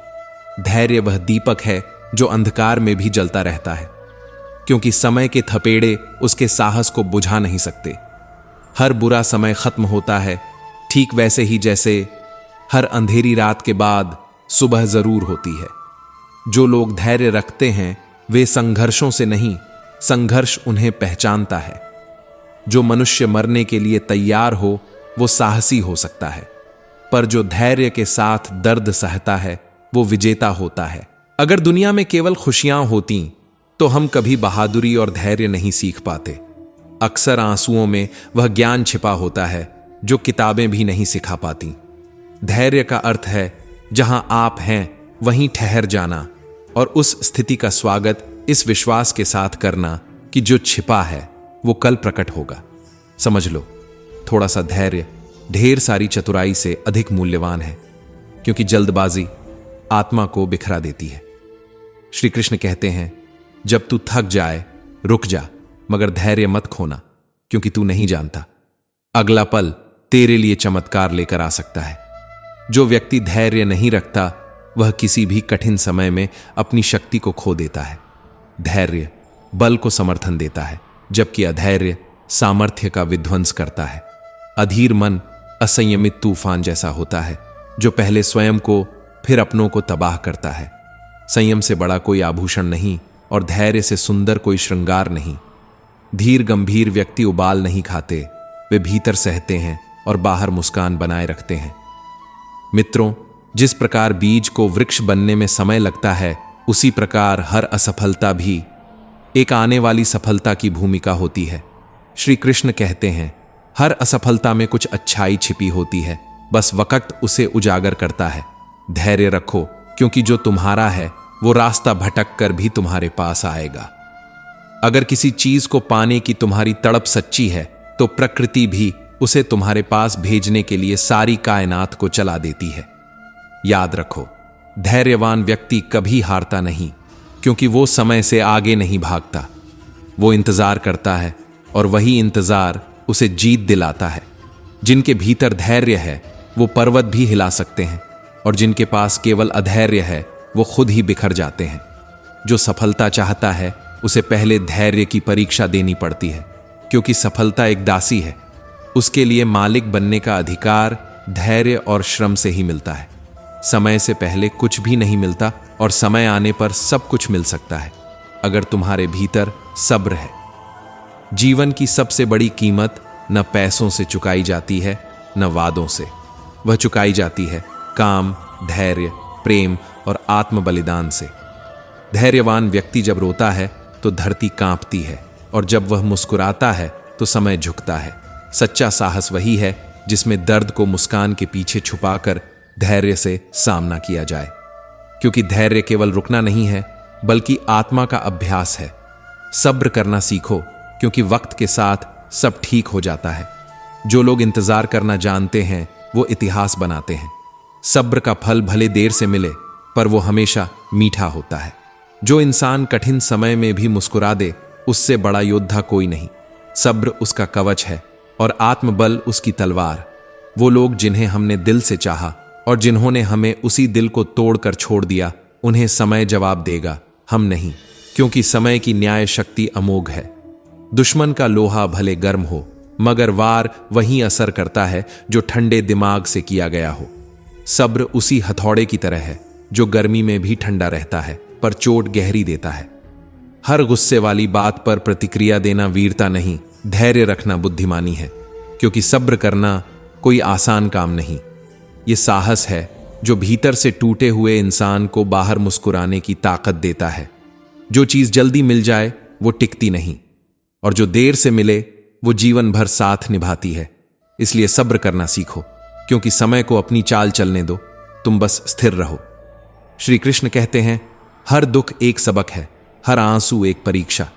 धैर्य वह दीपक है जो अंधकार में भी जलता रहता है, क्योंकि समय के थपेड़े उसके साहस को बुझा नहीं सकते। हर बुरा समय खत्म होता है, ठीक वैसे ही जैसे हर अंधेरी रात के बाद सुबह जरूर होती है। जो लोग धैर्य रखते हैं वे संघर्षों से नहीं, संघर्ष उन्हें पहचानता है। जो मनुष्य मरने के लिए तैयार हो वो साहसी हो सकता है, पर जो धैर्य के साथ दर्द सहता है वो विजेता होता है। अगर दुनिया में केवल खुशियां होती तो हम कभी बहादुरी और धैर्य नहीं सीख पाते। अक्सर आंसुओं में वह ज्ञान छिपा होता है जो किताबें भी नहीं सिखा पाती। धैर्य का अर्थ है जहां आप हैं वहीं ठहर जाना, और उस स्थिति का स्वागत इस विश्वास के साथ करना कि जो छिपा है वो कल प्रकट होगा। समझ लो, थोड़ा सा धैर्य ढेर सारी चतुराई से अधिक मूल्यवान है, क्योंकि जल्दबाजी आत्मा को बिखरा देती है। श्री कृष्ण कहते हैं, जब तू थक जाए रुक जा, मगर धैर्य मत खोना, क्योंकि तू नहीं जानता अगला पल तेरे लिए चमत्कार लेकर आ सकता है। जो व्यक्ति धैर्य नहीं रखता वह किसी भी कठिन समय में अपनी शक्ति को खो देता है। धैर्य बल को समर्थन देता है, जबकि अधैर्य सामर्थ्य का विध्वंस करता है। अधीर मन असंयमित तूफान जैसा होता है, जो पहले स्वयं को फिर अपनों को तबाह करता है। संयम से बड़ा कोई आभूषण नहीं, और धैर्य से सुंदर कोई श्रृंगार नहीं। धीर गंभीर व्यक्ति उबाल नहीं खाते, वे भीतर सहते हैं और बाहर मुस्कान बनाए रखते हैं। मित्रों, जिस प्रकार बीज को वृक्ष बनने में समय लगता है, उसी प्रकार हर असफलता भी एक आने वाली सफलता की भूमिका होती है। श्री कृष्ण कहते हैं, हर असफलता में कुछ अच्छाई छिपी होती है, बस वक्त उसे उजागर करता है। धैर्य रखो, क्योंकि जो तुम्हारा है वो रास्ता भटक कर भी तुम्हारे पास आएगा। अगर किसी चीज को पाने की तुम्हारी तड़प सच्ची है, तो प्रकृति भी उसे तुम्हारे पास भेजने के लिए सारी कायनात को चला देती है। याद रखो, धैर्यवान व्यक्ति कभी हारता नहीं, क्योंकि वो समय से आगे नहीं भागता। वो इंतजार करता है, और वही इंतजार उसे जीत दिलाता है। जिनके भीतर धैर्य है वो पर्वत भी हिला सकते हैं, और जिनके पास केवल अधैर्य है वो खुद ही बिखर जाते हैं। जो सफलता चाहता है उसे पहले धैर्य की परीक्षा देनी पड़ती है, क्योंकि सफलता एक दासी है। उसके लिए मालिक बनने का अधिकार धैर्य और श्रम से ही मिलता है। समय से पहले कुछ भी नहीं मिलता, और समय आने पर सब कुछ मिल सकता है, अगर तुम्हारे भीतर सब्र है। जीवन की सबसे बड़ी कीमत न पैसों से चुकाई जाती है, न वादों से। वह चुकाई जाती है काम, धैर्य, प्रेम और आत्म बलिदान से। धैर्यवान व्यक्ति जब रोता है तो धरती कांपती है, और जब वह मुस्कुराता है तो समय झुकता है। सच्चा साहस वही है जिसमें दर्द को मुस्कान के पीछे छुपाकर धैर्य से सामना किया जाए, क्योंकि धैर्य केवल रुकना नहीं है, बल्कि आत्मा का अभ्यास है। सब्र करना सीखो, क्योंकि वक्त के साथ सब ठीक हो जाता है। जो लोग इंतजार करना जानते हैं वो इतिहास बनाते हैं। सब्र का फल भले देर से मिले, पर वो हमेशा मीठा होता है। जो इंसान कठिन समय में भी मुस्कुरा दे, उससे बड़ा योद्धा कोई नहीं। सब्र उसका कवच है और आत्मबल उसकी तलवार। वो लोग जिन्हें हमने दिल से चाहा और जिन्होंने हमें उसी दिल को तोड़कर छोड़ दिया, उन्हें समय जवाब देगा, हम नहीं, क्योंकि समय की न्याय शक्ति अमोघ है। दुश्मन का लोहा भले गर्म हो, मगर वार वही असर करता है जो ठंडे दिमाग से किया गया हो। सब्र उसी हथौड़े की तरह है जो गर्मी में भी ठंडा रहता है, पर चोट गहरी देता है। हर गुस्से वाली बात पर प्रतिक्रिया देना वीरता नहीं, धैर्य रखना बुद्धिमानी है, क्योंकि सब्र करना कोई आसान काम नहीं। ये साहस है जो भीतर से टूटे हुए इंसान को बाहर मुस्कुराने की ताकत देता है। जो चीज जल्दी मिल जाए वो टिकती नहीं, और जो देर से मिले वो जीवन भर साथ निभाती है। इसलिए सब्र करना सीखो, क्योंकि समय को अपनी चाल चलने दो, तुम बस स्थिर रहो। श्री कृष्ण कहते हैं, हर दुख एक सबक है, हर आंसू एक परीक्षा,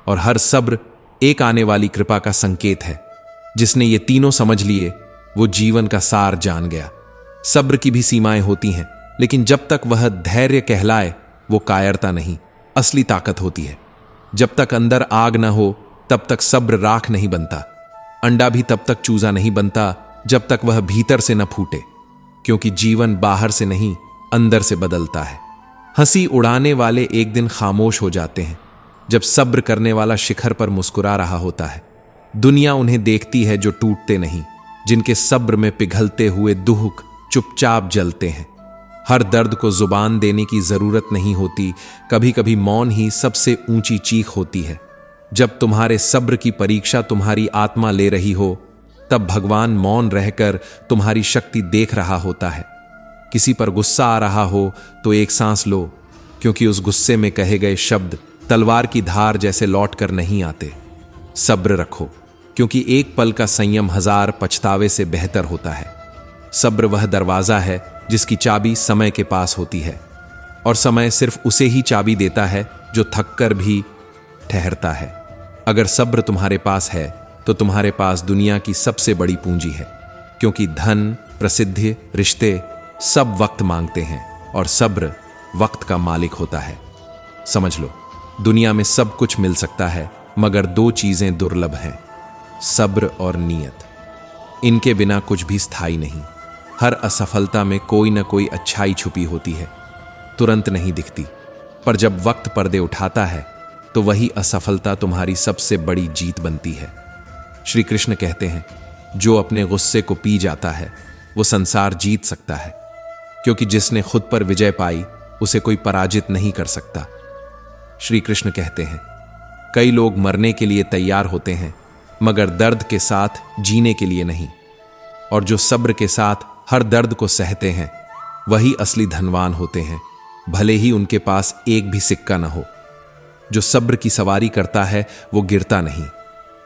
और हर सब्र एक आने वाली कृपा का संकेत है। जिसने ये तीनों समझ लिए वो जीवन का सार जान गया। सब्र की भी सीमाएं होती हैं, लेकिन जब तक वह धैर्य कहलाए वो कायरता नहीं, असली ताकत होती है। जब तक अंदर आग न हो तब तक सब्र राख नहीं बनता। अंडा भी तब तक चूजा नहीं बनता जब तक वह भीतर से न फूटे, क्योंकि जीवन बाहर से नहीं अंदर से बदलता है। हंसी उड़ाने वाले एक दिन खामोश हो जाते हैं जब सब्र करने वाला शिखर पर मुस्कुरा रहा होता है। दुनिया उन्हें देखती है जो टूटते नहीं, जिनके सब्र में पिघलते हुए दुख चुपचाप जलते हैं। हर दर्द को जुबान देने की जरूरत नहीं होती, कभी कभी मौन ही सबसे ऊंची चीख होती है। जब तुम्हारे सब्र की परीक्षा तुम्हारी आत्मा ले रही हो, तब भगवान मौन रहकर तुम्हारी शक्ति देख रहा होता है। किसी पर गुस्सा आ रहा हो तो एक सांस लो, क्योंकि उस गुस्से में कहे गए शब्द तलवार की धार जैसे लौट कर नहीं आते। सब्र रखो, क्योंकि एक पल का संयम 1000 पछतावे से बेहतर होता है। सब्र वह दरवाजा है जिसकी चाबी समय के पास होती है, और समय सिर्फ उसे ही चाबी देता है जो थककर भी ठहरता है। अगर सब्र तुम्हारे पास है तो तुम्हारे पास दुनिया की सबसे बड़ी पूंजी है, क्योंकि धन, प्रसिद्धि, रिश्ते सब वक्त मांगते हैं, और सब्र वक्त का मालिक होता है। समझ लो, दुनिया में सब कुछ मिल सकता है, मगर 2 चीजें दुर्लभ हैं, सब्र और नीयत। इनके बिना कुछ भी स्थायी नहीं। हर असफलता में कोई न कोई अच्छाई छुपी होती है, तुरंत नहीं दिखती, पर जब वक्त पर्दे उठाता है तो वही असफलता तुम्हारी सबसे बड़ी जीत बनती है। श्री कृष्ण कहते हैं, जो अपने गुस्से को पी जाता है वो संसार जीत सकता है, क्योंकि जिसने खुद पर विजय पाई उसे कोई पराजित नहीं कर सकता। श्री कृष्ण कहते हैं, कई लोग मरने के लिए तैयार होते हैं, मगर दर्द के साथ जीने के लिए नहीं। और जो सब्र के साथ हर दर्द को सहते हैं वही असली धनवान होते हैं, भले ही उनके पास एक भी सिक्का न हो। जो सब्र की सवारी करता है वो गिरता नहीं,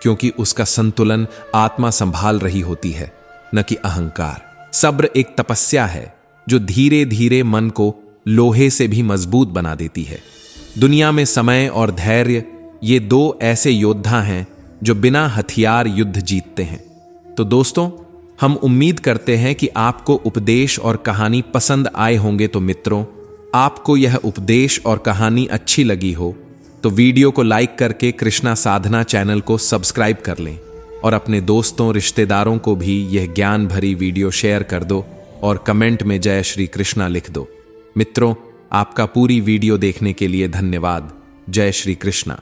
क्योंकि उसका संतुलन आत्मा संभाल रही होती है, न कि अहंकार। सब्र एक तपस्या है जो धीरे धीरे मन को लोहे से भी मजबूत बना देती है। दुनिया में समय और धैर्य ये 2 ऐसे योद्धा हैं जो बिना हथियार युद्ध जीतते हैं। तो दोस्तों, हम उम्मीद करते हैं कि आपको उपदेश और कहानी पसंद आए होंगे। तो मित्रों, आपको यह उपदेश और कहानी अच्छी लगी हो तो वीडियो को लाइक करके कृष्णा साधना चैनल को सब्सक्राइब कर लें, और अपने दोस्तों, रिश्तेदारों को भी यह ज्ञान भरी वीडियो शेयर कर दो, और कमेंट में जय श्री कृष्णा लिख दो। मित्रों, आपका पूरी वीडियो देखने के लिए धन्यवाद। जय श्री कृष्णा।